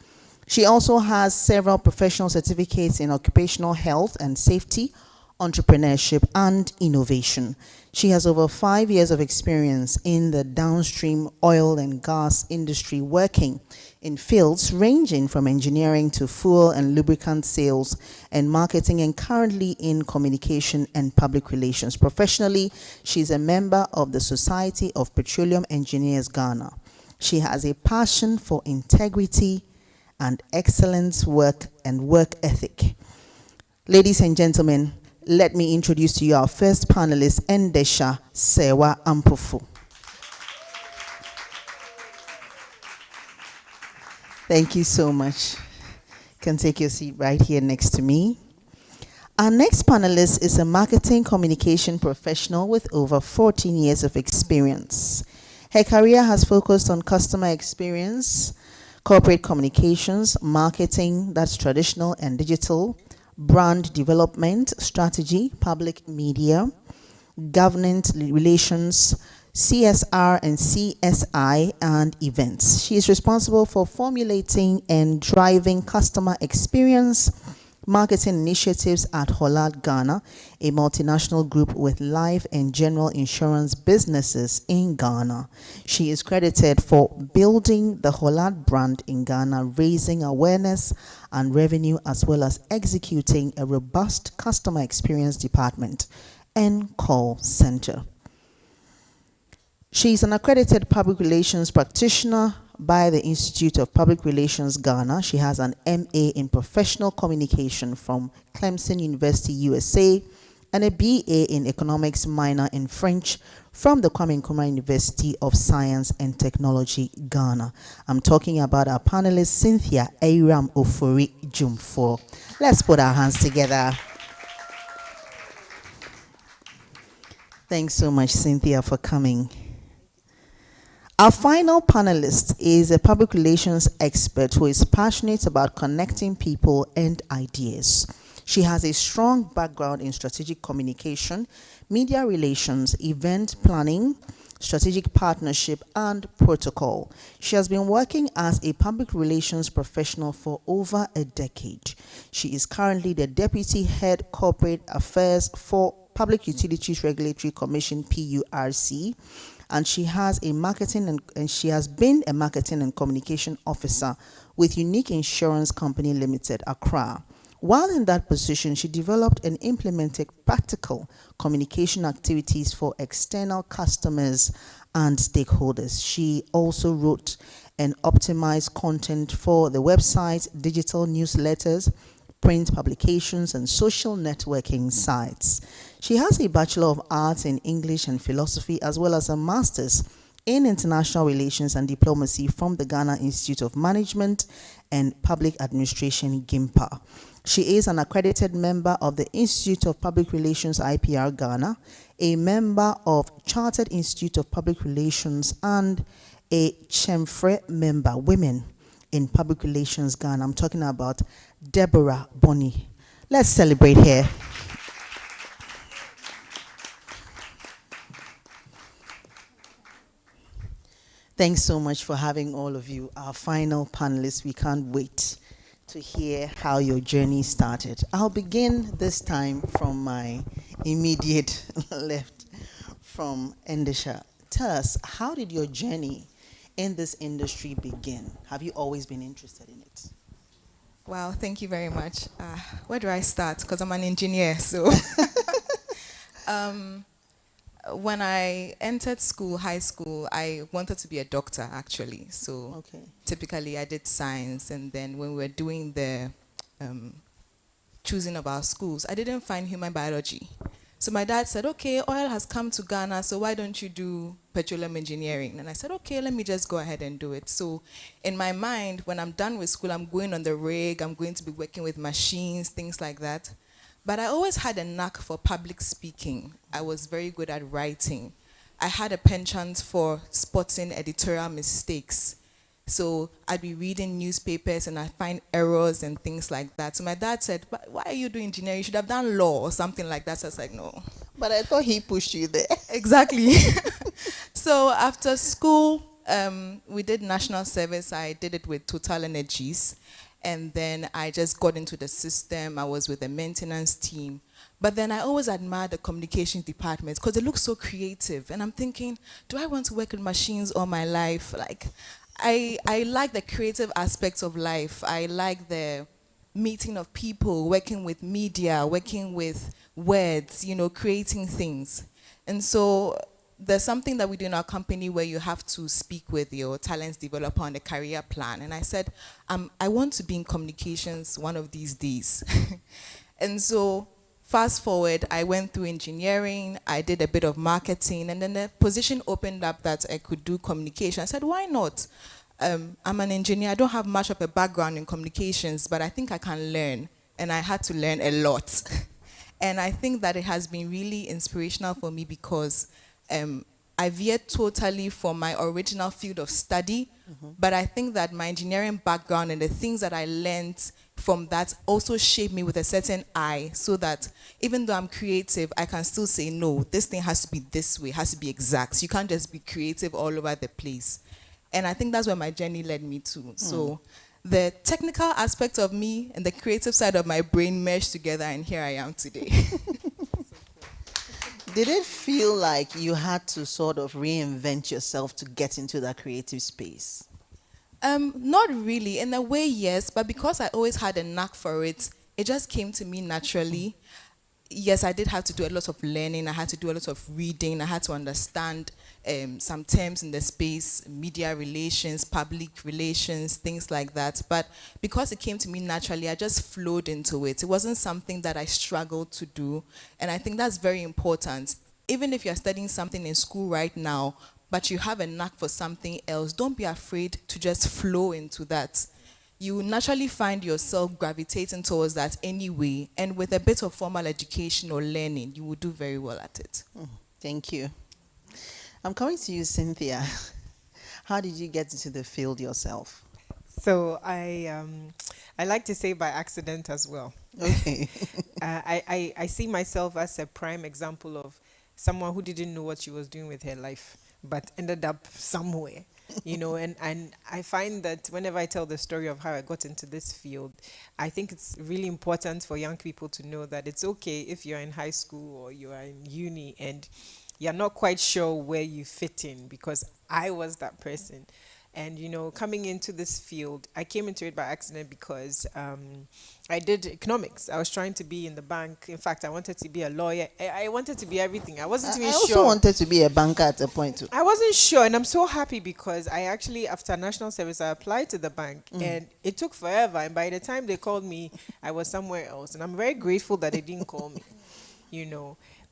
She also has several professional certificates in occupational health and safety, entrepreneurship, and innovation. She has over 5 years of experience in the downstream oil and gas industry, working in fields ranging from engineering to fuel and lubricant sales and marketing, and currently in communication and public relations. Professionally, she's a member of the Society of Petroleum Engineers Ghana. She has a passion for integrity and excellence work and work ethic. Ladies and gentlemen, let me introduce to you our first panelist, Endesha Sewa Ampufu. Thank you so much. You can take your seat right here next to me. Our next panelist is a marketing communication professional with over 14 years of experience. Her career has focused on customer experience, corporate communications, marketing, that's traditional and digital, brand development, strategy, public media, government relations, CSR and CSI, and events. She is responsible for formulating and driving customer experience marketing initiatives at Hollard Ghana, a multinational group with life and general insurance businesses in Ghana. She is credited for building the Hollard brand in Ghana, raising awareness and revenue, as well as executing a robust customer experience department and call center. She is an accredited public relations practitioner by the Institute of Public Relations Ghana. She has an MA in Professional Communication from Clemson University, USA, and a BA in Economics minor in French from the Kwame Nkrumah University of Science and Technology, Ghana. I'm talking about our panelist, Cynthia Ayram Ofori Jumfo. Let's put our hands together. Thanks so much, Cynthia, for coming. Our final panelist is a public relations expert who is passionate about connecting people and ideas. She has a strong background in strategic communication, media relations, event planning, strategic partnership, and protocol. She has been working as a public relations professional for over a decade. She is currently the Deputy Head Corporate Affairs for Public Utilities Regulatory Commission, PURC, and she has a marketing and she has been a marketing and communication officer with Unique Insurance Company Limited, Accra. While in that position, she developed and implemented practical communication activities for external customers and stakeholders. She also wrote and optimized content for the website, digital newsletters, print publications, and social networking sites. She has a Bachelor of Arts in English and Philosophy, as well as a Master's in International Relations and Diplomacy from the Ghana Institute of Management and Public Administration, GIMPA. She is an accredited member of the Institute of Public Relations, IPR Ghana, a member of Chartered Institute of Public Relations, and a CHEMFRE member, Women in Public Relations Ghana. I'm talking about Deborah Bonny. Let's celebrate here. Thanks so much for having all of you, our final panelists. We can't wait to hear how your journey started. I'll begin this time from my immediate left, from Endesha. Tell us, how did your journey in this industry begin? Have you always been interested in it? Wow, thank you very much. Where do I start? Because I'm an engineer, so Um, when I entered school, high school, I wanted to be a doctor actually. So Okay. typically I did science, and then when we were doing the um, choosing of our schools, I didn't find human biology. So my dad said, okay, oil has come to Ghana, so why don't you do petroleum engineering? And I said, okay, let me just go ahead and do it. So in my mind, when I'm done with school, I'm going on the rig, I'm going to be working with machines, things like that. But I always had a knack for public speaking. I was very good at writing. I had a penchant for spotting editorial mistakes. So I'd be reading newspapers and I find errors and things like that. So my dad said, "But why are you doing engineering? You should have done law or something like that." So I was like, no. But I thought he pushed you there. Exactly. So after school, we did national service. I did it with Total Energies. And then I just got into the system. I was with the maintenance team. But then I always admired the communications department because it looks so creative. And I'm thinking, do I want to work with machines all my life? Like, I like the creative aspects of life. I like the meeting of people, working with media, working with words, creating things. And so there's something that we do in our company where you have to speak with your talents developer on a career plan. And I said, I want to be in communications one of these days. And so fast forward, I went through engineering, I did a bit of marketing, and then the position opened up that I could do communication. I said, why not? I'm an engineer, I don't have much of a background in communications, but I think I can learn. And I had to learn a lot. And I think that it has been really inspirational for me because I veered totally from my original field of study, but I think that my engineering background and the things that I learned from that also shaped me with a certain eye, so that even though I'm creative, I can still say, no, this thing has to be this way, has to be exact. You can't just be creative all over the place. And I think that's where my journey led me to. So the technical aspect of me and the creative side of my brain meshed together, and here I am today. Did it feel like you had to sort of reinvent yourself to get into that creative space? Not really. In a way, yes, but because I always had a knack for it, it just came to me naturally. Yes, I did have to do a lot of learning. I had to do a lot of reading. I had to understand some terms in the space, media relations, public relations, things like that. But because it came to me naturally, I just flowed into it. It wasn't something that I struggled to do. And I think that's very important. Even if you're studying something in school right now, but you have a knack for something else, don't be afraid to just flow into that. You naturally find yourself gravitating towards that anyway, and with a bit of formal education or learning, you will do very well at it. Thank you. I'm coming to you, Cynthia. How did you get into the field yourself? So I like to say by accident as well. Okay. I see myself as a prime example of someone who didn't know what she was doing with her life, but ended up somewhere. And I find that whenever I tell the story of how I got into this field, I think it's really important for young people to know that it's okay if you're in high school or you are in uni and you're not quite sure where you fit in, because I was that person. And, coming into this field, I came into it by accident because I did economics. I was trying to be in the bank. In fact, I wanted to be a lawyer. I wanted to be everything. I wasn't even I sure. also wanted to be a banker at a point too. I wasn't sure, and I'm so happy because I actually, after national service, I applied to the bank, and it took forever. And by the time they called me, I was somewhere else. And I'm very grateful that they didn't call me,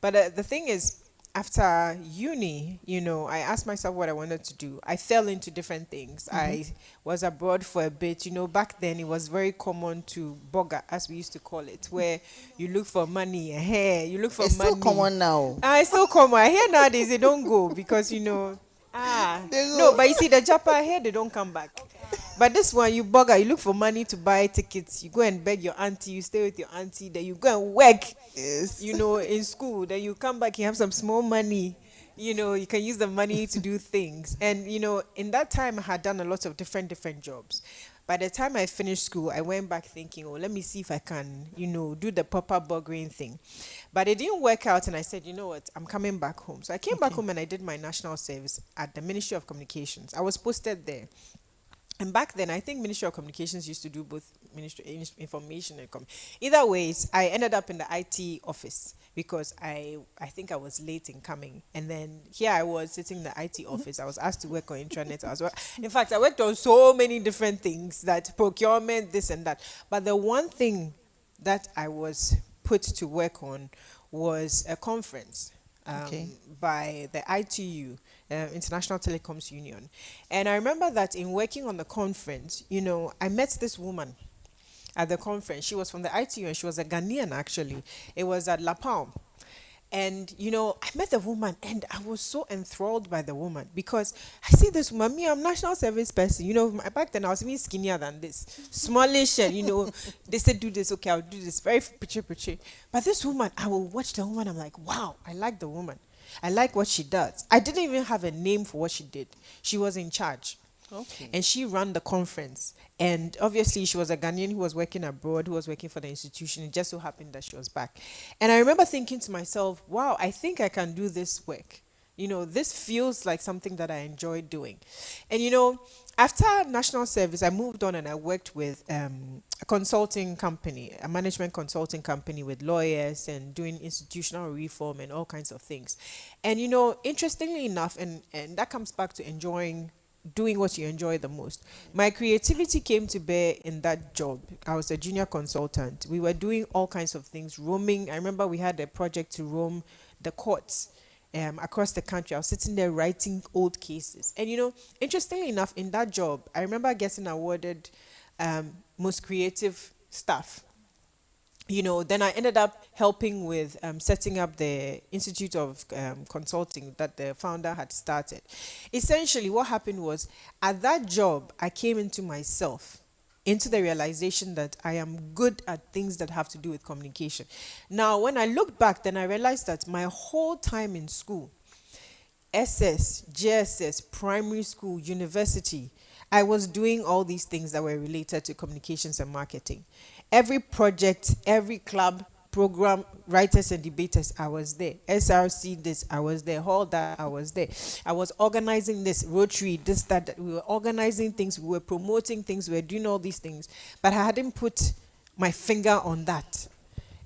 But the thing is, after uni, I asked myself what I wanted to do. I fell into different things. I was abroad for a bit. Back then it was very common to bugger, as we used to call it, where you look for money. You look for It's money. still common now. It's still common. I hear nowadays they don't go because, no, but you see the Japa here, they don't come back. But this one, you bugger, you look for money to buy tickets. You go and beg your auntie, you stay with your auntie, then you go and work, in school. Then you come back, you have some small money. You can use the money to do things. And, in that time, I had done a lot of different jobs. By the time I finished school, I went back thinking, let me see if I can, do the proper buggering thing. But it didn't work out, and I said, you know what, I'm coming back home. So I came back home and I did my national service at the Ministry of Communications. I was posted there. And back then, I think Ministry of Communications used to do both Information and Either ways, I ended up in the IT office because I think I was late in coming. And then here I was sitting in the IT office. I was asked to work on intranet as well. In fact, I worked on so many different things, that procurement, this and that. But the one thing that I was put to work on was a conference Okay. by the ITU, International Telecoms Union. And I remember that in working on the conference, I met this woman at the conference. She was from the ITU and she was a Ghanaian actually. It was at La Palme. And I met the woman and I was so enthralled by the woman because I see this woman, me, I'm national service person. Back then I was even skinnier than this, smallish, and they said do this, okay, I'll do this, very pretty. But this woman, I will watch the woman, I'm like, wow, I like the woman. I like what she does. I didn't even have a name for what she did. She was in charge. Okay. And she ran the conference. And obviously, she was a Ghanaian who was working abroad, who was working for the institution. It just so happened that she was back. And I remember thinking to myself, wow, I think I can do this work. This feels like something that I enjoy doing. And, after national service, I moved on and I worked with a consulting company, a management consulting company with lawyers and doing institutional reform and all kinds of things. And, interestingly enough, and that comes back to enjoying doing what you enjoy the most. My creativity came to bear in that job. I was a junior consultant. We were doing all kinds of things, roaming. I remember we had a project to roam the courts across the country. I was sitting there writing old cases. And interestingly enough, in that job, I remember getting awarded most creative staff. Then I ended up helping with setting up the Institute of Consulting that the founder had started. Essentially, what happened was, at that job, I came into myself, into the realization that I am good at things that have to do with communication. Now, when I look back, then I realized that my whole time in school, SS, JSS, primary school, university, I was doing all these things that were related to communications and marketing. Every project, every club, program, writers and debaters, I was there. SRC this, I was there. All that, I was there. I was organizing this, Rotary, this, that. We were organizing things, we were promoting things, we were doing all these things. But I hadn't put my finger on that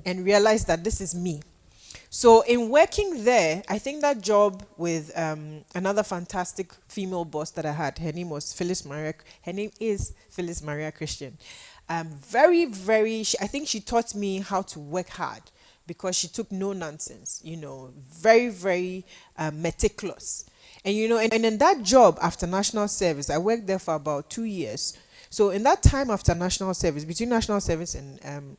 and realized that this is me. So in working there, I think that job with another fantastic female boss that I had, her name is Phyllis Maria Christian. Very, very, I think she taught me how to work hard because she took no nonsense, very, very meticulous. And, and in that job after national service, I worked there for about 2 years. So in that time after national service, between national service and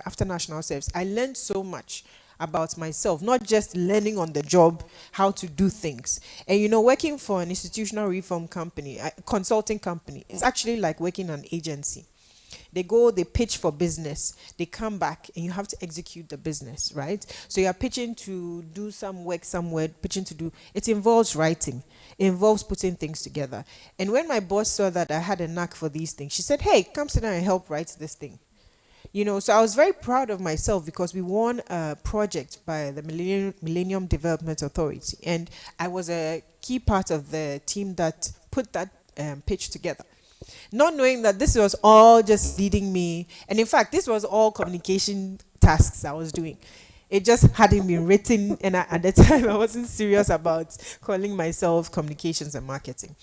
after national service, I learned so much about myself, not just learning on the job how to do things. And working for an institutional reform company, a consulting company, it's actually like working an agency. They go, they pitch for business, they come back, and you have to execute the business, right? So you're pitching to do some work somewhere, it involves writing, it involves putting things together. And when my boss saw that I had a knack for these things, she said, hey, come sit down and help write this thing. So I was very proud of myself because we won a project by the Millennium Development Authority. And I was a key part of the team that put that pitch together. Not knowing that this was all just leading me. And in fact, this was all communication tasks I was doing. It just hadn't been written. And at the time, I wasn't serious about calling myself communications and marketing.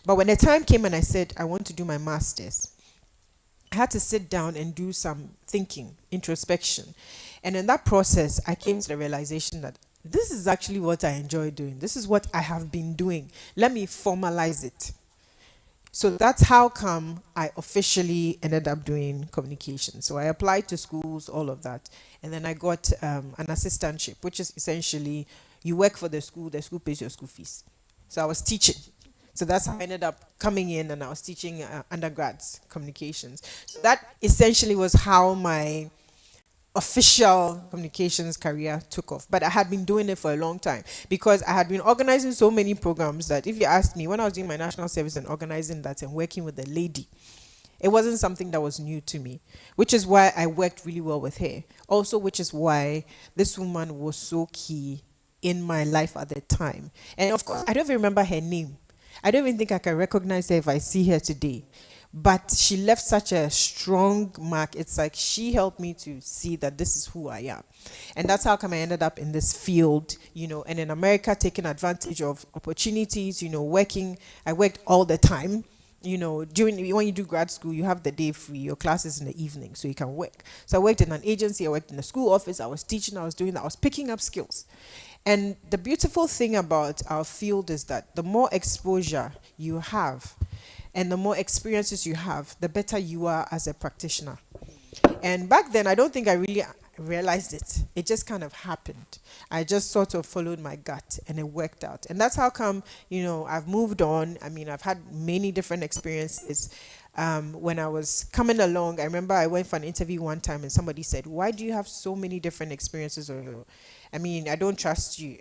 But when the time came and I said, I want to do my master's, I had to sit down and do some thinking, introspection. And in that process, I came to the realization that this is actually what I enjoy doing. This is what I have been doing. Let me formalize it. So that's how come I officially ended up doing communication. So I applied to schools, all of that. And then I got an assistantship, which is essentially you work for the school pays your school fees. So I was teaching. So that's how I ended up coming in and I was teaching undergrads communications. So that essentially was how my official communications career took off. But I had been doing it for a long time because I had been organizing so many programs that if you asked me, when I was doing my national service and organizing that and working with a lady, it wasn't something that was new to me, which is why I worked really well with her. Also, which is why this woman was so key in my life at the time. And of course, I don't even remember her name. I don't even think I can recognize her if I see her today. But she left such a strong mark. It's like she helped me to see that this is who I am. And that's how come I ended up in this field, and in America taking advantage of opportunities, working. I worked all the time. During when you do grad school, you have the day free. Your class is in the evening, so you can work. So I worked in an agency. I worked in a school office. I was teaching. I was doing that. I was picking up skills. And the beautiful thing about our field is that the more exposure you have and the more experiences you have, the better you are as a practitioner. And back then, I don't think I really realized it. It just kind of happened. I just sort of followed my gut and it worked out. And that's how come, I've moved on. I mean, I've had many different experiences. When I was coming along, I remember I went for an interview one time and somebody said, "Why do you have so many different experiences?" I mean, I don't trust you.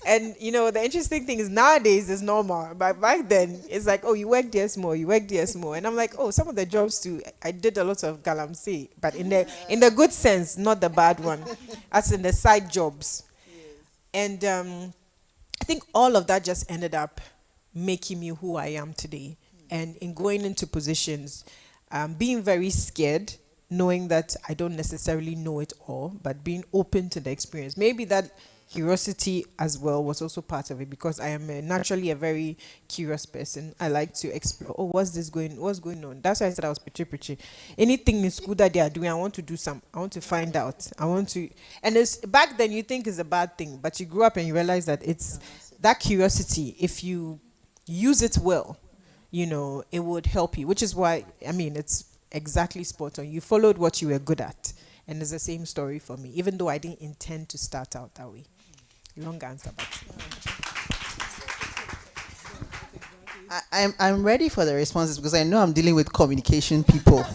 And the interesting thing is nowadays it's normal, but back then it's like, oh, you work there small, you work there small, and I'm like, oh, some of the jobs too, I did a lot of galamsey, but in the good sense, not the bad one, as in the side jobs. And I think all of that just ended up making me who I am today. And in going into positions, being very scared, knowing that I don't necessarily know it all, but being open to the experience. Maybe that curiosity as well was also part of it, because I am naturally a very curious person. I like to explore. Oh, what's going on? That's why I said I was pretty. Anything in school that they are doing, I want to do some. I want to find out. And it's back then you think it's a bad thing, but you grew up and you realize that it's that curiosity. If you use it well, it would help you. Which is why it's exactly spot on. You followed what you were good at. And it's the same story for me, even though I didn't intend to start out that way. Long answer, but I'm ready for the responses because I know I'm dealing with communication people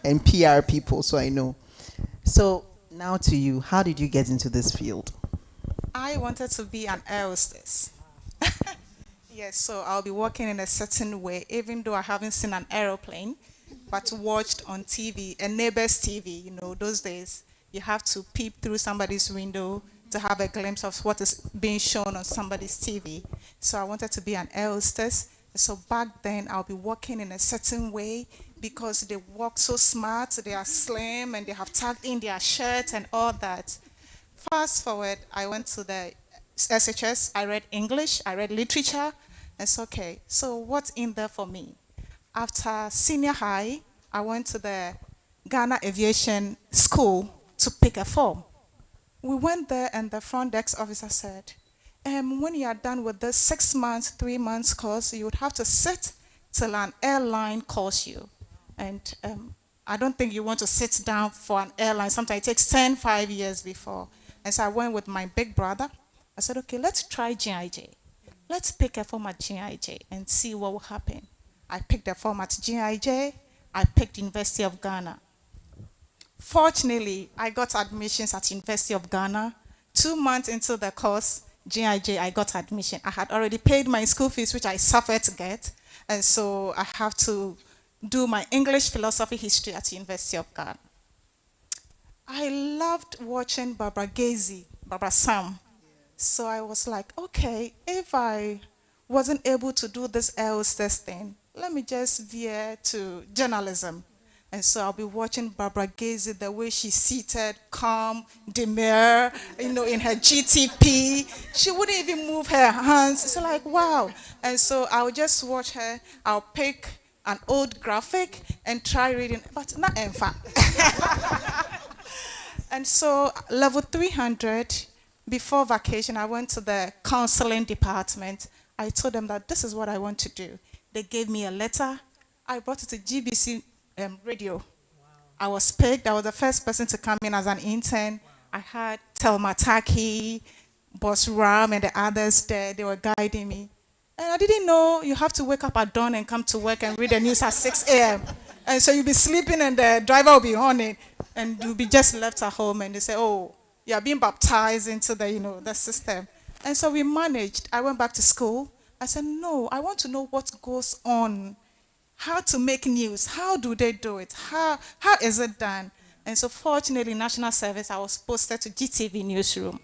and PR people, so I know. So now to you, how did you get into this field? I wanted to be an air hostess. Yes, so I'll be working in a certain way, even though I haven't seen an aeroplane, but watched on TV, a neighbor's TV. Those days, you have to peep through somebody's window to have a glimpse of what is being shown on somebody's TV. So I wanted to be an air hostess. So back then, I'll be working in a certain way because they walk so smart, they are slim, and they have tucked in their shirt and all that. Fast forward, I went to the SHS. I read English, I read literature. It's okay. So what's in there for me? After senior high, I went to the Ghana Aviation School to pick a form. We went there and the front desk officer said, when you are done with this 6 months, 3 months course, you would have to sit till an airline calls you. And I don't think you want to sit down for an airline. Sometimes it takes 5 years before. And so I went with my big brother. I said, okay, let's try GIJ. Let's pick a form at GIJ and see what will happen. I picked a form at GIJ. I picked University of Ghana. Fortunately, I got admissions at University of Ghana. 2 months into the course, GIJ, I got admission. I had already paid my school fees, which I suffered to get. And so I have to do my English, philosophy, history at University of Ghana. I loved watching Barbara Sam. So I was like, okay, if I wasn't able to do this air hostess thing, let me just veer to journalism. And so I'll be watching Barbara Gazy, the way she's seated, calm, demure, in her GTP. She wouldn't even move her hands. It's like, wow. And so I'll just watch her. I'll pick an old graphic and try reading, but not ENFA. And so level 300, before vacation, I went to the counseling department. I told them that this is what I want to do. They gave me a letter. I brought it to GBC radio. Wow. I was picked. I was the first person to come in as an intern. Wow. I had Telma Taki, Boss Ram, and the others there. They were guiding me. And I didn't know you have to wake up at dawn and come to work and read the news at 6 a.m. And so you'll be sleeping and the driver will be on it. And you'll be just left at home and they say, oh, you're being baptized into the, the system. And so we managed. I went back to school. I said, no, I want to know what goes on, how to make news, how do they do it, how is it done? And so fortunately, National Service, I was posted to GTV Newsroom.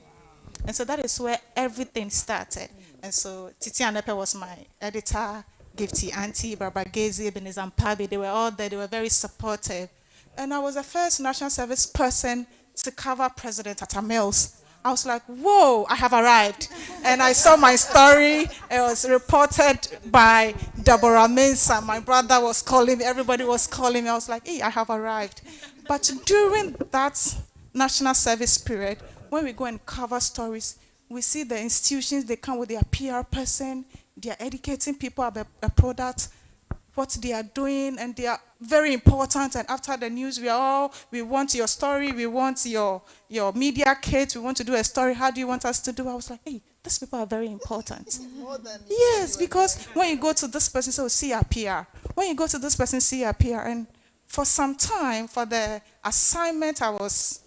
And so that is where everything started. And so Titi Anepe was my editor, Gifty Auntie, Barbara Gazy, Ebenezer Mpabi, they were all there, they were very supportive. And I was the first national service person to cover President at Mills. I was like, whoa, I have arrived. And I saw my story. It was reported by Deborah Mensah. My brother was calling me. Everybody was calling me. I was like, hey, I have arrived. But during that national service period, when we go and cover stories, we see the institutions, they come with their PR person. They are educating people about a product, what they are doing, and they are very important. And after the news, we want your story, we want your media kit, we want to do a story. How do you want us to do? I was like, hey, these people are very important. Yes, because when you go to this person, so see a PR. When you go to this person, see a PR. And for some time, for the assignment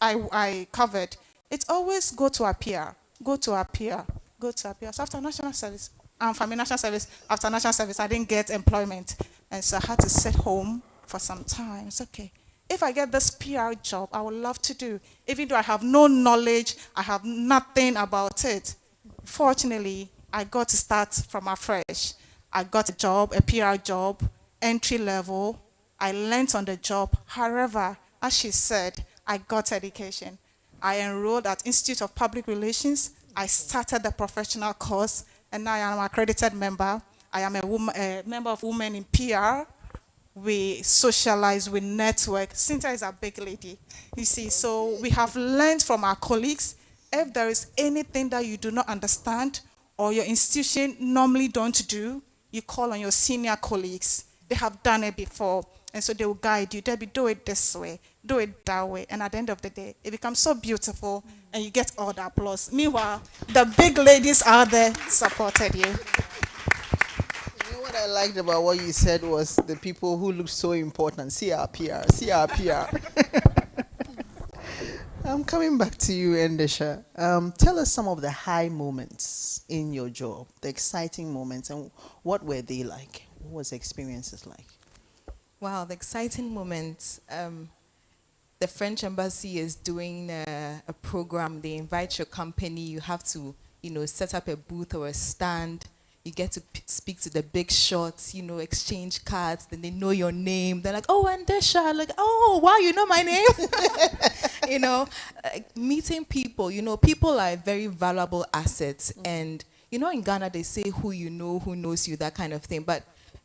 I covered, it always go to a PR, go to a PR, go to a PR. So after national service, from national service, after national service, I didn't get employment. And so I had to sit home for some time. It's okay. If I get this PR job, I would love to do. Even though I have no knowledge, I have nothing about it. Fortunately, I got to start from afresh. I got a job, a PR job, entry level. I learned on the job. However, as she said, I got education. I enrolled at Institute of Public Relations. I started the professional course, and now I am an accredited member. I am a member of Women in PR. We socialize, we network. Cynthia is a big lady, you see. So we have learned from our colleagues. If there is anything that you do not understand or your institution normally don't do, you call on your senior colleagues. They have done it before, and so they will guide you. Debbie, do it this way, do it that way. And at the end of the day, it becomes so beautiful, and you get all the applause. Meanwhile, the big ladies out there supported you. What I liked about what you said was the people who look so important. See our PR, see our PR. I'm coming back to you, Endesha. Tell us some of the high moments in your job, the exciting moments, and what were they like? What was the experiences like? Wow, the exciting moments. The French embassy is doing a program. They invite your company. You have to, set up a booth or a stand. You get to speak to the big shots, exchange cards. Then they know your name. They're like, oh, Andesha. Like, oh, wow, you know my name? Meeting people, people are a very valuable assets. And, in Ghana, they say who you know, who knows you, that kind of thing. But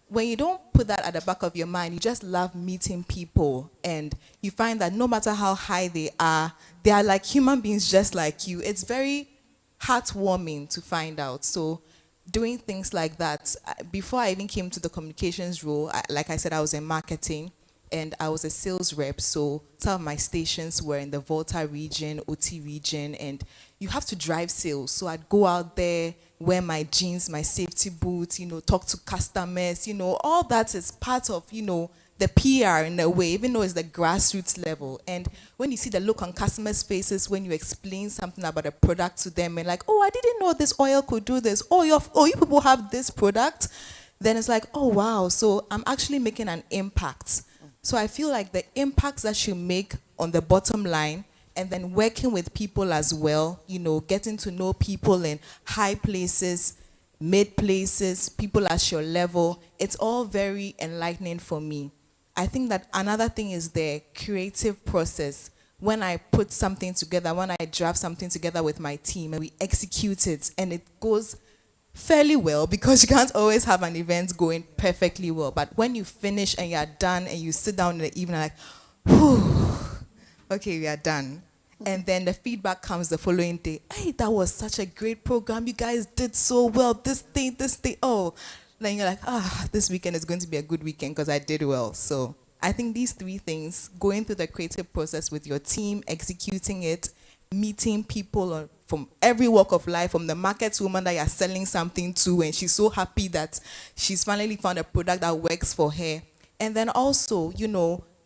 when you don't put that at the back of your mind, you just love meeting people. And you find that no matter how high they are like human beings just like you. It's very heartwarming to find out. So doing things like that, before I even came to the communications role, like I said, I was in marketing and I was a sales rep. So some of my stations were in the Volta region, OT region, and you have to drive sales. So I'd go out there, wear my jeans, my safety boots, talk to customers, all that is part of, the PR in a way, even though it's the grassroots level. And when you see the look on customers' faces when you explain something about a product to them and like, oh, I didn't know this oil could do this. Oh, you people have this product. Then it's like, oh, wow. So I'm actually making an impact. So I feel like the impacts that you make on the bottom line and then working with people as well, getting to know people in high places, mid places, people at your level, it's all very enlightening for me. I think that another thing is the creative process. When I put something together, when I draft something together with my team and we execute it and it goes fairly well, because you can't always have an event going perfectly well. But when you finish and you're done and you sit down in the evening like, whew, okay, we are done. And then the feedback comes the following day. Hey, that was such a great program. You guys did so well. This thing. Oh, then you're like, this weekend is going to be a good weekend because I did well. So I think these three things, going through the creative process with your team, executing it, meeting people from every walk of life, from the market woman that you're selling something to, and she's so happy that she's finally found a product that works for her. And then also,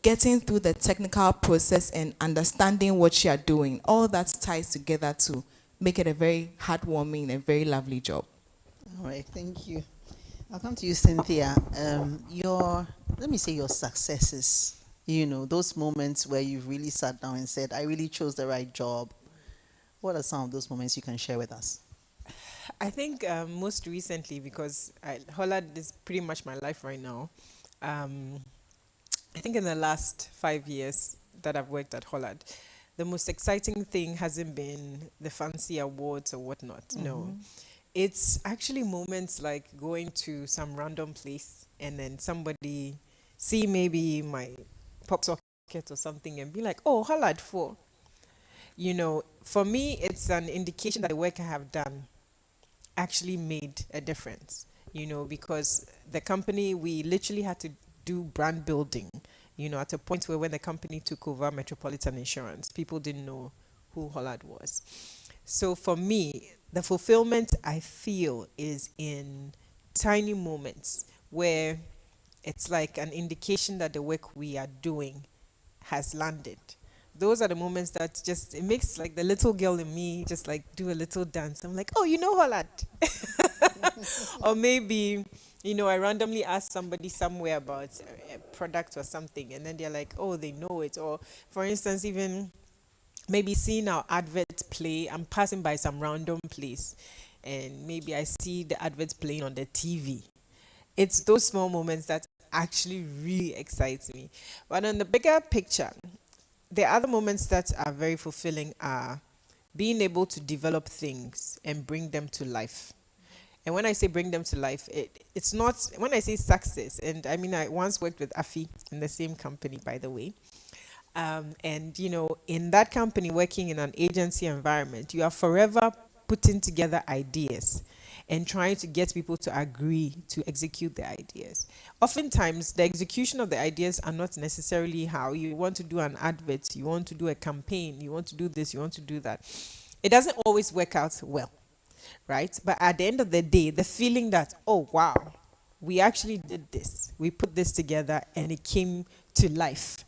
getting through the technical process and understanding what you're doing. All that ties together to make it a very heartwarming and very lovely job. All right, thank you. I'll come to you, Cynthia. Let me say your successes, those moments where you've really sat down and said, I really chose the right job. What are some of those moments you can share with us? I think most recently, because Holland is pretty much my life right now. Um, I think in the last 5 years that I've worked at Holland, the most exciting thing hasn't been the fancy awards or whatnot. No, it's actually moments like going to some random place and then somebody see maybe my pop socket or something and be like, "Oh, Holland for." For me, it's an indication that the work I have done actually made a difference, because the company, we literally had to do brand building, at a point where when the company took over Metropolitan Insurance, people didn't know who Holland was. So for me, the fulfillment I feel is in tiny moments where it's like an indication that the work we are doing has landed. Those are the moments that just, it makes like the little girl in me just like do a little dance. I'm like, oh, Holland. Or maybe, I randomly ask somebody somewhere about a product or something, and then they're like, oh, they know it. Or for instance, even maybe seeing our advert play, I'm passing by some random place and maybe I see the advert playing on the TV. It's those small moments that actually really excites me. But on the bigger picture, the other moments that are very fulfilling are being able to develop things and bring them to life. And when I say bring them to life, it's not, when I say success, and I mean, I once worked with Afi in the same company, by the way. And, in that company, working in an agency environment, you are forever putting together ideas and trying to get people to agree to execute the ideas. Oftentimes, the execution of the ideas are not necessarily how you want to do an advert, you want to do a campaign, you want to do this, you want to do that. It doesn't always work out well, right? But at the end of the day, the feeling that, oh, wow, we actually did this, we put this together and it came to life.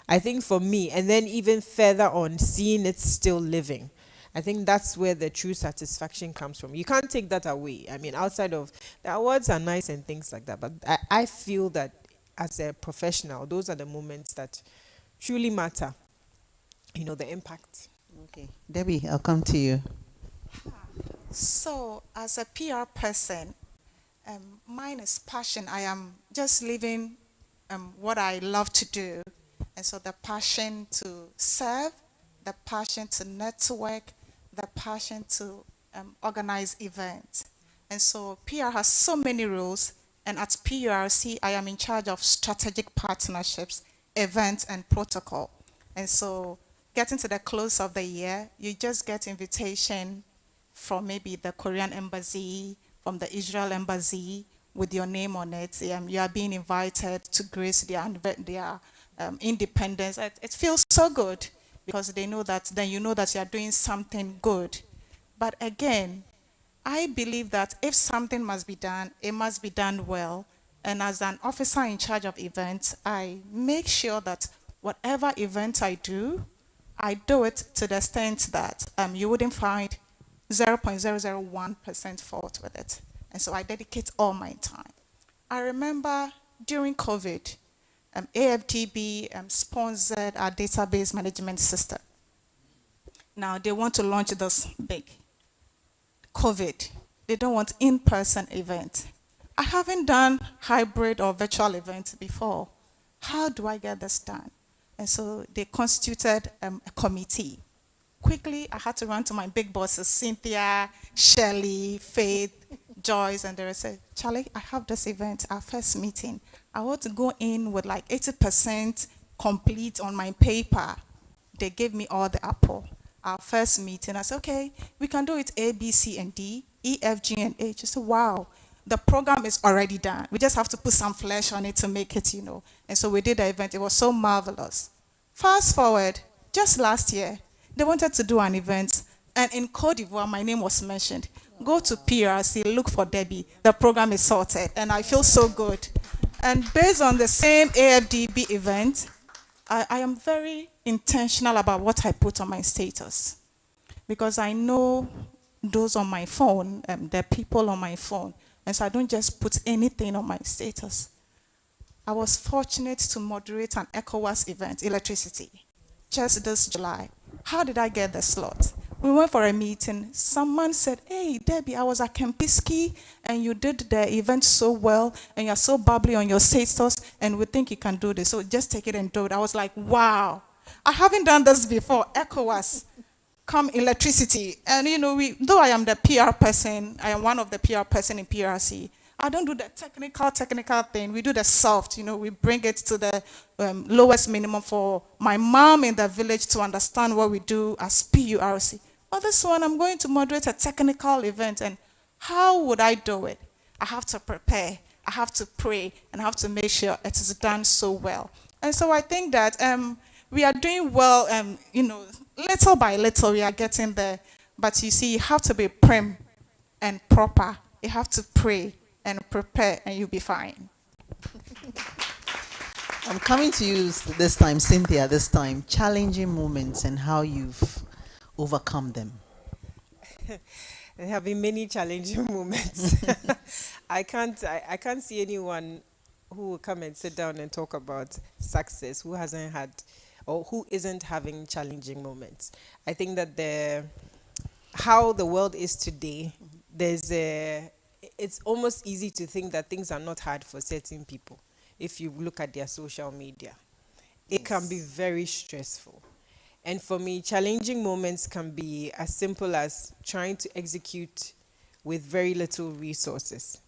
I think for me, and then even further on, seeing it still living, I think that's where the true satisfaction comes from. You can't take that away. I mean, outside of the awards are nice and things like that, but I feel that as a professional, those are the moments that truly matter. The impact. Okay, Debbie, I'll come to you. So, as a PR person, mine is passion. I am just living what I love to do. And so the passion to serve, the passion to network, the passion to organize events. And so PR has so many roles. And at PURC, I am in charge of strategic partnerships, events, and protocol. And so getting to the close of the year, you just get invitation from maybe the Korean embassy, from the Israel embassy, with your name on it. You are being invited to grace their independence. It feels so good because they know that, then you know that you are doing something good. But again, I believe that if something must be done, it must be done well. And as an officer in charge of events, I make sure that whatever event I do it to the extent that you wouldn't find 0.001% fault with it. And so I dedicate all my time. I remember during COVID, AFGB sponsored our database management system. Now they want to launch this big. COVID, they don't want in-person events. I haven't done hybrid or virtual events before. How do I get this done? And so they constituted a committee. Quickly, I had to run to my big bosses, Cynthia, Shelley, Faith, Joyce, and they said, Charlie, I have this event, our first meeting. I want to go in with like 80% complete on my paper. They gave me all the apple. Our first meeting, I said, okay, we can do it A, B, C, and D, E, F, G, and H. I said, wow, the program is already done. We just have to put some flesh on it to make it, And so we did the event. It was so marvelous. Fast forward, just last year, they wanted to do an event, and in Côte d'Ivoire, my name was mentioned. Go to PRC, look for Debbie. The program is sorted, and I feel so good. And based on the same AFDB event, I am very intentional about what I put on my status, because I know those on my phone, the people on my phone, and so I don't just put anything on my status. I was fortunate to moderate an ECOWAS event, electricity, just this July. How did I get the slot? We went for a meeting. Someone said, "Hey, Debbie, I was at Kempiski and you did the event so well and you're so bubbly on your status and we think you can do this. So just take it and do it." I was like, wow, I haven't done this before. ECOWAS, come electricity. And though I am the PR person, I am one of the PR person in PRC, I don't do the technical thing. We do the soft, we bring it to the lowest minimum for my mom in the village to understand what we do as PURC. But this one, I'm going to moderate a technical event, and how would I do it? I have to prepare, I have to pray, and I have to make sure it is done so well. And so I think that we are doing well, little by little we are getting there. But you see, you have to be prim and proper. You have to pray and prepare, and you'll be fine. I'm coming to you this time, Cynthia, challenging moments and how you've overcome them. There have been many challenging moments. I can't see anyone who will come and sit down and talk about success who hasn't had or who isn't having challenging moments. I think that how the world is today, it's almost easy to think that things are not hard for certain people. If you look at their social media, it can be very stressful. And for me, challenging moments can be as simple as trying to execute with very little resources.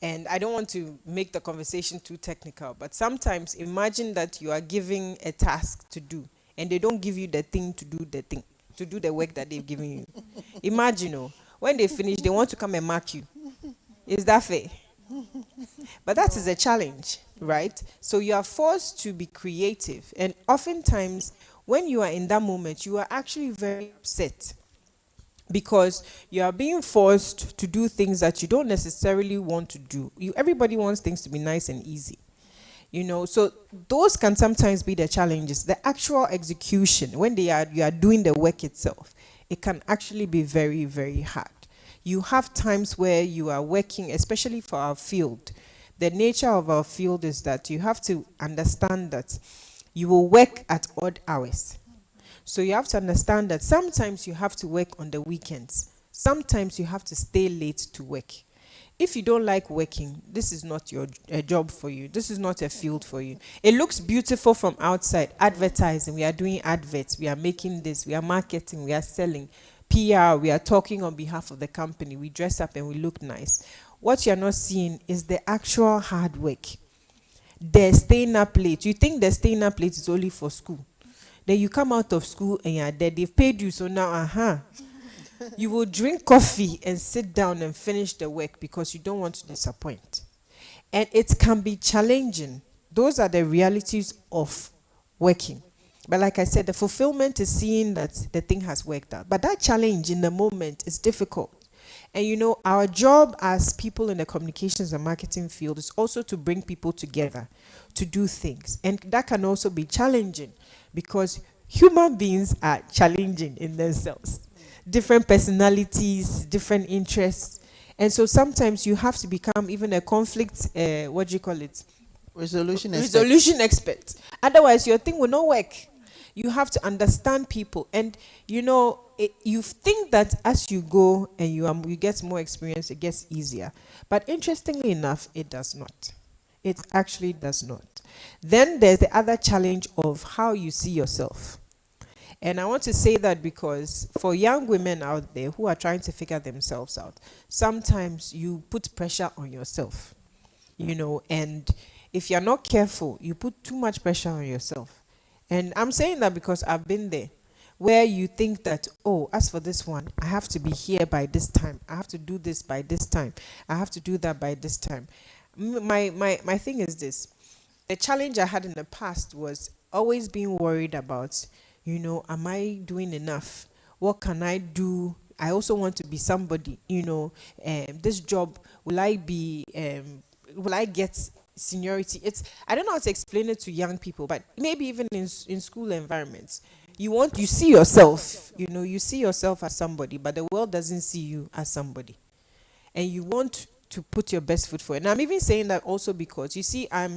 And I don't want to make the conversation too technical, but sometimes imagine that you are giving a task to do, and they don't give you the thing to do the work that they've given you. Imagine, when they finish, they want to come and mark you. Is that fair? But that is a challenge, right? So you are forced to be creative. And oftentimes, when you are in that moment, you are actually very upset because you are being forced to do things that you don't necessarily want to do. Everybody wants things to be nice and easy. So those can sometimes be the challenges. The actual execution, when you are doing the work itself, it can actually be very, very hard. You have times where you are working, especially for our field. The nature of our field is that you have to understand that you will work at odd hours. So you have to understand that sometimes you have to work on the weekends. Sometimes you have to stay late to work. If you don't like working, this is not a job for you. This is not a field for you. It looks beautiful from outside. Advertising, we are doing adverts, we are making this, we are marketing, we are selling. PR, we are talking on behalf of the company. We dress up and we look nice. What you're not seeing is the actual hard work. They're staying up late. You think they're staying up late is only for school. Then you come out of school and you're dead. They've paid you, so now, you will drink coffee and sit down and finish the work because you don't want to disappoint. And it can be challenging. Those are the realities of working. But like I said, the fulfillment is seeing that the thing has worked out. But that challenge in the moment is difficult. And our job as people in the communications and marketing field is also to bring people together to do things. And that can also be challenging because human beings are challenging in themselves. Different personalities, different interests. And so sometimes you have to become even a conflict, resolution expert. Otherwise, your thing will not work. You have to understand people. And, you think that as you go and you get more experience, it gets easier. But interestingly enough, it does not. It actually does not. Then there's the other challenge of how you see yourself. And I want to say that because for young women out there who are trying to figure themselves out, sometimes you put pressure on yourself, and if you're not careful, you put too much pressure on yourself. And I'm saying that because I've been there, where you think that, as for this one, I have to be here by this time. I have to do this by this time. I have to do that by this time. My thing is this. The challenge I had in the past was always being worried about, am I doing enough? What can I do? I also want to be somebody, this job, will I get seniority? I don't know how to explain it to young people, but maybe even in school environments, you see yourself, you see yourself as somebody, but the world doesn't see you as somebody. And you want to put your best foot forward. And I'm even saying that also because, you see, I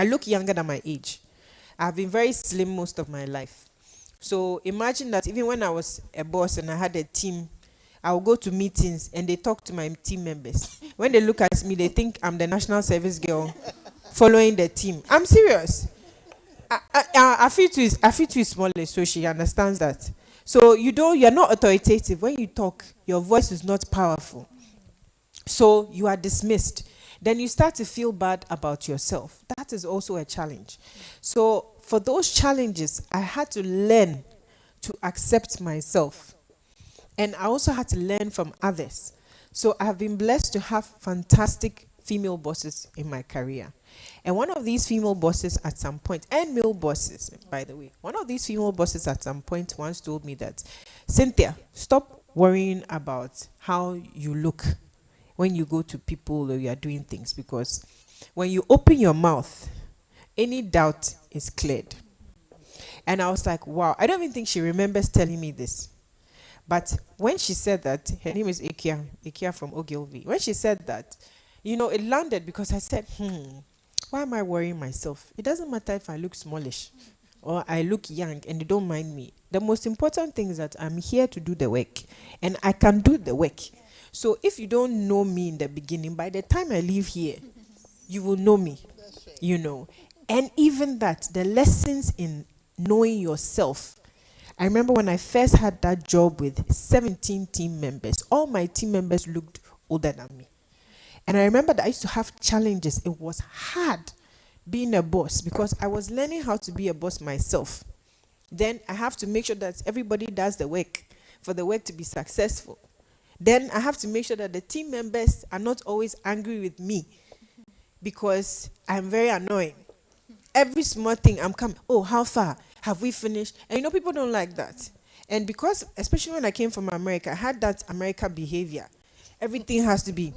look younger than my age. I've been very slim most of my life. So imagine that even when I was a boss and I had a team, I will go to meetings and they talk to my team members. When they look at me, they think I'm the national service girl following the team. I'm serious. I feel too small, so she understands that. So you're not authoritative. When you talk, your voice is not powerful. So you are dismissed. Then you start to feel bad about yourself. That is also a challenge. So for those challenges, I had to learn to accept myself. And I also had to learn from others. So I have been blessed to have fantastic female bosses in my career. And one of these female bosses at some point, and male bosses, by the way, one of these female bosses at some point once told me that, Cynthia, stop worrying about how you look when you go to people or you are doing things, because when you open your mouth, any doubt is cleared. And I was like, wow, I don't even think she remembers telling me this. But when she said that, her name is Ikia from Ogilvy. When she said that, it landed because I said, why am I worrying myself? It doesn't matter if I look smallish or I look young and they don't mind me. The most important thing is that I'm here to do the work and I can do the work. So if you don't know me in the beginning, by the time I leave here, you will know me, And even that, the lessons in knowing yourself. I remember when I first had that job with 17 team members, all my team members looked older than me. And I remember that I used to have challenges. It was hard being a boss because I was learning how to be a boss myself. Then I have to make sure that everybody does the work for the work to be successful. Then I have to make sure that the team members are not always angry with me because I'm very annoying. Every small thing I'm coming, oh, how far? Have we finished? And people don't like that. And because, especially when I came from America, I had that American behavior. Everything has to be.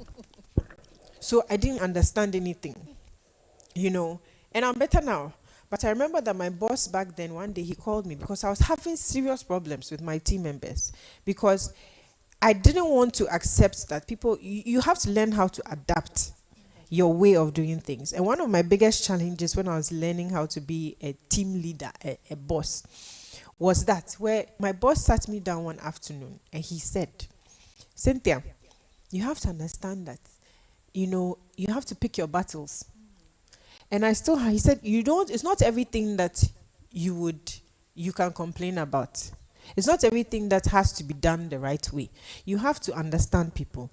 So I didn't understand anything, And I'm better now. But I remember that my boss back then, one day he called me because I was having serious problems with my team members because I didn't want to accept that you have to learn how to adapt your way of doing things. And one of my biggest challenges when I was learning how to be a team leader, a boss, was that where my boss sat me down one afternoon and he said, Cynthia, you have to understand that, you have to pick your battles. And he said, it's not everything that you can complain about. It's not everything that has to be done the right way. You have to understand people,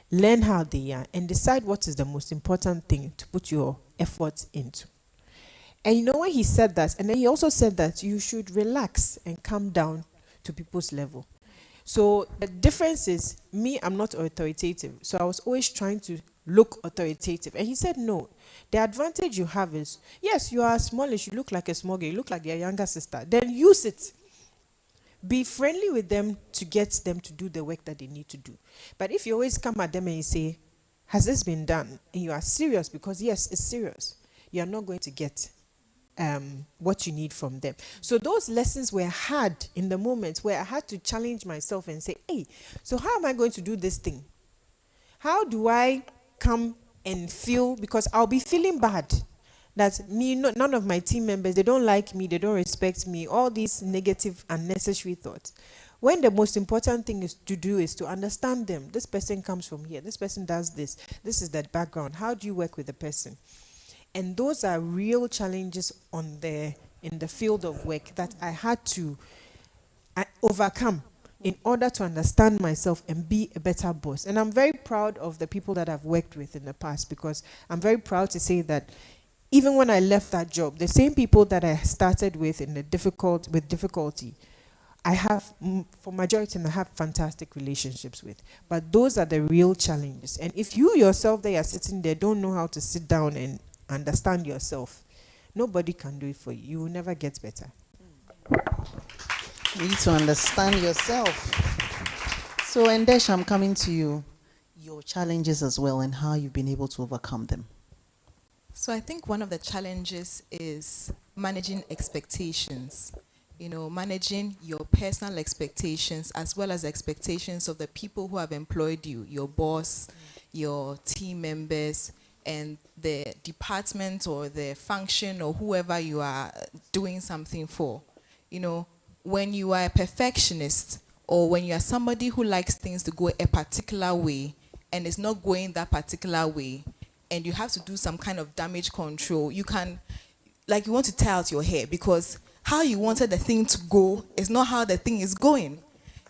learn how they are, and decide what is the most important thing to put your effort into. And when he said that, and then he also said that you should relax and come down to people's level. So the difference is, I'm not authoritative. So I was always trying to look authoritative. And he said, no, the advantage you have is, yes, you are smallish, you look like a small girl, you look like your younger sister. Then use it. Be friendly with them to get them to do the work that they need to do. But if you always come at them and you say, has this been done? And you are serious, because yes, it's serious. You are not going to get what you need from them. So those lessons were hard in the moment where I had to challenge myself and say, hey, so how am I going to do this thing? How do I come and feel, because I'll be feeling bad that none of my team members, they don't like me, they don't respect me, all these negative, unnecessary thoughts. When the most important thing is to understand them. This person comes from here, this person does this is that background. How do you work with the person? And those are real challenges in the field of work that I had to overcome in order to understand myself and be a better boss. And I'm very proud of the people that I've worked with in the past, because I'm very proud to say that even when I left that job, the same people that I started with with difficulty, I have, for majority, I have fantastic relationships with. But those are the real challenges. And if you yourself that are sitting there don't know how to sit down and understand yourself, nobody can do it for you. You will never get better. You need to understand yourself. So, Endesh, I'm coming to you. Your challenges as well and how you've been able to overcome them. So I think one of the challenges is managing expectations. Managing your personal expectations as well as expectations of the people who have employed you, your boss, your team members, and the department or the function or whoever you are doing something for. when you are a perfectionist or when you are somebody who likes things to go a particular way and it's not going that particular way, and you have to do some kind of damage control, you can, like, you want to tear out your hair because how you wanted the thing to go is not how the thing is going.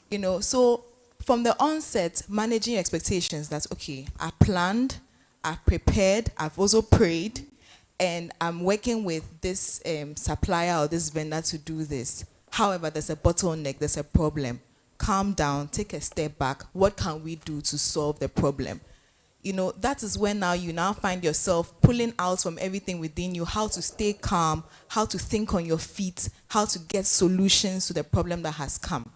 You know, so from the onset, managing expectations that, okay, I planned, I've prepared, I've also prayed, and I'm working with this supplier or this vendor to do this. However, there's a bottleneck, there's a problem. Calm down, take a step back. What can we do to solve the problem? You know, that is when now you now find yourself pulling out from everything within you, how to stay calm, how to think on your feet, how to get solutions to the problem that has come.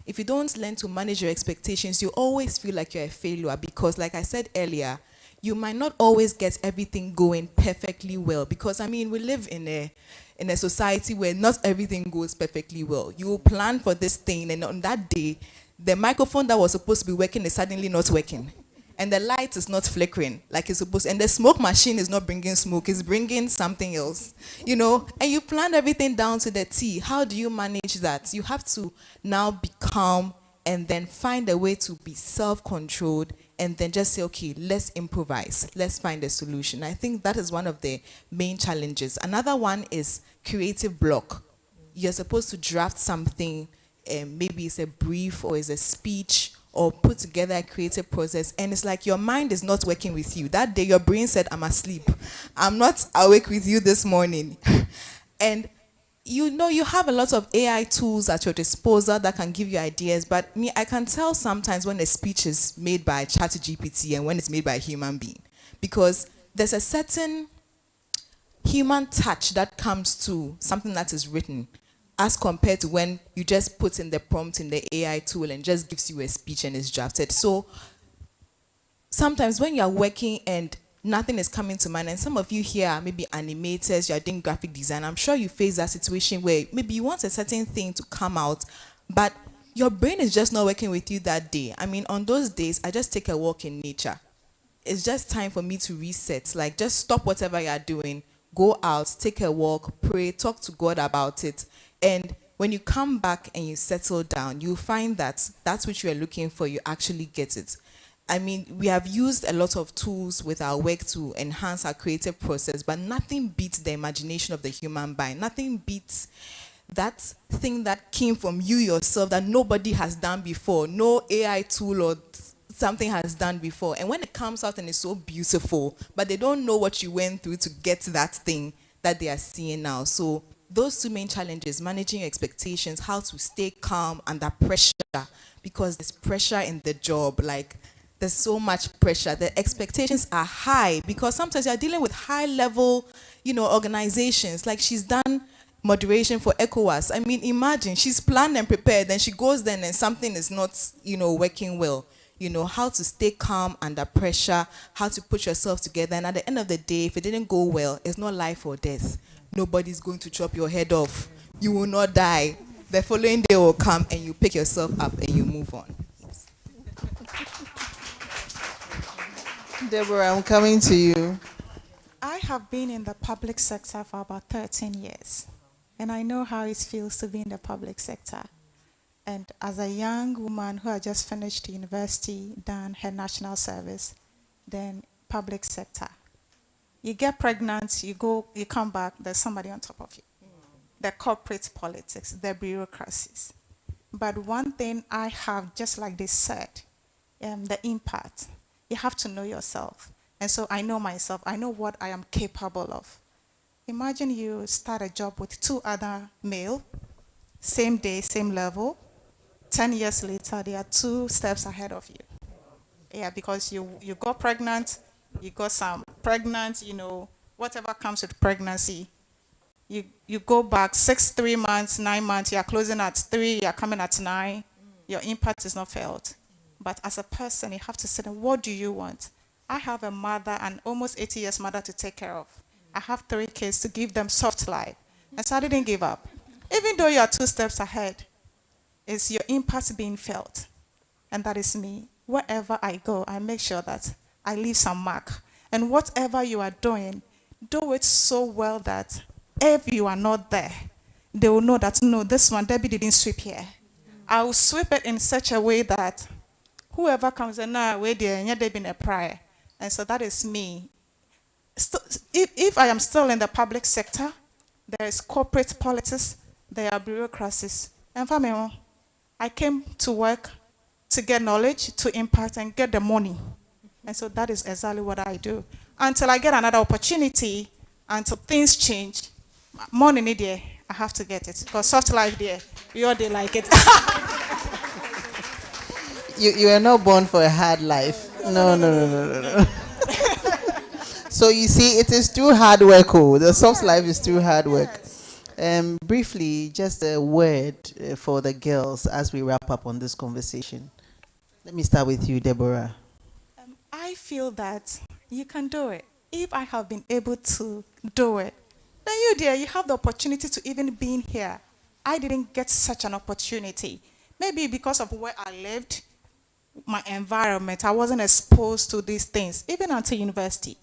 If you don't learn to manage your expectations, you always feel like you're a failure because, like I said earlier, you might not always get everything going perfectly well because, I mean, we live in a society where not everything goes perfectly well. You plan for this thing, and on that day, the microphone that was supposed to be working is suddenly not working. And the light is not flickering like it's supposed to. And the smoke machine is not bringing smoke, it's bringing something else. You know, and you plan everything down to the T. How do you manage that? You have to now be calm and then find a way to be self-controlled and then just say, okay, let's improvise. Let's find a solution. I think that is one of the main challenges. Another one is creative block. You're supposed to draft something, maybe it's a brief or it's a speech, or put together a creative process, and it's like your mind is not working with you. That day your brain said, I'm asleep. I'm not awake with you this morning. And you know, you have a lot of AI tools at your disposal that can give you ideas, but me, I can tell sometimes when a speech is made by ChatGPT and when it's made by a human being, because there's a certain human touch that comes to something that is written as compared to when you just put in the prompt in the AI tool and just gives you a speech and it's drafted. So sometimes when you're working and nothing is coming to mind, and some of you here are maybe animators, you're doing graphic design, I'm sure you face that situation where maybe you want a certain thing to come out, but your brain is just not working with you that day. I mean, on those days, I just take a walk in nature. It's just time for me to reset. Like, just stop whatever you're doing, go out, take a walk, pray, talk to God about it. And when you come back and you settle down, you find that that's what you are looking for, you actually get it. I mean, we have used a lot of tools with our work to enhance our creative process, but nothing beats the imagination of the human mind. Nothing beats that thing that came from you yourself that nobody has done before. No AI tool or something has done before. And when it comes out and it's so beautiful, but they don't know what you went through to get that thing that they are seeing now. So those two main challenges, managing your expectations, how to stay calm under pressure, because there's pressure in the job. Like, there's so much pressure. The expectations are high because sometimes you're dealing with high level, you know, organizations. Like, she's done moderation for ECOWAS. I mean, imagine she's planned and prepared, then she goes then and something is not, you know, working well. You know, how to stay calm under pressure, how to put yourself together. And at the end of the day, if it didn't go well, it's not life or death. Nobody's going to chop your head off. You will not die. The following day will come and you pick yourself up and you move on. Deborah, I'm coming to you. I have been in the public sector for about 13 years, and I know how it feels to be in the public sector. And as a young woman who had just finished university, done her national service, then public sector, you get pregnant, you go, you come back, there's somebody on top of you. The corporate politics, the bureaucracies. But one thing I have, just like they said, the impact. You have to know yourself. And so I know myself. I know what I am capable of. Imagine you start a job with 2 other male, same day, same level. 10 years later, they are 2 steps ahead of you. Yeah, because you got pregnant, you got some pregnant, you know, whatever comes with pregnancy. You go back 3 months, 9 months, you're closing at 3, you're coming at 9. Your impact is not felt. But as a person, you have to say, what do you want? I have a mother, an almost 80 years mother to take care of. I have 3 kids to give them soft life. And so I didn't give up. Even though you are 2 steps ahead, it's your impact being felt. And that is me. Wherever I go, I make sure that I leave some mark. And whatever you are doing, do it so well that if you are not there, they will know that, no, this one, Debbie didn't sweep here. I will sweep it in such a way that whoever comes in now, where they've been a prior. And so that is me. If I am still in the public sector, there is corporate politics, there are bureaucracies. And for me, I came to work to get knowledge, to impact, and get the money. And so that is exactly what I do. Until I get another opportunity, until things change, money need there, I have to get it. Because soft life there, we all they like it. You are not born for a hard life. No. So you see, it is through hard work. Oh, the soft life is through hard work. Briefly, just a word for the girls as we wrap up on this conversation. Let me start with you, Deborah. I feel that you can do it. If I have been able to do it, then you, dear, you have the opportunity to even be in here. I didn't get such an opportunity. Maybe because of where I lived, my environment, I wasn't exposed to these things, even until university.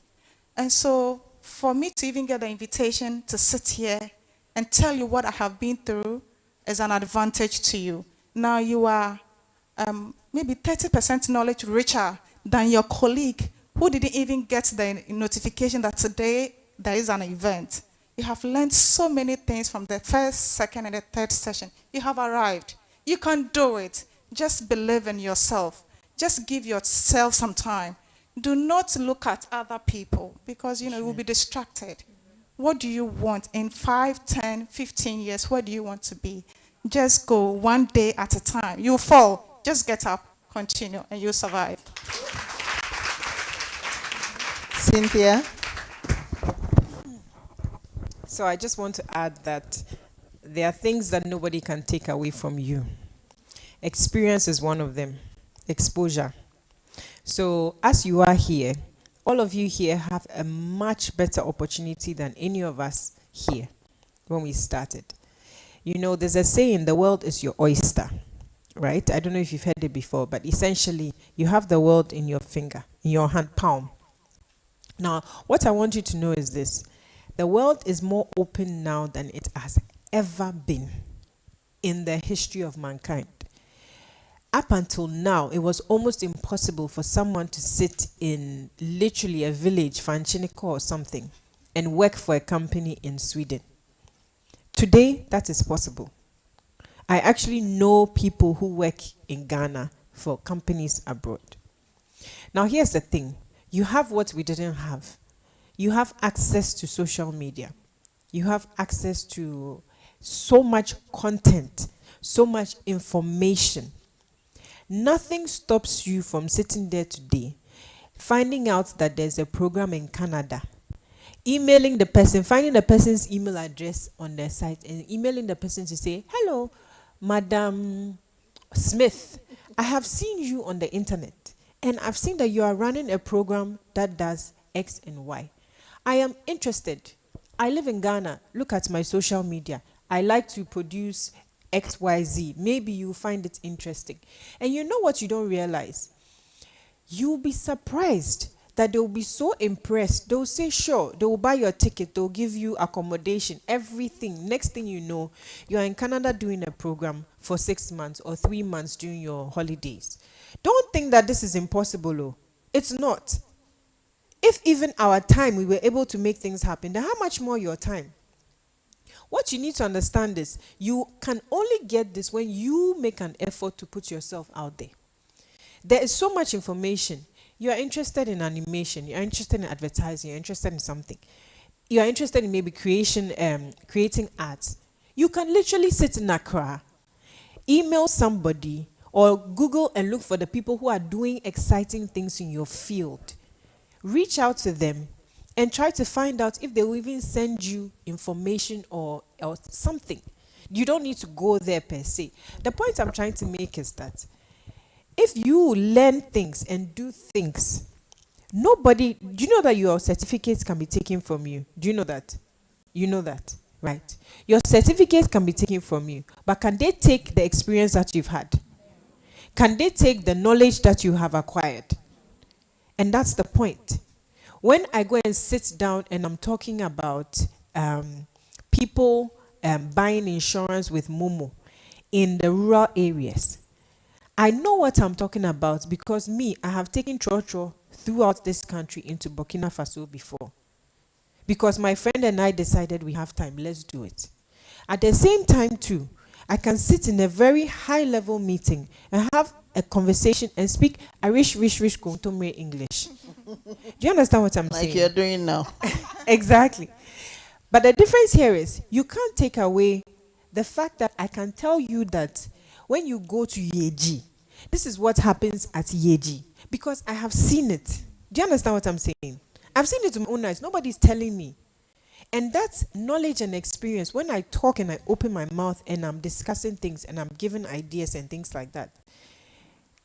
And so for me to even get the invitation to sit here and tell you what I have been through is an advantage to you. Now you are maybe 30% knowledge richer than your colleague who didn't even get the notification that today there is an event. You have learned so many things from the first, second, and the third session. You have arrived. You can do it. Just believe in yourself. Just give yourself some time. Do not look at other people because, you know, you will be distracted. What do you want in 5, 10, 15 years? Where do you want to be? Just go one day at a time. You'll fall. Just get up, continue, and you'll survive. Cynthia? So I just want to add that there are things that nobody can take away from you. Experience is one of them. Exposure. So as you are here, all of you here have a much better opportunity than any of us here when we started. You know, there's a saying, the world is your oyster, right? I don't know if you've heard it before, but essentially you have the world in your finger, in your hand palm. Now, what I want you to know is this. The world is more open now than it has ever been in the history of mankind. Up until now, it was almost impossible for someone to sit in literally a village, Fanchiniko or something, and work for a company in Sweden. Today, that is possible. I actually know people who work in Ghana for companies abroad. Now, here's the thing. You have what we didn't have. You have access to social media. You have access to so much content, so much information. Nothing stops you from sitting there today, finding out that there's a program in Canada, emailing the person, finding the person's email address on their site, and emailing the person to say, hello, Madam Smith, I have seen you on the internet, and I've seen that you are running a program that does X and Y. I am interested. I live in Ghana. Look at my social media. I like to produce XYZ. Maybe you find it interesting. And you know what you don't realize? You'll be surprised that they'll be so impressed. They'll say, sure, they will buy your ticket, they'll give you accommodation, everything. Next thing you know, you're in Canada doing a program for 6 months or 3 months during your holidays. Don't think that this is impossible. Oh. It's not. If even our time, we were able to make things happen, then how much more your time? What you need to understand is you can only get this when you make an effort to put yourself out there. There is so much information. You are interested in animation. You are interested in advertising. You're interested in something. You are interested in maybe creating arts. You can literally sit in Accra, email somebody, or Google and look for the people who are doing exciting things in your field. Reach out to them and try to find out if they will even send you information or something. You don't need to go there per se. The point I'm trying to make is that if you learn things and do things, do you know that your certificates can be taken from you? Do you know that? You know that, right? Your certificates can be taken from you, but can they take the experience that you've had? Can they take the knowledge that you have acquired? And that's the point. When I go and sit down and I'm talking about people buying insurance with Momo in the rural areas. I know what I'm talking about because me, I have taken Trotro throughout this country into Burkina Faso before. Because my friend and I decided we have time, let's do it. At the same time too, I can sit in a very high level meeting and have a conversation and speak Irish, rich, Kontomre English. Do you understand what I'm saying? Like you're doing now. Exactly. But the difference here is you can't take away the fact that I can tell you that when you go to Yeji, this is what happens at Yeji. Because I have seen it. Do you understand what I'm saying? I've seen it with my own eyes. Nobody's telling me. And that's knowledge and experience. When I talk and I open my mouth and I'm discussing things and I'm giving ideas and things like that,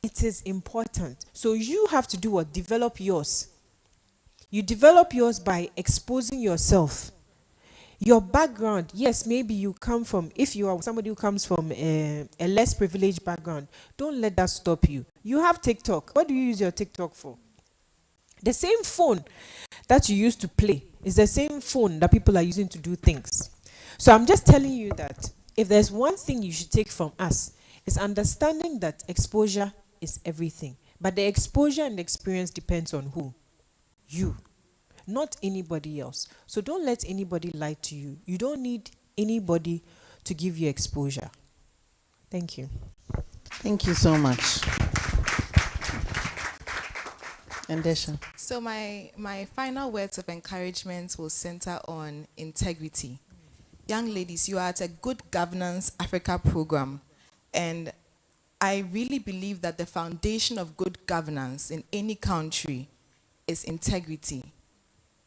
it is important. So you have to do what? Develop yours. You develop yours by exposing yourself. Your background, yes, maybe you come from, if you are somebody who comes from a less privileged background, don't let that stop you. You have TikTok. What do you use your TikTok for? The same phone that you used to play is the same phone that people are using to do things. So I'm just telling you that if there's one thing you should take from us, it's understanding that exposure is everything. But the exposure and the experience depends on who? You. Not anybody else. So don't let anybody lie to you. You don't need anybody to give you exposure. Thank you. Thank you so much. Andesha. So my final words of encouragement will center on integrity. Young ladies, you are at a Good Governance Africa program, and I really believe that the foundation of good governance in any country is integrity.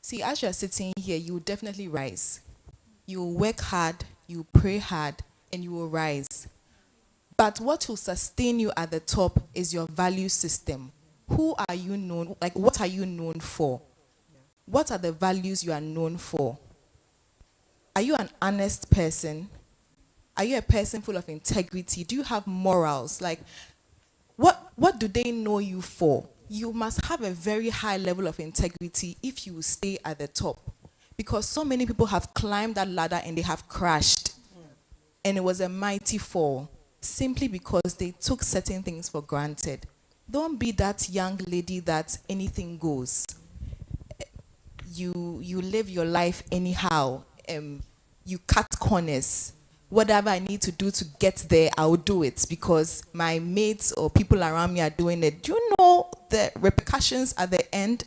See, as you're sitting here, you will definitely rise. You will work hard, you will pray hard, and you will rise. But what will sustain you at the top is your value system. Who are you known, like what are you known for? What are the values you are known for? Are you an honest person? Are you a person full of integrity? Do you have morals? Like, what do they know you for? You must have a very high level of integrity if you stay at the top. Because so many people have climbed that ladder and they have crashed. And it was a mighty fall, simply because they took certain things for granted. Don't be that young lady that anything goes. You live your life anyhow. You cut corners. Whatever I need to do to get there, I will do it because my mates or people around me are doing it. Do you know the repercussions at the end?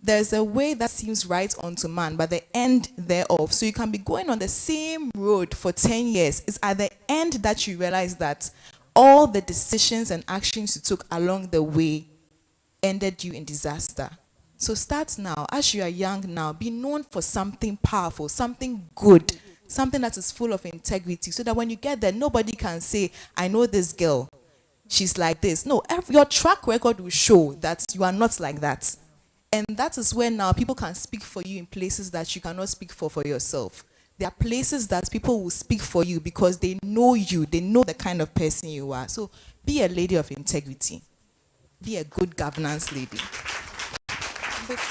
There's a way that seems right unto man, but the end thereof. So you can be going on the same road for 10 years. It's at the end that you realize that all the decisions and actions you took along the way ended you in disaster. So start now. As you are young now, be known for something powerful, something good, something that is full of integrity, so that when you get there, nobody can say, I know this girl, she's like this. No, your track record will show that you are not like that. And that is where now people can speak for you in places that you cannot speak for yourself. There are places that people will speak for you because they know you, they know the kind of person you are. So be a lady of integrity. Be a good governance lady.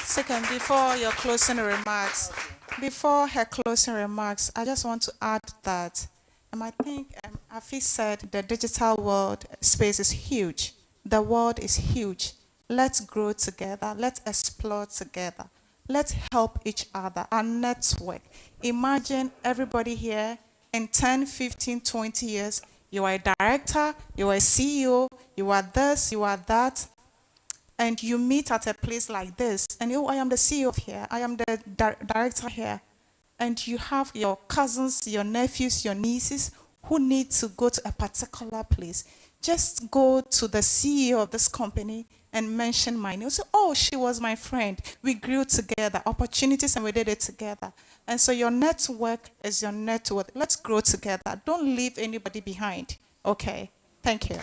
Second, before your closing remarks, before her closing remarks, I just want to add that I think Afi said the digital world space is huge. The world is huge. Let's grow together. Let's explore together. Let's help each other. Our network. Imagine everybody here in 10, 15, 20 years, you are a director, you are a CEO, you are this, you are that, and you meet at a place like this, and I am the CEO of here, I am the director here, and you have your cousins, your nephews, your nieces who need to go to a particular place. Just go to the CEO of this company and mention my name. So, oh, she was my friend. We grew together, opportunities, and we did it together. And so your network is your network. Let's grow together. Don't leave anybody behind. Okay, thank you.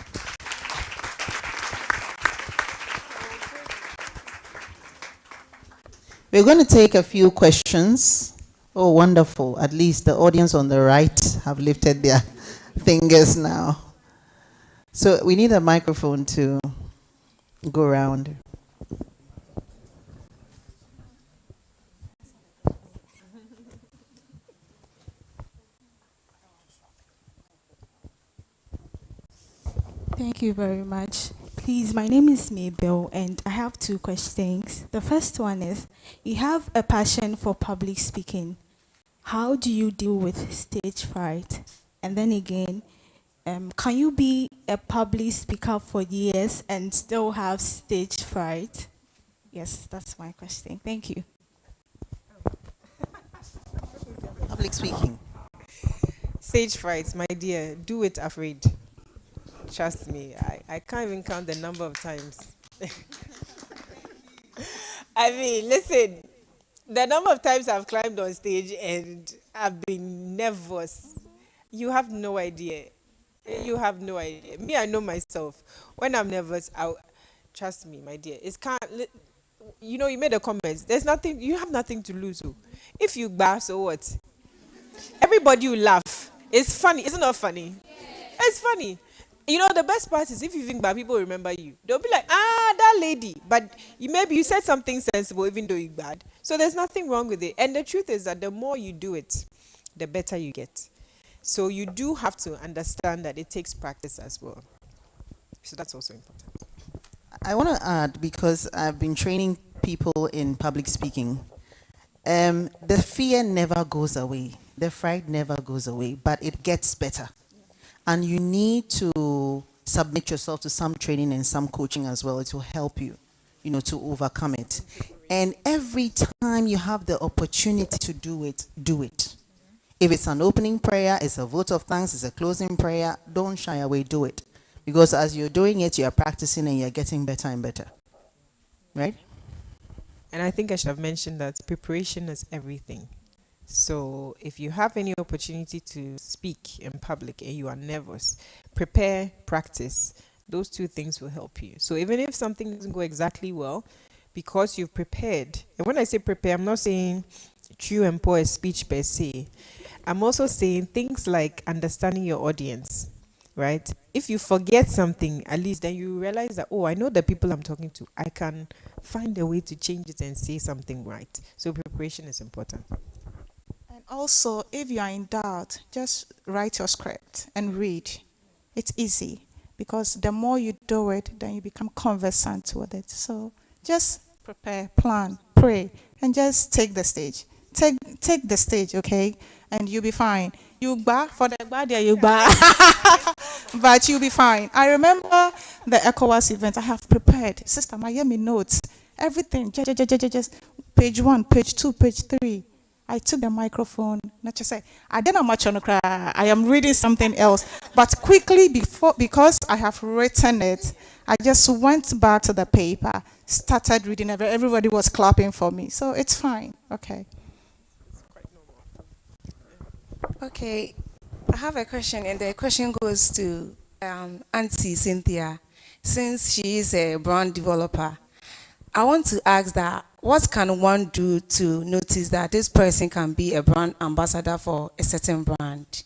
We're going to take a few questions. Oh, wonderful. At least the audience on the right have lifted their fingers now. So we need a microphone to go around. Thank you very much. Please, my name is Mabel, and I have two questions. The first one is, you have a passion for public speaking. How do you deal with stage fright? And then again, can you be a public speaker for years and still have stage fright? Yes, that's my question. Thank you. Public speaking. Stage fright, my dear, do it afraid. Trust me, I can't even count the number of times. I mean, listen, the number of times I've climbed on stage and I've been nervous, you have no idea. You have no idea. Me, I know myself. When I'm nervous, trust me, my dear. It's can't. You know, you made a comment. There's nothing. You have nothing to lose. Oh. If you bar, so what? Everybody will laugh. It's funny. Isn't it funny? It's funny. You know, the best part is if you think bad, people remember you. They'll be like, that lady. But maybe you said something sensible even though you're bad. So there's nothing wrong with it. And the truth is that the more you do it, the better you get. So you do have to understand that it takes practice as well. So that's also important. I want to add, because I've been training people in public speaking, the fear never goes away. The fright never goes away, but it gets better. And you need to submit yourself to some training and some coaching as well. It will help you, to overcome it. And every time you have the opportunity to do it, do it. If it's an opening prayer, it's a vote of thanks, it's a closing prayer, don't shy away, do it. Because as you're doing it, you're practicing and you're getting better and better. Right? And I think I should have mentioned that preparation is everything. So if you have any opportunity to speak in public and you are nervous, prepare, practice. Those two things will help you. So even if something doesn't go exactly well, because you've prepared, and when I say prepare, I'm not saying true and poor speech per se. I'm also saying things like understanding your audience, right? If you forget something, at least then you realize that, I know the people I'm talking to. I can find a way to change it and say something right. So preparation is important. And also, if you are in doubt, just write your script and read. It's easy because the more you do it, then you become conversant with it. So just prepare, plan, pray, and just take the stage. Take the stage, okay? And you'll be fine. You bar for the bar there, you bar. But you'll be fine. I remember the ECOWAS event. I have prepared. Sister Miami notes. Everything. Just page 1, page 2, page 3. I took the microphone. Not just say, I didn't much on the cry. I am reading something else. But quickly because I have written it, I just went back to the paper, started reading. Everybody was clapping for me. So it's fine. Okay. Okay, I have a question, and the question goes to Auntie Cynthia. Since she is a brand developer, I want to ask that what can one do to notice that this person can be a brand ambassador for a certain brand?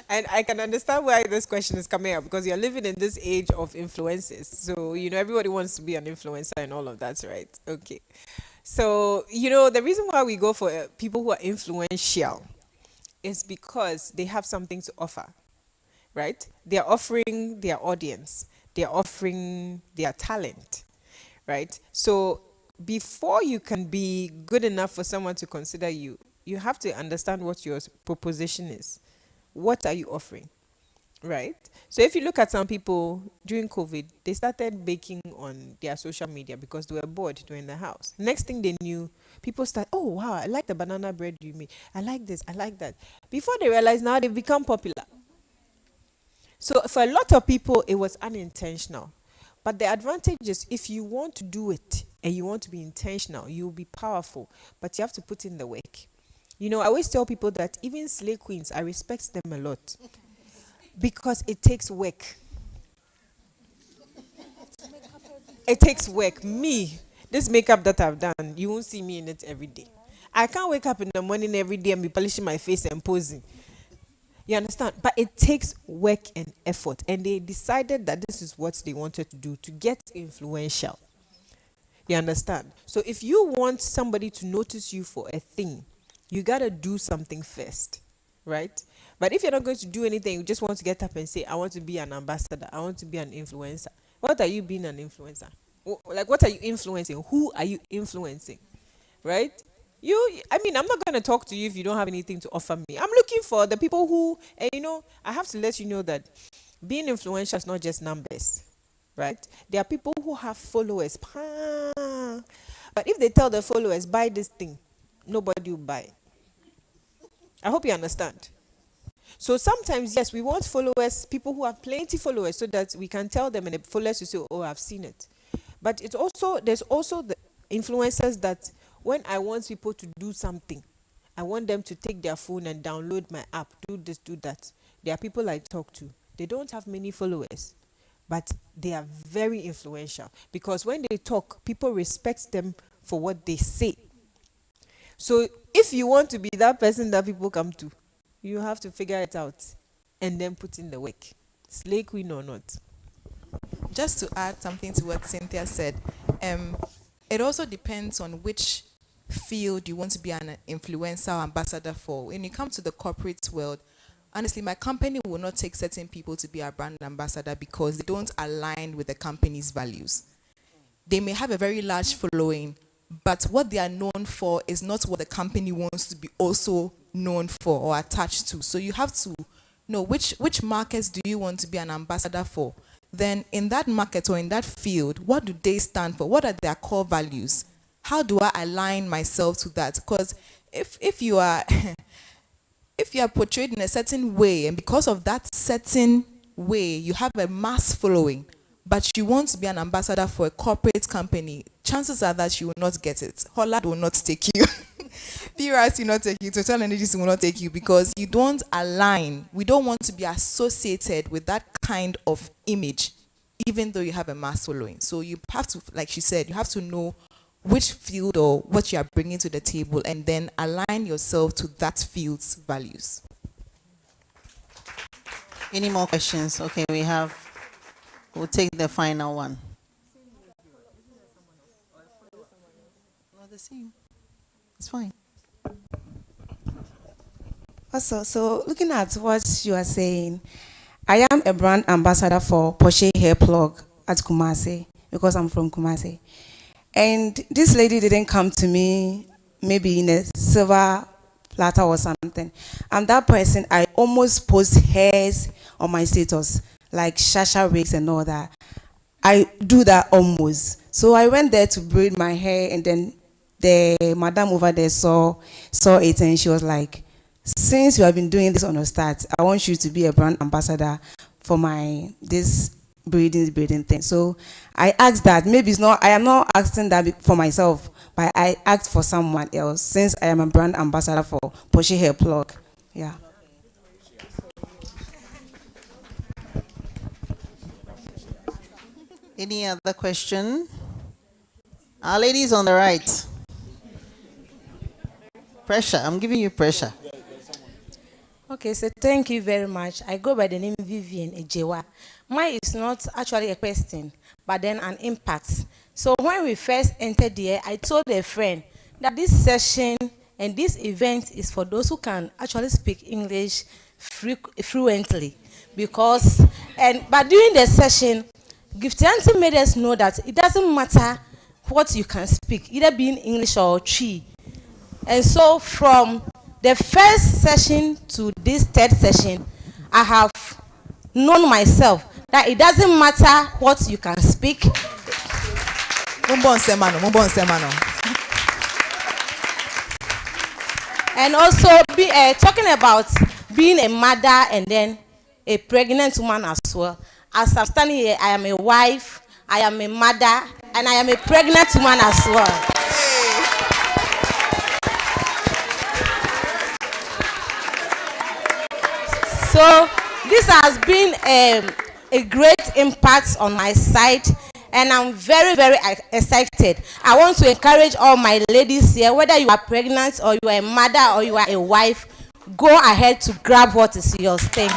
And I can understand why this question is coming up, because you're living in this age of influencers. So, everybody wants to be an influencer and all of that, right? Okay. So, the reason why we go for people who are influential is because they have something to offer, right? They're offering their audience, they're offering their talent, right? So before you can be good enough for someone to consider you, you have to understand what your proposition is. What are you offering? Right? So if you look at some people during COVID, they started baking on their social media because they were bored, they were in the house. Next thing they knew, people start, oh wow, I like the banana bread you made. I like this, I like that. Before they realize now they've become popular. So for a lot of people, it was unintentional. But the advantage is if you want to do it and you want to be intentional, you'll be powerful, but you have to put in the work. I always tell people that even slay queens, I respect them a lot. Because it takes work. It takes work. Me, this makeup that I've done, you won't see me in it every day. I can't wake up in the morning every day and be polishing my face and posing. You understand? But it takes work and effort. And they decided that this is what they wanted to do to get influential. You understand? So if you want somebody to notice you for a thing, you got to do something first. right? But if you're not going to do anything, you just want to get up and say, I want to be an ambassador, I want to be an influencer. What are you being an influencer? Like, what are you influencing? Who are you influencing? Right? I mean, I'm not going to talk to you if you don't have anything to offer me. I'm looking for the people who, and I have to let you know that being influential is not just numbers, right? There are people who have followers. But if they tell the followers, buy this thing, nobody will buy. I hope you understand. So sometimes, yes, we want followers, people who have plenty followers, so that we can tell them and the followers will say, oh, I've seen it. But there's also the influencers that when I want people to do something, I want them to take their phone and download my app, do this, do that. There are people I talk to. They don't have many followers, but they are very influential, because when they talk, people respect them for what they say. So if you want to be that person that people come to, you have to figure it out and then put in the work. Slay queen or not. Just to add something to what Cynthia said, it also depends on which field you want to be an influencer or ambassador for. When you come to the corporate world, honestly, my company will not take certain people to be a brand ambassador because they don't align with the company's values. They may have a very large following, but what they are known for is not what the company wants to be also known for or attached to. So you have to know which markets do you want to be an ambassador for. Then in that market or in that field, what do they stand for? What are their core values? How do I align myself to that? Because if you are if you are portrayed in a certain way, and because of that certain way you have a mass following, but you want to be an ambassador for a corporate company, chances are that you will not get it. Holland will not take you. PRS will not take you. Total Energies will not take you because you don't align. We don't want to be associated with that kind of image, even though you have a mass following. So you have to, like she said, you have to know which field or what you are bringing to the table, and then align yourself to that field's values. Any more questions? Okay, we'll take the final one. Not the same. It's fine. Also, so looking at what you are saying, I am a brand ambassador for Porsche Hair Plug at Kumasi because I'm from Kumasi. And this lady didn't come to me maybe in a silver platter or something. I'm that person, I almost post hairs on my status, like Shasha wigs and all that. I do that almost. So I went there to braid my hair, and then the madam over there saw it, and she was like, since you have been doing this on your start, I want you to be a brand ambassador for this braiding thing. So I asked that. Maybe it's not, I am not asking that for myself, but I asked for someone else, since I am a brand ambassador for Porsche Hair Plug. Yeah. Any other question? Our ladies on the right. Pressure. I'm giving you pressure. Okay, so thank you very much. I go by the name Vivian Ejewa. Mine is not actually a question, but then an impact. So when we first entered here, I told a friend that this session and this event is for those who can actually speak English fluently. But during the session, Giftianti made us know that it doesn't matter what you can speak, either being English or Chi. And so from the first session to this third session, I have known myself that it doesn't matter what you can speak. And also talking about being a mother and then a pregnant woman as well. As I'm standing here, I am a wife, I am a mother, and I am a pregnant woman as well. So this has been a great impact on my side, and I'm very, very excited. I want to encourage all my ladies here, whether you are pregnant or you are a mother or you are a wife, go ahead to grab what is yours. Thank you.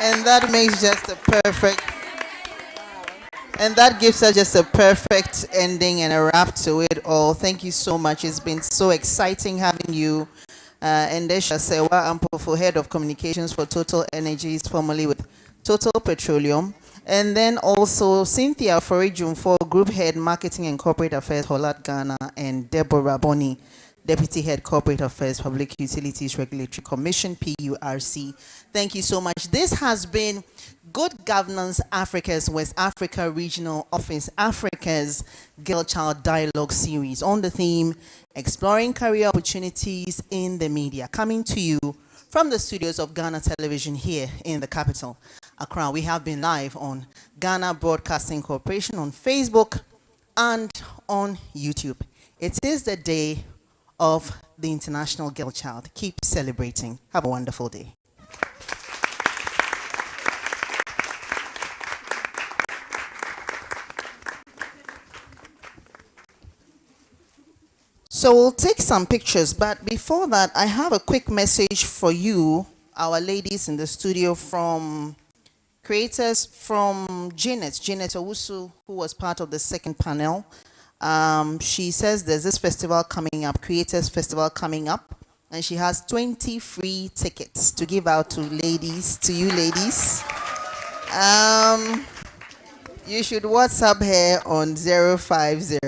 And that makes just a perfect And that gives us just a perfect ending and a wrap to it all. Thank you so much. It's been so exciting having you. And Desha Sewa Ampofo, Head of Communications for Total Energies, formerly with Total Petroleum. And then also Cynthia Forijum for Group Head Marketing and Corporate Affairs, Holat Ghana, and Deborah Boni, Deputy Head Corporate Affairs, Public Utilities Regulatory Commission, PURC. Thank you so much. This has been Good Governance Africa's West Africa Regional Office, Africa's Girl Child Dialogue Series on the theme, Exploring Career Opportunities in the Media, coming to you from the studios of Ghana Television here in the capital, Accra. We have been live on Ghana Broadcasting Corporation on Facebook and on YouTube. It is the day of the International Girl Child. Keep celebrating. Have a wonderful day. So we'll take some pictures, but before that, I have a quick message for you, our ladies in the studio, from creators, from Janet Owusu, who was part of the second panel. She says there's this festival coming up, Creators Festival coming up, and she has 20 free tickets to give out to ladies, to you ladies. You should WhatsApp her on 050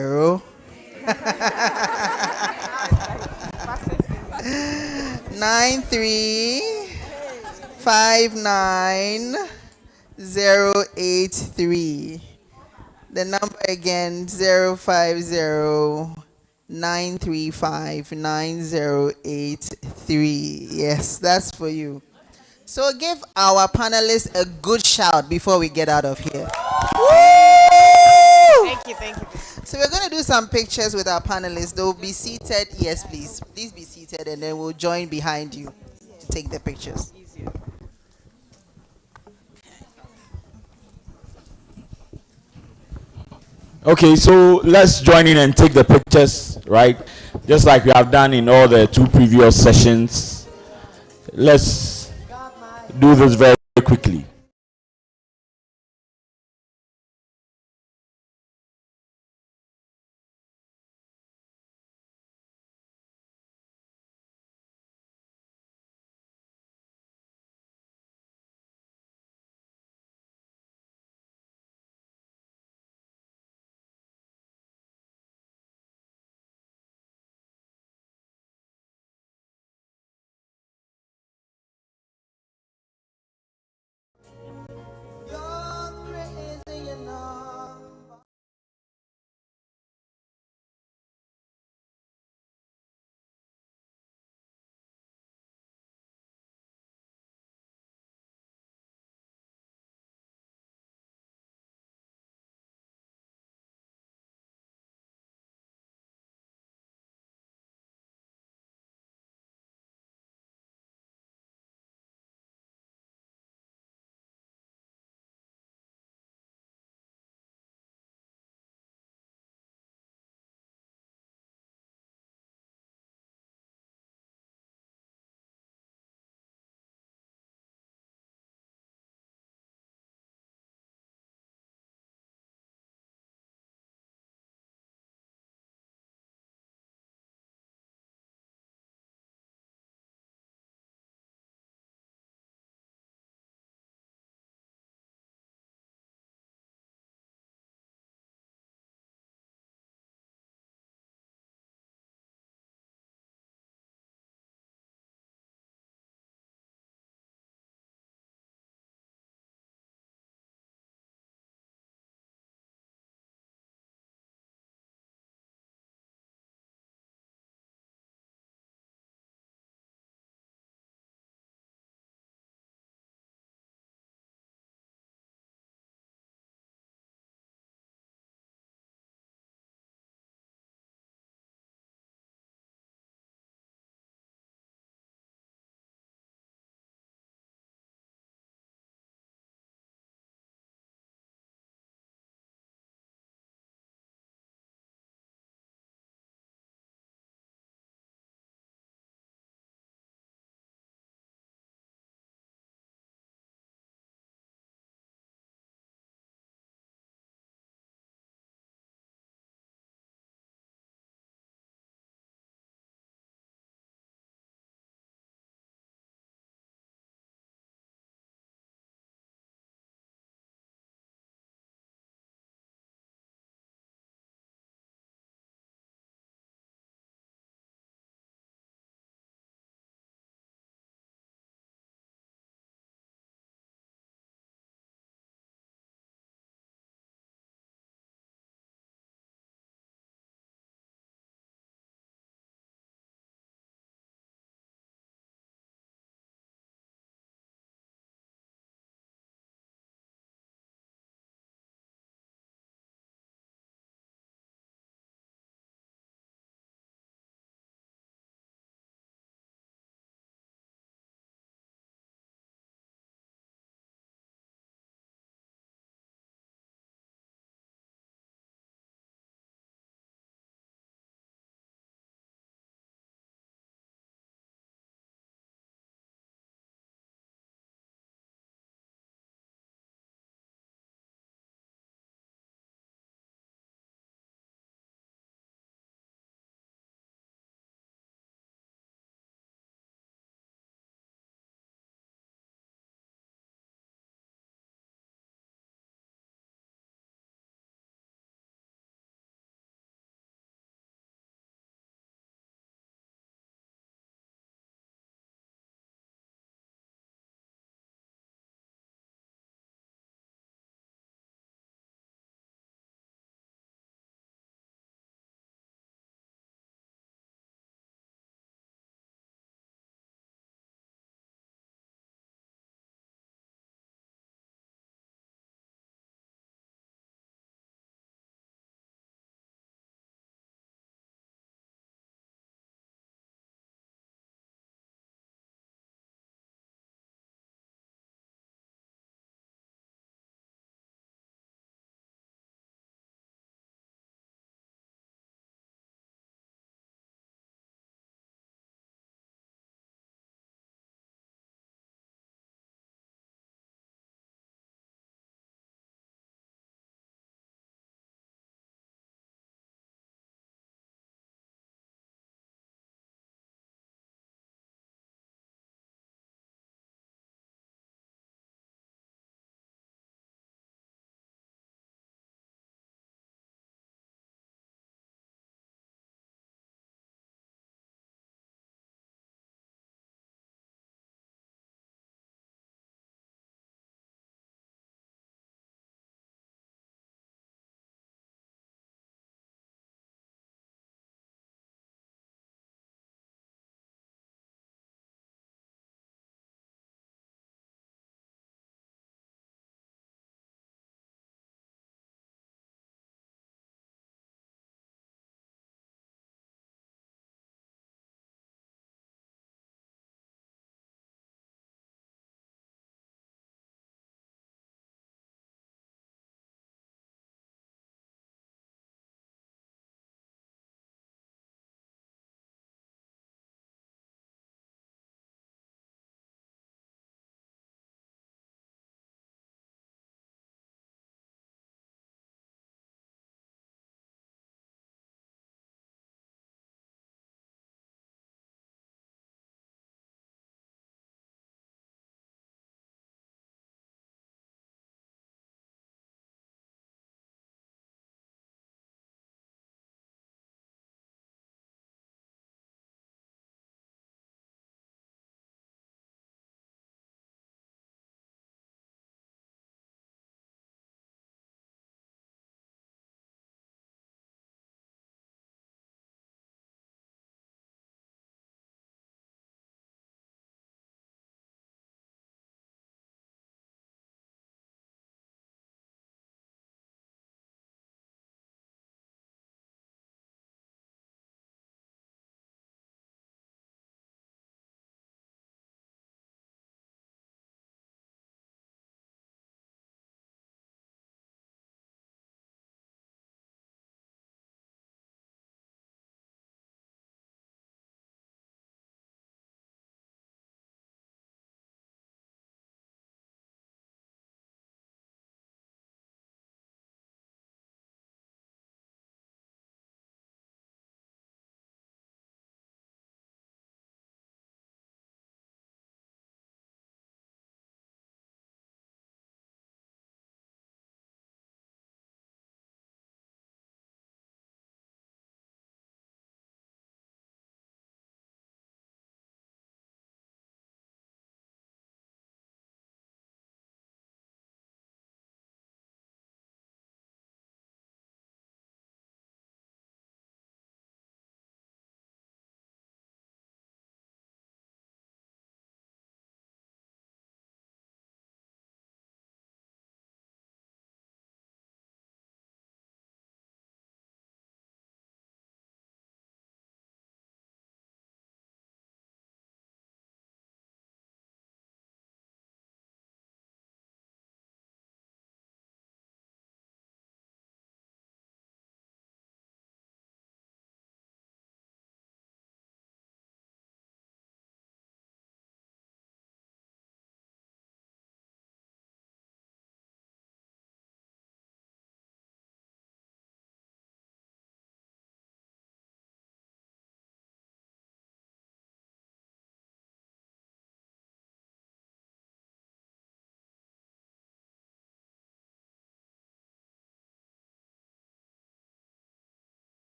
9359083. The number again, 050-935-9083. Yes, that's for you. So give our panelists a good shout before we get out of here. Thank you, thank you. So we're going to do some pictures with our panelists. They'll be seated. Yes, please. Please be seated, and then we'll join behind you to take the pictures. Okay, so let's join in and take the pictures, right? Just like we have done in all the two previous sessions. Let's do this very